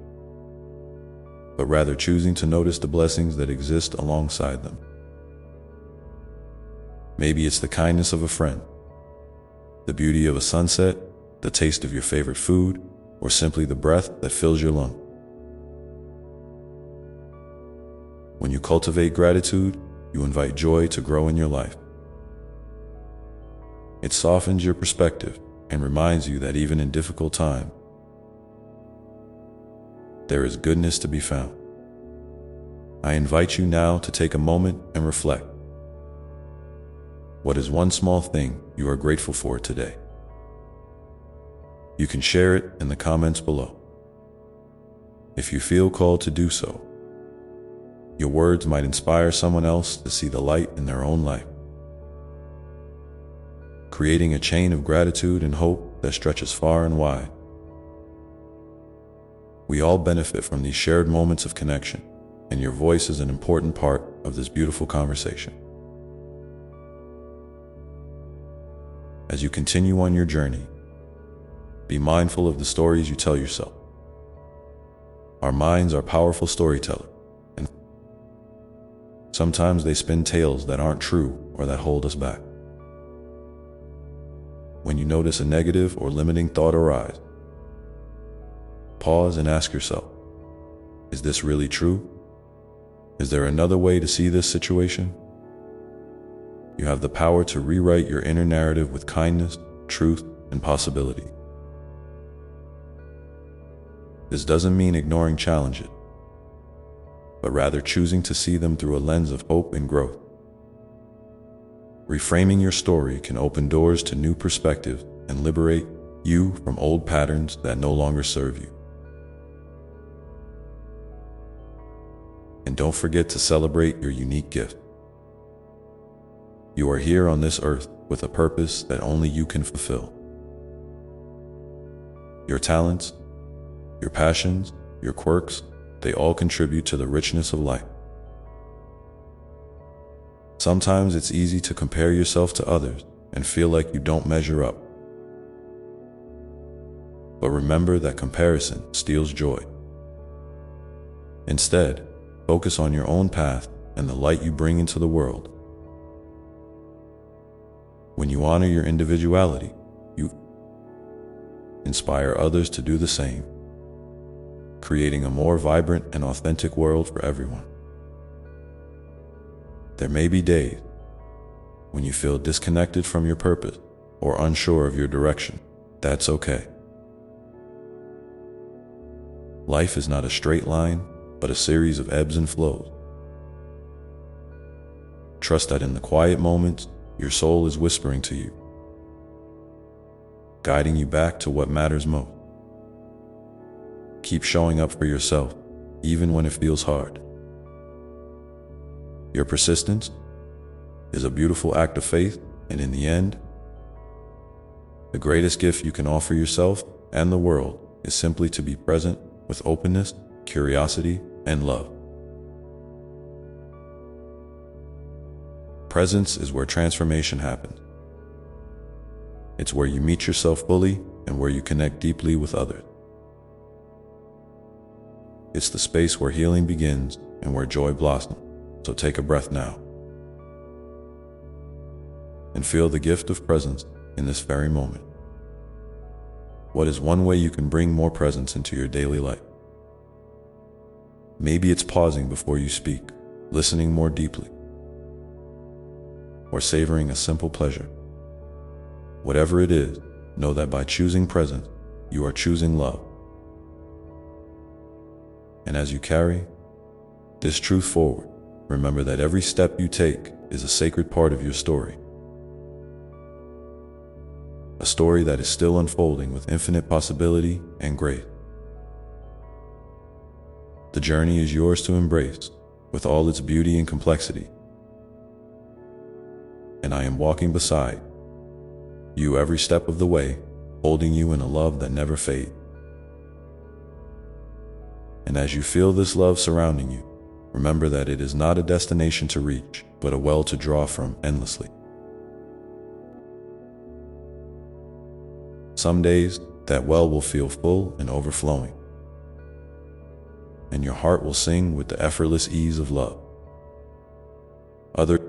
but rather choosing to notice the blessings that exist alongside them. Maybe it's the kindness of a friend, the beauty of a sunset, the taste of your favorite food, or simply the breath that fills your lungs. When you cultivate gratitude, you invite joy to grow in your life. It softens your perspective and reminds you that even in difficult times, there is goodness to be found. I invite you now to take a moment and reflect. What is one small thing you are grateful for today? You can share it in the comments below. If you feel called to do so, your words might inspire someone else to see the light in their own life, creating a chain of gratitude and hope that stretches far and wide. We all benefit from these shared moments of connection, and your voice is an important part of this beautiful conversation. As you continue on your journey, be mindful of the stories you tell yourself. Our minds are powerful storytellers, and sometimes they spin tales that aren't true or that hold us back. When you notice a negative or limiting thought arise, pause and ask yourself, is this really true? Is there another way to see this situation? You have the power to rewrite your inner narrative with kindness, truth, and possibility. This doesn't mean ignoring challenges, but rather choosing to see them through a lens of hope and growth. Reframing your story can open doors to new perspectives and liberate you from old patterns that no longer serve you. And don't forget to celebrate your unique gift. You are here on this earth with a purpose that only you can fulfill. Your talents, your passions, your quirks, they all contribute to the richness of life. Sometimes it's easy to compare yourself to others and feel like you don't measure up. But remember that comparison steals joy. Instead, focus on your own path and the light you bring into the world. When you honor your individuality, you inspire others to do the same. creating a more vibrant and authentic world for everyone. There may be days when you feel disconnected from your purpose or unsure of your direction. That's okay. Life is not a straight line, but a series of ebbs and flows. Trust that in the quiet moments, your soul is whispering to you, guiding you back to what matters most. Keep showing up for yourself, even when it feels hard. Your persistence is a beautiful act of faith, and in the end, the greatest gift you can offer yourself and the world is simply to be present with openness, curiosity, and love. Presence is where transformation happens. It's where you meet yourself fully and where you connect deeply with others. It's the space where healing begins and where joy blossoms. So take a breath now and feel the gift of presence in this very moment. What is one way you can bring more presence into your daily life? Maybe it's pausing before you speak, listening more deeply, or savoring a simple pleasure. Whatever it is, know that by choosing presence, you are choosing love. And as you carry this truth forward, remember that every step you take is a sacred part of your story. A story that is still unfolding with infinite possibility and grace. The journey is yours to embrace, with all its beauty and complexity. And I am walking beside you every step of the way, holding you in a love that never fades. And as you feel this love surrounding you, remember that it is not a destination to reach, but a well to draw from endlessly. Some days, that well will feel full and overflowing, and your heart will sing with the effortless ease of love. Other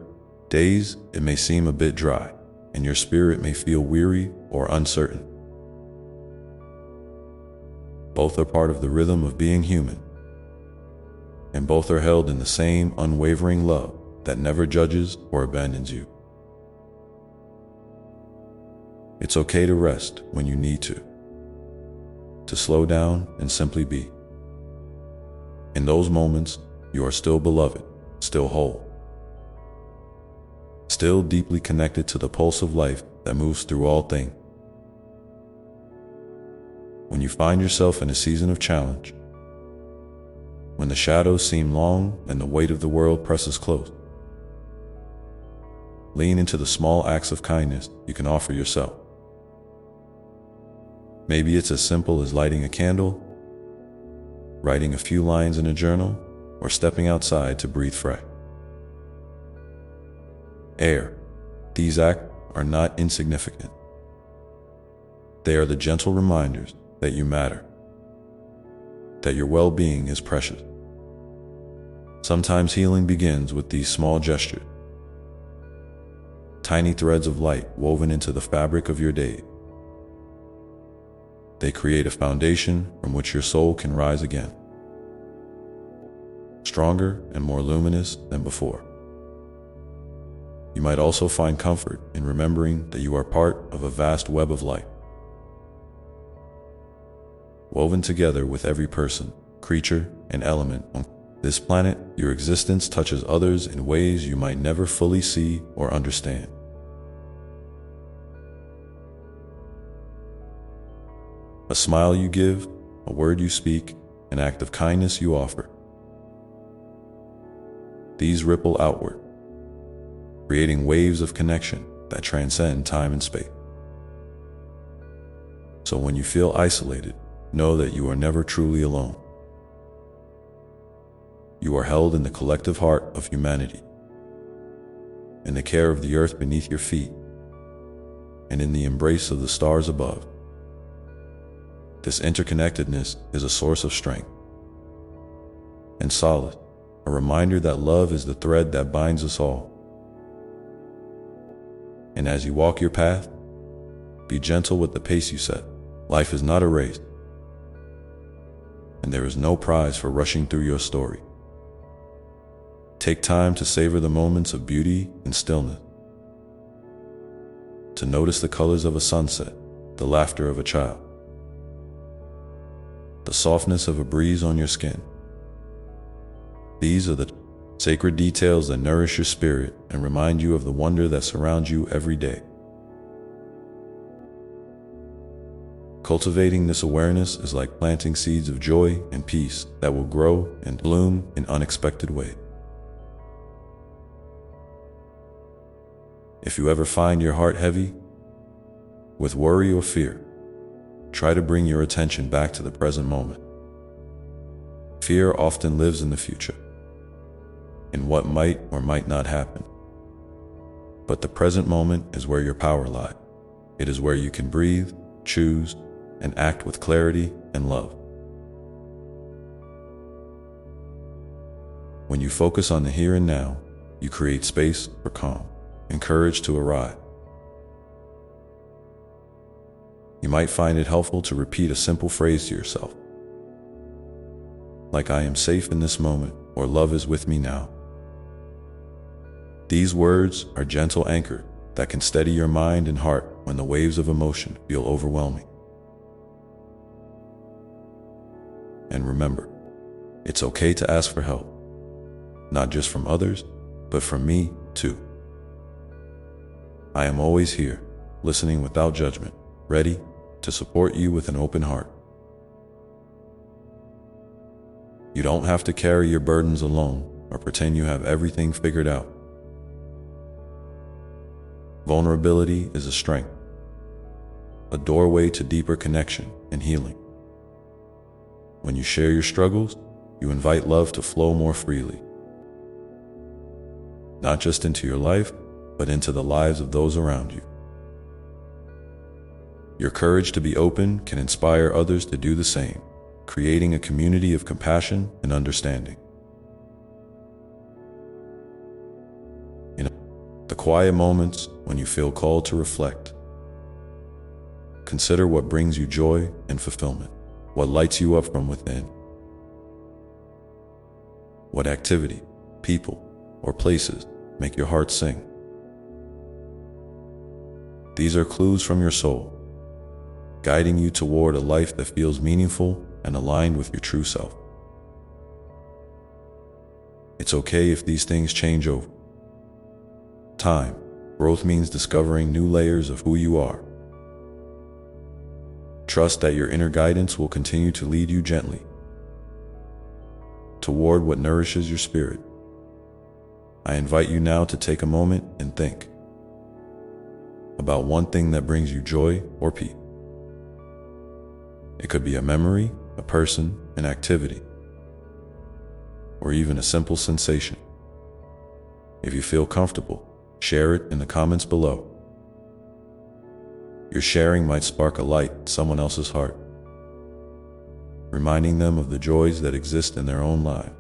days, it may seem a bit dry, and your spirit may feel weary or uncertain. Both are part of the rhythm of being human, and both are held in the same unwavering love that never judges or abandons you. It's okay to rest when you need to slow down and simply be. In those moments, you are still beloved, still whole, still deeply connected to the pulse of life that moves through all things. When you find yourself in a season of challenge, when the shadows seem long and the weight of the world presses close, lean into the small acts of kindness you can offer yourself. Maybe it's as simple as lighting a candle, writing a few lines in a journal, or stepping outside to breathe fresh air. These acts are not insignificant. They are the gentle reminders that you matter, that your well-being is precious. Sometimes healing begins with these small gestures, tiny threads of light woven into the fabric of your day. They create a foundation from which your soul can rise again, stronger and more luminous than before. You might also find comfort in remembering that you are part of a vast web of light, woven together with every person, creature, and element on this planet. Your existence touches others in ways you might never fully see or understand. A smile you give, a word you speak, an act of kindness you offer. These ripple outward, creating waves of connection that transcend time and space. So when you feel isolated, know that you are never truly alone. You are held in the collective heart of humanity, in the care of the earth beneath your feet, and in the embrace of the stars above. This interconnectedness is a source of strength and solace, a reminder that love is the thread that binds us all. And as you walk your path, be gentle with the pace you set. Life is not a race, and there is no prize for rushing through your story. Take time to savor the moments of beauty and stillness, to notice the colors of a sunset, the laughter of a child, the softness of a breeze on your skin. These are the sacred details that nourish your spirit and remind you of the wonder that surrounds you every day. Cultivating this awareness is like planting seeds of joy and peace that will grow and bloom in unexpected ways. If you ever find your heart heavy with worry or fear, try to bring your attention back to the present moment. Fear often lives in the future, in what might or might not happen. But the present moment is where your power lies. It is where you can breathe, choose, and act with clarity and love. When you focus on the here and now, you create space for calm and courage to arrive. You might find it helpful to repeat a simple phrase to yourself, like "I am safe in this moment," or "Love is with me now." These words are gentle anchors that can steady your mind and heart when the waves of emotion feel overwhelming. And remember, it's okay to ask for help, not just from others, but from me too. I am always here, listening without judgment, ready to support you with an open heart. You don't have to carry your burdens alone or pretend you have everything figured out. Vulnerability is a strength, a doorway to deeper connection and healing. When you share your struggles, you invite love to flow more freely, not just into your life, but into the lives of those around you. Your courage to be open can inspire others to do the same, creating a community of compassion and understanding. In the quiet moments when you feel called to reflect, consider what brings you joy and fulfillment, what lights you up from within. What activity, people, or places make your heart sing? These are clues from your soul, guiding you toward a life that feels meaningful and aligned with your true self. It's okay if these things change over time. Growth means discovering new layers of who you are. Trust that your inner guidance will continue to lead you gently toward what nourishes your spirit. I invite you now to take a moment and think about one thing that brings you joy or peace. It could be a memory, a person, an activity, or even a simple sensation. If you feel comfortable, share it in the comments below. Your sharing might spark a light in someone else's heart, reminding them of the joys that exist in their own life,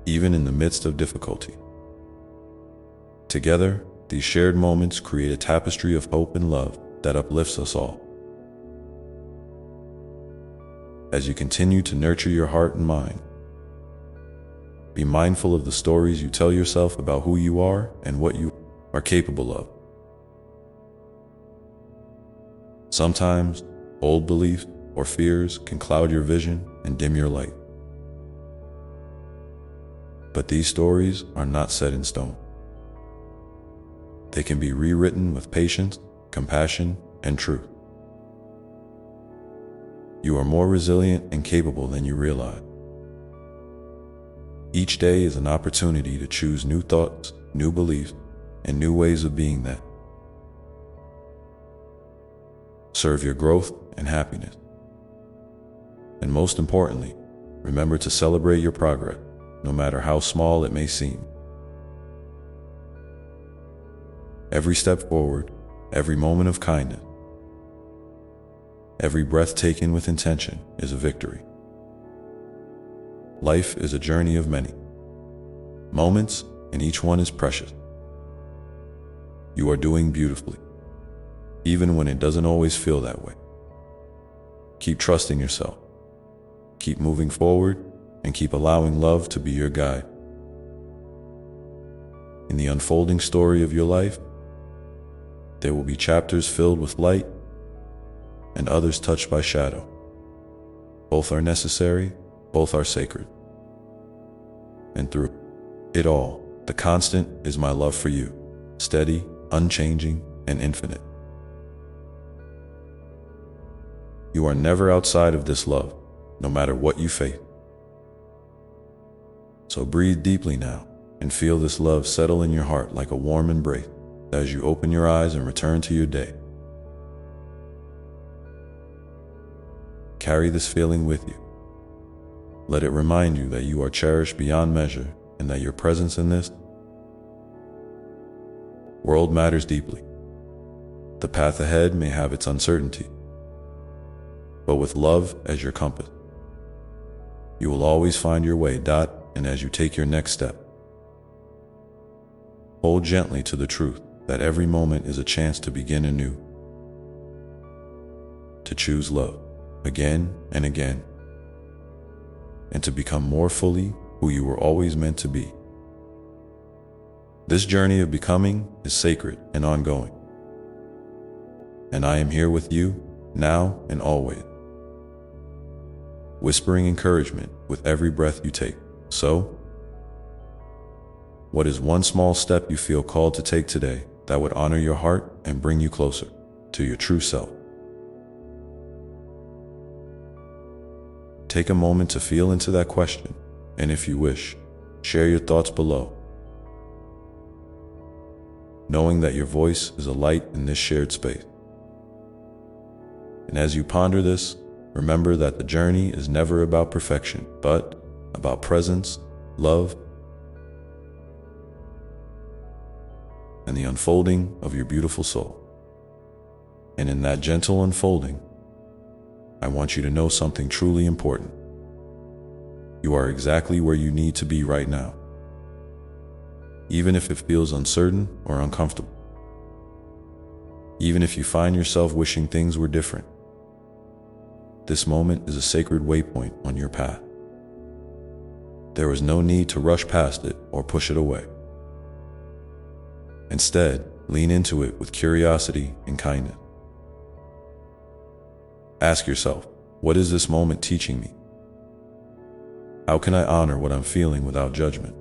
even in the midst of difficulty. Together, these shared moments create a tapestry of hope and love that uplifts us all. As you continue to nurture your heart and mind, be mindful of the stories you tell yourself about who you are and what you are capable of. Sometimes, old beliefs or fears can cloud your vision and dim your light. But these stories are not set in stone. They can be rewritten with patience, compassion, and truth. You are more resilient and capable than you realize. Each day is an opportunity to choose new thoughts, new beliefs, and new ways of being that serve your growth and happiness. And most importantly, remember to celebrate your progress, no matter how small it may seem. Every step forward, every moment of kindness, every breath taken with intention is a victory. Life is a journey of many moments, and each one is precious. You are doing beautifully, even when it doesn't always feel that way. Keep trusting yourself, keep moving forward and keep allowing love to be your guide. In the unfolding story of your life, there will be chapters filled with light and others touched by shadow. Both are necessary, both are sacred. And through it all, the constant is my love for you, steady, unchanging, and infinite. You are never outside of this love, no matter what you face. So breathe deeply now and feel this love settle in your heart like a warm embrace as you open your eyes and return to your day. Carry this feeling with you. Let it remind you that you are cherished beyond measure and that your presence in this world matters deeply. The path ahead may have its uncertainty, but with love as your compass, you will always find your way. And as you take your next step, hold gently to the truth that every moment is a chance to begin anew, to choose love again and again, and to become more fully who you were always meant to be. This journey of becoming is sacred and ongoing, and I am here with you now and always, whispering encouragement with every breath you take. So, what is one small step you feel called to take today that would honor your heart and bring you closer to your true self? Take a moment to feel into that question, and if you wish, share your thoughts below, knowing that your voice is a light in this shared space. And as you ponder this, remember that the journey is never about perfection, but about presence, love, and the unfolding of your beautiful soul. And in that gentle unfolding, I want you to know something truly important. You are exactly where you need to be right now, even if it feels uncertain or uncomfortable. Even if you find yourself wishing things were different, this moment is a sacred waypoint on your path. There is no need to rush past it or push it away. Instead, lean into it with curiosity and kindness. Ask yourself, what is this moment teaching me? How can I honor what I'm feeling without judgment?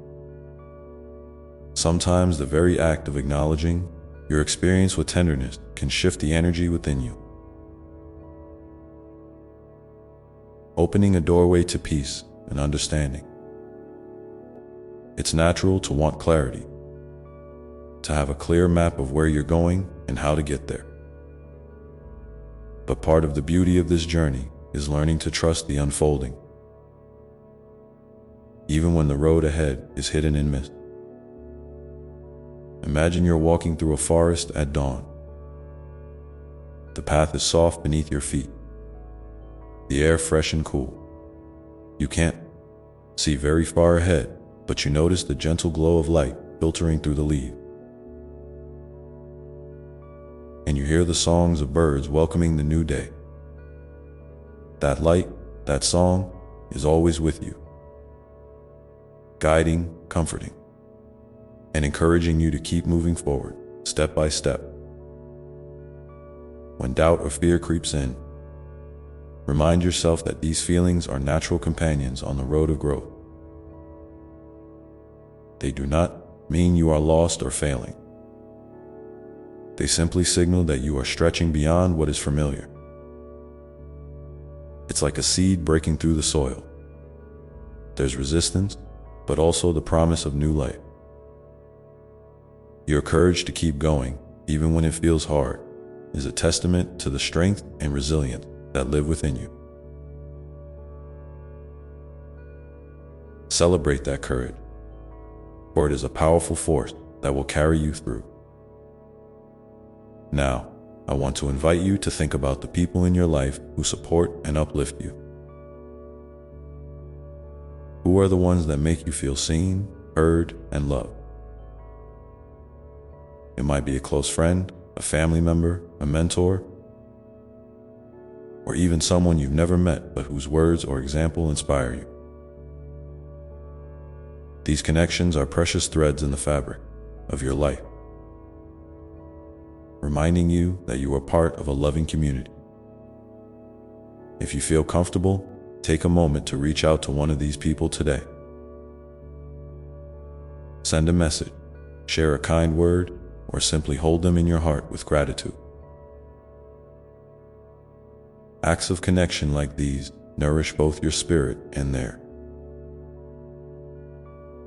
Sometimes the very act of acknowledging your experience with tenderness can shift the energy within you, opening a doorway to peace and understanding. It's natural to want clarity, to have a clear map of where you're going and how to get there. But part of the beauty of this journey is learning to trust the unfolding, even when the road ahead is hidden in mist. Imagine you're walking through a forest at dawn. The path is soft beneath your feet, the air fresh and cool. You can't see very far ahead, but you notice the gentle glow of light filtering through the leaves. And you hear the songs of birds welcoming the new day. That light, that song, is always with you, guiding, comforting, and encouraging you to keep moving forward, step by step. When doubt or fear creeps in, remind yourself that these feelings are natural companions on the road of growth. They do not mean you are lost or failing. They simply signal that you are stretching beyond what is familiar. It's like a seed breaking through the soil. There's resistance, but also the promise of new life. Your courage to keep going, even when it feels hard, is a testament to the strength and resilience that live within you. Celebrate that courage, for it is a powerful force that will carry you through. Now, I want to invite you to think about the people in your life who support and uplift you. Who are the ones that make you feel seen, heard, and loved? It might be a close friend, a family member, a mentor, or even someone you've never met but whose words or example inspire you. These connections are precious threads in the fabric of your life, reminding you that you are part of a loving community. If you feel comfortable, take a moment to reach out to one of these people today. Send a message, share a kind word, or simply hold them in your heart with gratitude. Acts of connection like these nourish both your spirit and theirs,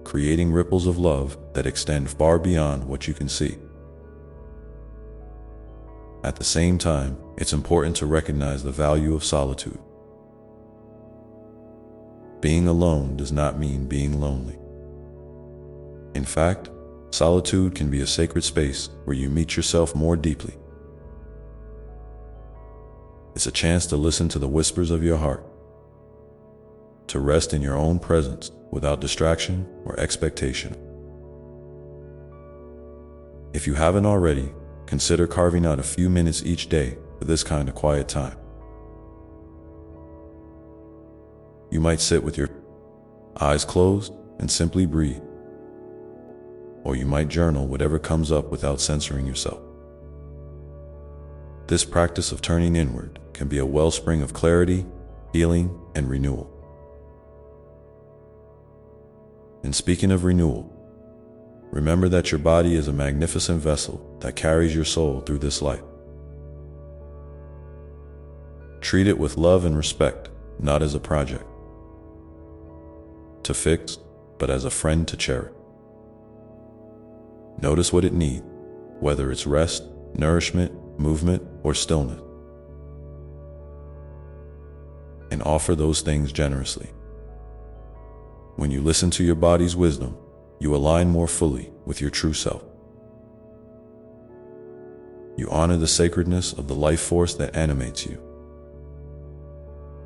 creating ripples of love that extend far beyond what you can see. At the same time, it's important to recognize the value of solitude. Being alone does not mean being lonely. In fact, solitude can be a sacred space where you meet yourself more deeply. It's a chance to listen to the whispers of your heart, to rest in your own presence without distraction or expectation. If you haven't already, consider carving out a few minutes each day for this kind of quiet time. You might sit with your eyes closed and simply breathe, or you might journal whatever comes up without censoring yourself. This practice of turning inward can be a wellspring of clarity, healing, and renewal. And speaking of renewal, remember that your body is a magnificent vessel that carries your soul through this life. Treat it with love and respect, not as a project to fix, but as a friend to cherish. Notice what it needs, whether it's rest, nourishment, movement, or stillness, and offer those things generously. When you listen to your body's wisdom, you align more fully with your true self. You honor the sacredness of the life force that animates you,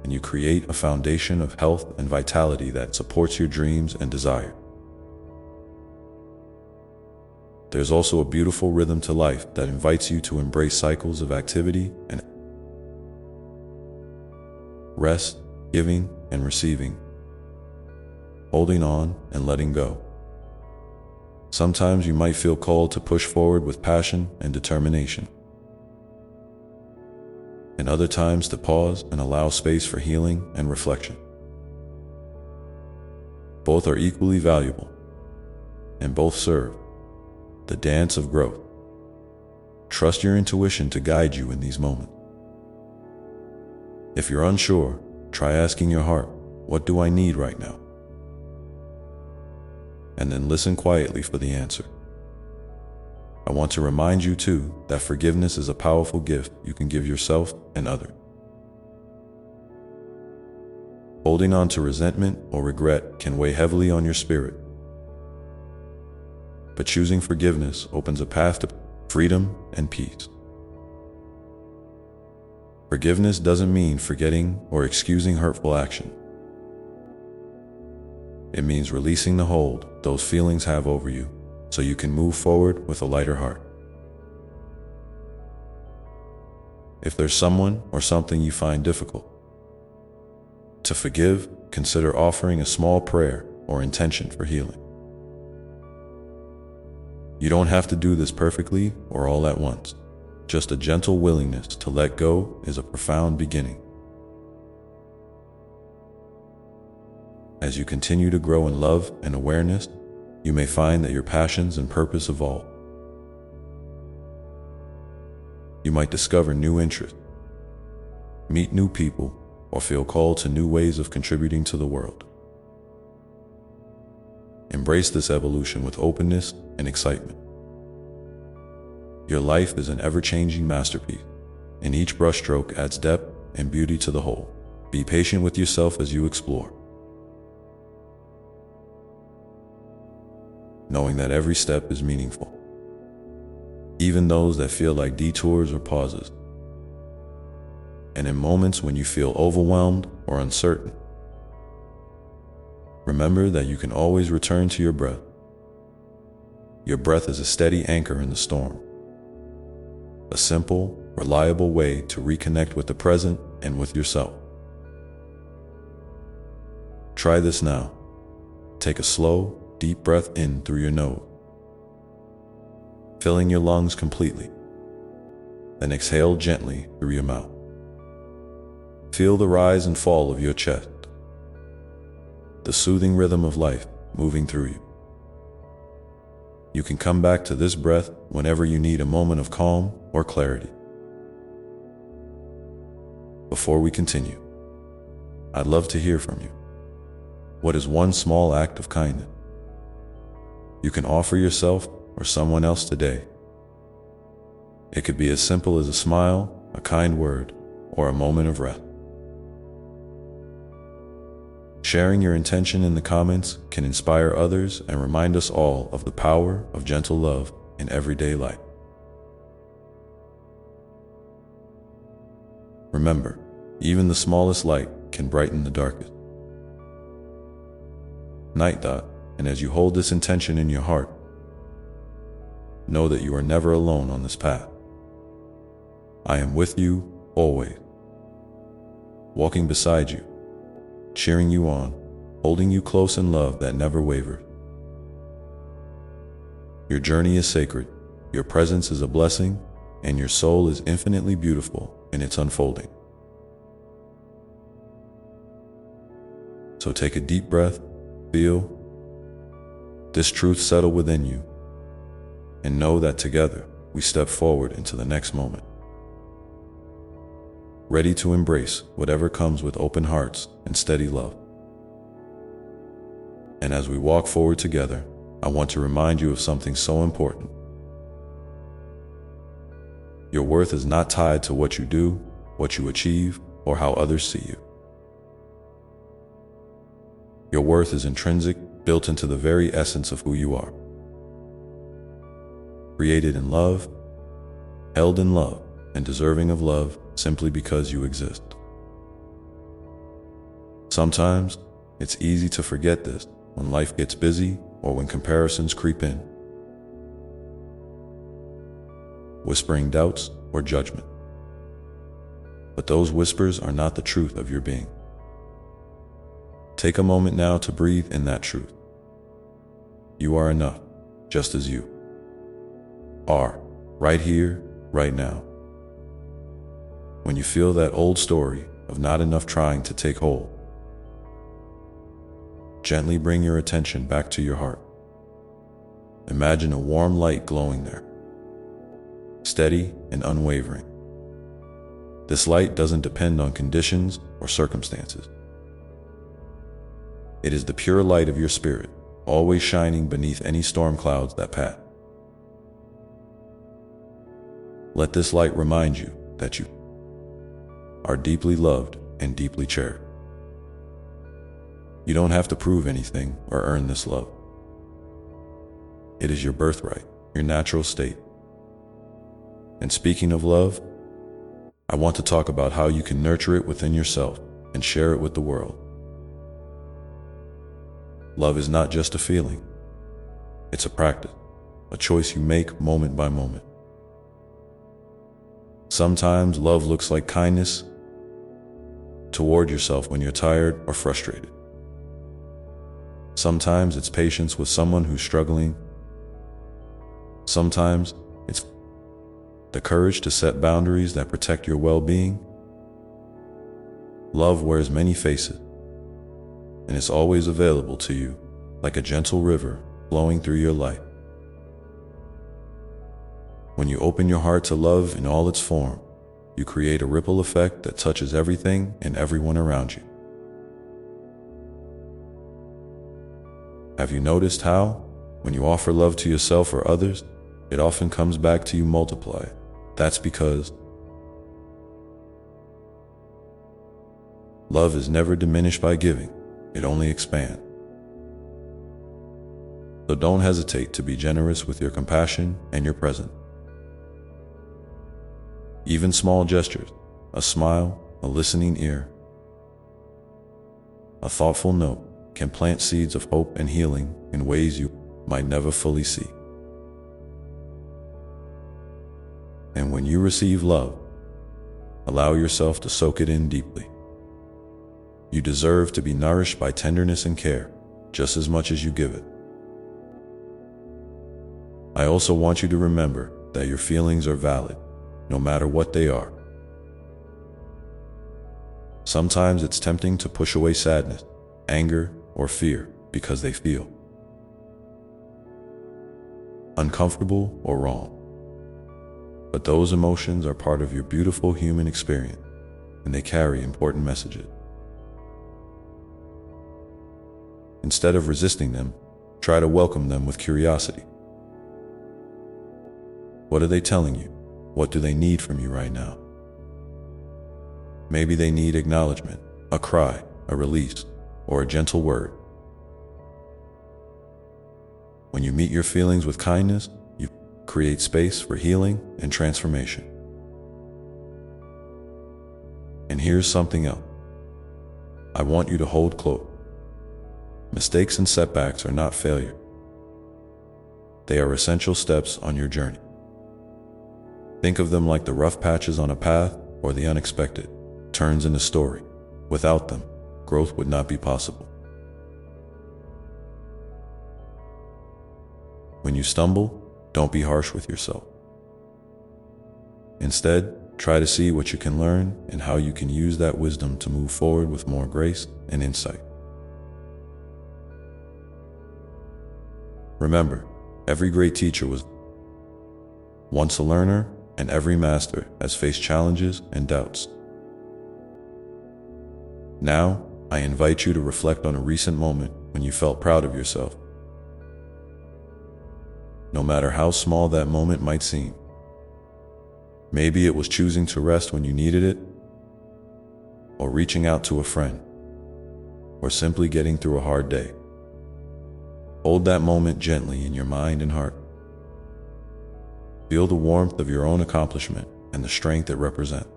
and you create a foundation of health and vitality that supports your dreams and desires. There's also a beautiful rhythm to life that invites you to embrace cycles of activity and rest, giving and receiving, holding on and letting go. Sometimes you might feel called to push forward with passion and determination, and other times to pause and allow space for healing and reflection. Both are equally valuable, and both serve the dance of growth. Trust your intuition to guide you in these moments. If you're unsure, try asking your heart, "What do I need right now?" And then listen quietly for the answer. I want to remind you too that forgiveness is a powerful gift you can give yourself and others. Holding on to resentment or regret can weigh heavily on your spirit, but choosing forgiveness opens a path to freedom and peace. Forgiveness doesn't mean forgetting or excusing hurtful action. It means releasing the hold those feelings have over you so you can move forward with a lighter heart. If there's someone or something you find difficult to forgive, consider offering a small prayer or intention for healing. You don't have to do this perfectly or all at once. Just a gentle willingness to let go is a profound beginning. As you continue to grow in love and awareness, you may find that your passions and purpose evolve. You might discover new interests, meet new people, or feel called to new ways of contributing to the world. Embrace this evolution with openness and excitement. Your life is an ever-changing masterpiece, and each brushstroke adds depth and beauty to the whole. Be patient with yourself as you explore, knowing that every step is meaningful, even those that feel like detours or pauses. And in moments when you feel overwhelmed or uncertain, remember that you can always return to your breath. Your breath is a steady anchor in the storm, a simple, reliable way to reconnect with the present and with yourself. Try this now. Take a slow, deep breath in through your nose, filling your lungs completely. Then exhale gently through your mouth. Feel the rise and fall of your chest, the soothing rhythm of life moving through you. You can come back to this breath whenever you need a moment of calm or clarity. Before we continue, I'd love to hear from you. What is one small act of kindness you can offer yourself or someone else today? It could be as simple as a smile, a kind word, or a moment of rest. Sharing your intention in the comments can inspire others and remind us all of the power of gentle love in everyday life. Remember, even the smallest light can brighten the darkest night. And as you hold this intention in your heart, know that you are never alone on this path. I am with you always, walking beside you, cheering you on, holding you close in love that never wavers. Your journey is sacred, your presence is a blessing, and your soul is infinitely beautiful in its unfolding. So take a deep breath, feel this truth settle within you, and know that together we step forward into the next moment, ready to embrace whatever comes with open hearts and steady love. And as we walk forward together, I want to remind you of something so important. Your worth is not tied to what you do, what you achieve, or how others see you. Your worth is intrinsic, built into the very essence of who you are. Created in love, held in love, and deserving of love simply because you exist. Sometimes it's easy to forget this when life gets busy or when comparisons creep in, whispering doubts or judgment. But those whispers are not the truth of your being. Take a moment now to breathe in that truth. You are enough, just as you are, right here, right now. When you feel that old story of not enough trying to take hold, gently bring your attention back to your heart. Imagine a warm light glowing there, steady and unwavering. This light doesn't depend on conditions or circumstances. It is the pure light of your spirit, always shining beneath any storm clouds that pass. Let this light remind you that you are deeply loved and deeply cherished. You don't have to prove anything or earn this love. It is your birthright, your natural state. And speaking of love, I want to talk about how you can nurture it within yourself and share it with the world. Love is not just a feeling. It's a practice, a choice you make moment by moment. Sometimes love looks like kindness toward yourself when you're tired or frustrated. Sometimes it's patience with someone who's struggling. Sometimes it's the courage to set boundaries that protect your well-being. Love wears many faces, and it's always available to you like a gentle river flowing through your life. When you open your heart to love in all its form, you create a ripple effect that touches everything and everyone around you. Have you noticed how, when you offer love to yourself or others, it often comes back to you multiplied? That's because love is never diminished by giving, it only expands. So don't hesitate to be generous with your compassion and your presence. Even small gestures, a smile, a listening ear, a thoughtful note, can plant seeds of hope and healing in ways you might never fully see. And when you receive love, Allow yourself to soak it in deeply. You deserve to be nourished by tenderness and care, just as much as you give it. I also want you to remember that your feelings are valid, no matter what they are. Sometimes it's tempting to push away sadness, anger, or fear because they feel uncomfortable or wrong. But those emotions are part of your beautiful human experience, and they carry important messages. Instead of resisting them, try to welcome them with curiosity. What are they telling you? What do they need from you right now? Maybe they need acknowledgement, a cry, a release, or a gentle word. When you meet your feelings with kindness, you create space for healing and transformation. And here's something else I want you to hold close. Mistakes and setbacks are not failure. They are essential steps on your journey. Think of them like the rough patches on a path or the unexpected turns in a story. Without them, growth would not be possible. When you stumble, don't be harsh with yourself. Instead, try to see what you can learn and how you can use that wisdom to move forward with more grace and insight. Remember, every great teacher was once a learner, and every master has faced challenges and doubts. Now, I invite you to reflect on a recent moment when you felt proud of yourself. No matter how small that moment might seem. Maybe it was choosing to rest when you needed it, or reaching out to a friend, or simply getting through a hard day. Hold that moment gently in your mind and heart. Feel the warmth of your own accomplishment and the strength it represents.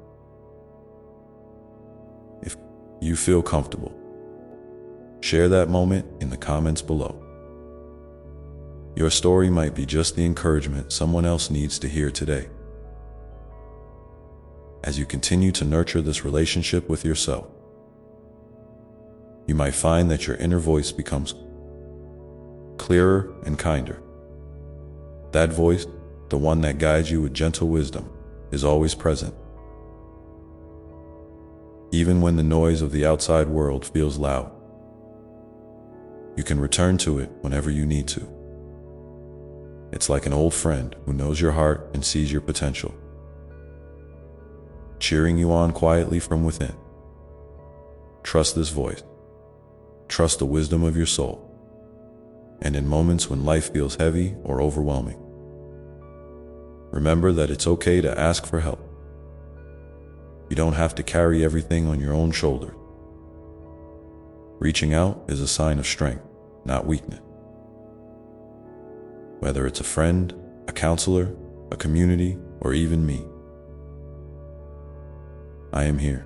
If you feel comfortable, share that moment in the comments below. Your story might be just the encouragement someone else needs to hear today. As you continue to nurture this relationship with yourself, you might find that your inner voice becomes clearer and kinder. That voice, the one that guides you with gentle wisdom, is always present. Even when the noise of the outside world feels loud, you can return to it whenever you need to. It's like an old friend who knows your heart and sees your potential, cheering you on quietly from within. Trust this voice. Trust the wisdom of your soul. And in moments when life feels heavy or overwhelming, remember that it's okay to ask for help. You don't have to carry everything on your own shoulders. Reaching out is a sign of strength, not weakness. Whether it's a friend, a counselor, a community, or even me, I am here.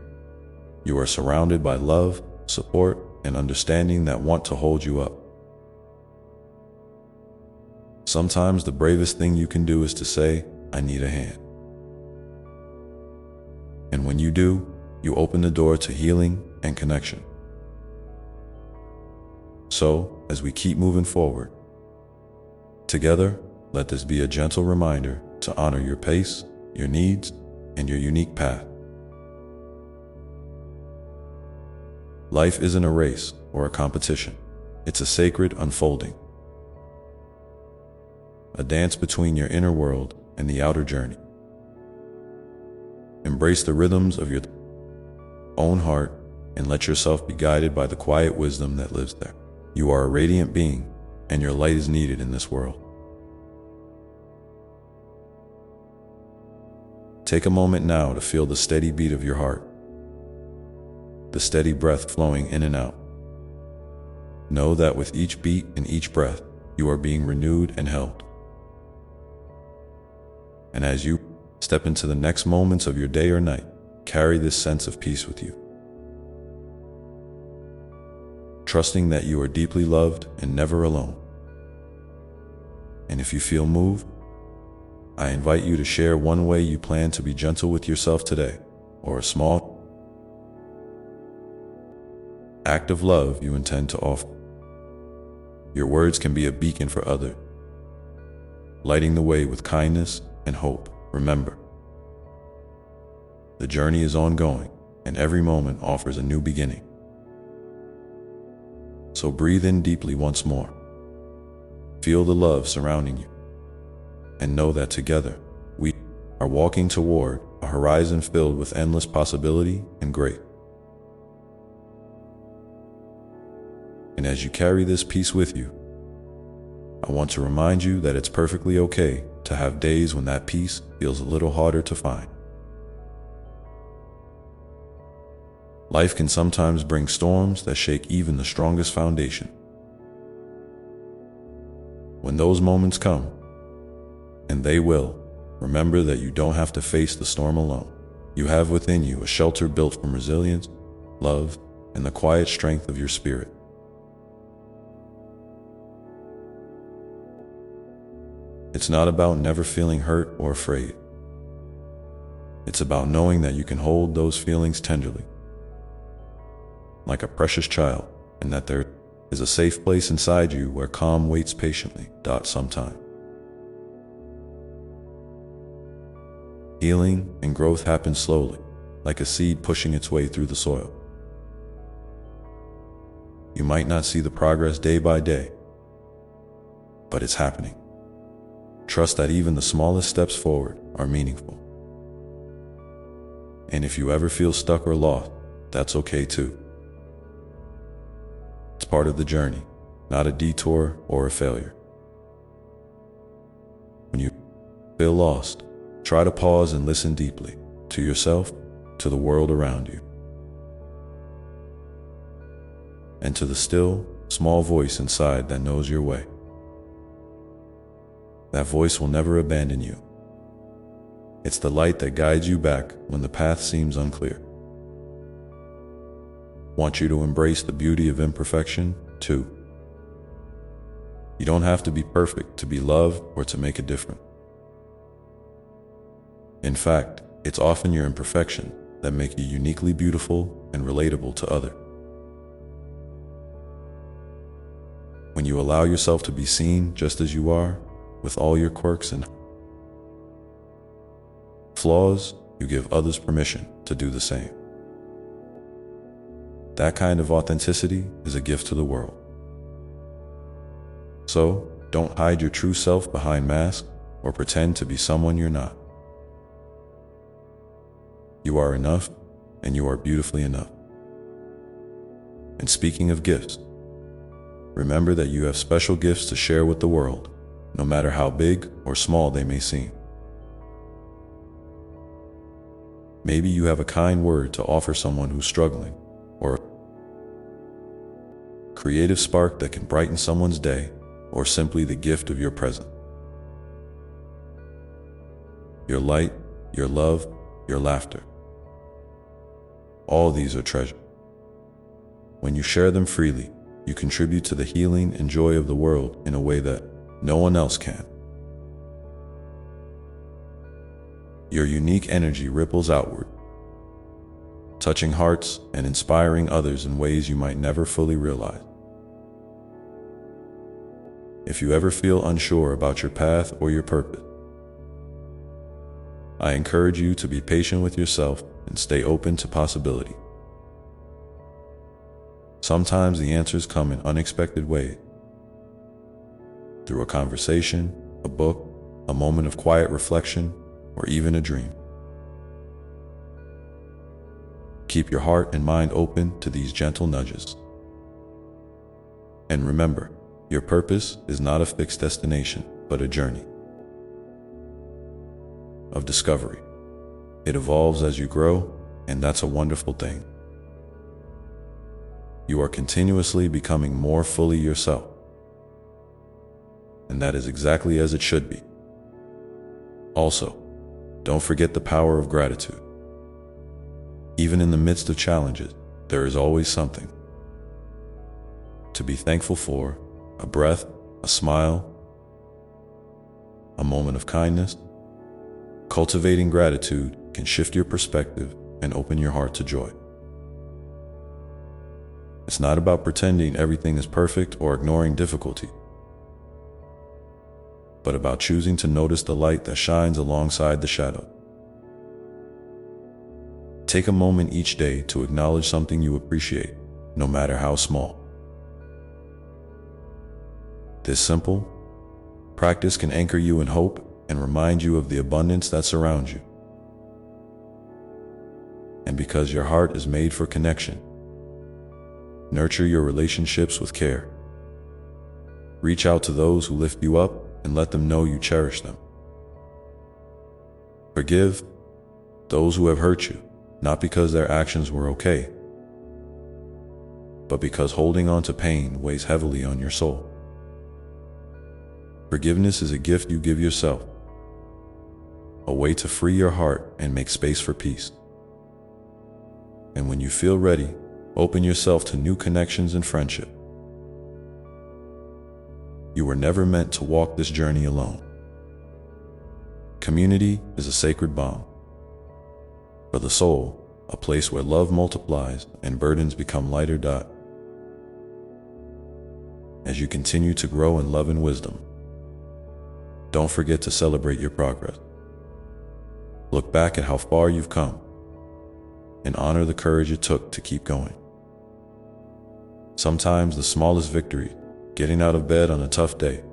You are surrounded by love, support, and understanding that want to hold you up. Sometimes the bravest thing you can do is to say, I need a hand. And when you do, you open the door to healing and connection. So, as we keep moving forward, together, let this be a gentle reminder to honor your pace, your needs, and your unique path. Life isn't a race or a competition. It's a sacred unfolding. A dance between your inner world and the outer journey. Embrace the rhythms of your own heart and let yourself be guided by the quiet wisdom that lives there. You are a radiant being, and your light is needed in this world. Take a moment now to feel the steady beat of your heart, the steady breath flowing in and out. Know that with each beat and each breath, you are being renewed and held. And as you step into the next moments of your day or night, carry this sense of peace with you. Trusting that you are deeply loved and never alone. And if you feel moved, I invite you to share one way you plan to be gentle with yourself today. or a small act of love you intend to offer. Your words can be a beacon for others, lighting the way with kindness and hope. Remember, the journey is ongoing, and every moment offers a new beginning. So breathe in deeply once more. Feel the love surrounding you, and know that together, we are walking toward a horizon filled with endless possibility and grace. And as you carry this peace with you, I want to remind you that it's perfectly okay to have days when that peace feels a little harder to find. Life can sometimes bring storms that shake even the strongest foundation. When those moments come, and they will, remember that you don't have to face the storm alone. You have within you a shelter built from resilience, love, and the quiet strength of your spirit. It's not about never feeling hurt or afraid. It's about knowing that you can hold those feelings tenderly, like a precious child, and that there is a safe place inside you where calm waits patiently. Sometime. Healing and growth happen slowly, like a seed pushing its way through the soil. You might not see the progress day by day, but it's happening. Trust that even the smallest steps forward are meaningful. And if you ever feel stuck or lost, that's okay too. It's part of the journey, not a detour or a failure. When you feel lost, try to pause and listen deeply to yourself, to the world around you, and to the still, small voice inside that knows your way. That voice will never abandon you. It's the light that guides you back when the path seems unclear. Want you to embrace the beauty of imperfection, too. You don't have to be perfect to be loved or to make a difference. In fact, it's often your imperfection that make you uniquely beautiful and relatable to others. When you allow yourself to be seen just as you are, with all your quirks and flaws, you give others permission to do the same. That kind of authenticity is a gift to the world. So, don't hide your true self behind masks or pretend to be someone you're not. You are enough, and you are beautifully enough. And speaking of gifts, remember that you have special gifts to share with the world, no matter how big or small they may seem. Maybe you have a kind word to offer someone who's struggling, or a creative spark that can brighten someone's day, or simply the gift of your presence. Your light, your love, your laughter. All these are treasure. When you share them freely, you contribute to the healing and joy of the world in a way that no one else can. Your unique energy ripples outward, touching hearts and inspiring others in ways you might never fully realize. If you ever feel unsure about your path or your purpose, I encourage you to be patient with yourself and stay open to possibility. Sometimes the answers come in unexpected ways. Through a conversation, a book, a moment of quiet reflection, or even a dream. Keep your heart and mind open to these gentle nudges. And remember, your purpose is not a fixed destination, but a journey of discovery. It evolves as you grow, and that's a wonderful thing. You are continuously becoming more fully yourself. And that is exactly as it should be. Also, don't forget the power of gratitude. Even in the midst of challenges, there is always something to be thankful for: a breath, a smile, a moment of kindness. Cultivating gratitude can shift your perspective and open your heart to joy. It's not about pretending everything is perfect or ignoring difficulty, but about choosing to notice the light that shines alongside the shadow. Take a moment each day to acknowledge something you appreciate, no matter how small. This simple practice can anchor you in hope and remind you of the abundance that surrounds you. And because your heart is made for connection, nurture your relationships with care. Reach out to those who lift you up and let them know you cherish them. Forgive those who have hurt you, not because their actions were okay, but because holding on to pain weighs heavily on your soul. Forgiveness is a gift you give yourself, a way to free your heart and make space for peace. And when you feel ready, open yourself to new connections and friendship. You were never meant to walk this journey alone. Community is a sacred bond. For the soul, a place where love multiplies and burdens become lighter. As you continue to grow in love and wisdom, don't forget to celebrate your progress. Look back at how far you've come and honor the courage it took to keep going. Sometimes the smallest victory, getting out of bed on a tough day,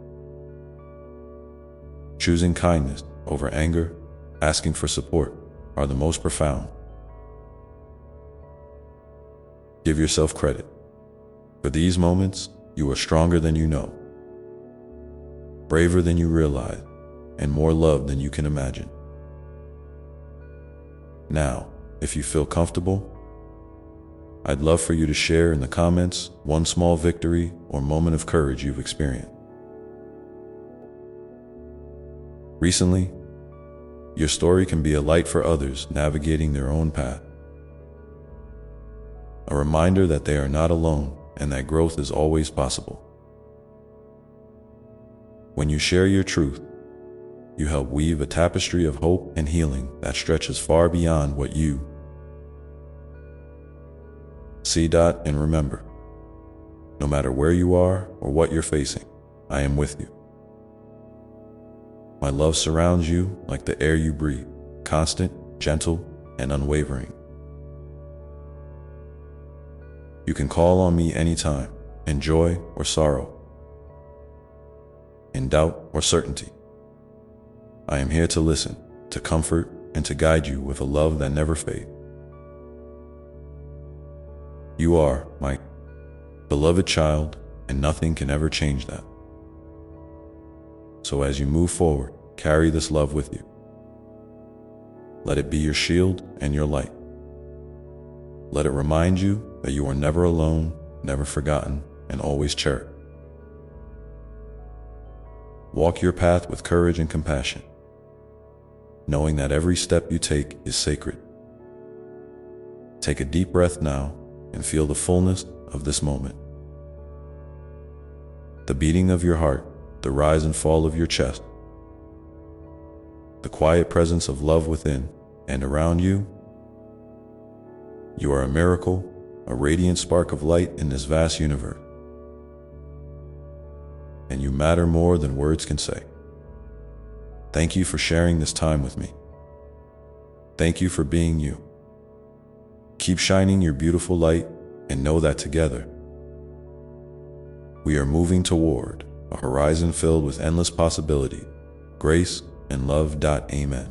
choosing kindness over anger, asking for support, are the most profound. Give yourself credit. For these moments, you are stronger than you know, braver than you realize, and more loved than you can imagine. Now, if you feel comfortable, I'd love for you to share in the comments one small victory or moment of courage you've experienced. Recently, your story can be a light for others navigating their own path. A reminder that they are not alone and that growth is always possible. When you share your truth, you help weave a tapestry of hope and healing that stretches far beyond what you see. And remember, no matter where you are or what you're facing, I am with you. My love surrounds you like the air you breathe, constant, gentle, and unwavering. You can call on me anytime, in joy or sorrow, in doubt or certainty. I am here to listen, to comfort, and to guide you with a love that never fades. You are my beloved child, and nothing can ever change that. So as you move forward, carry this love with you. Let it be your shield and your light. Let it remind you that you are never alone, never forgotten, and always cherished. Walk your path with courage and compassion, knowing that every step you take is sacred. Take a deep breath now and feel the fullness of this moment. The beating of your heart, the rise and fall of your chest, the quiet presence of love within and around you. You are a miracle, a radiant spark of light in this vast universe. And you matter more than words can say. Thank you for sharing this time with me. Thank you for being you. Keep shining your beautiful light and know that together, we are moving toward a horizon filled with endless possibility, grace, and love. Amen.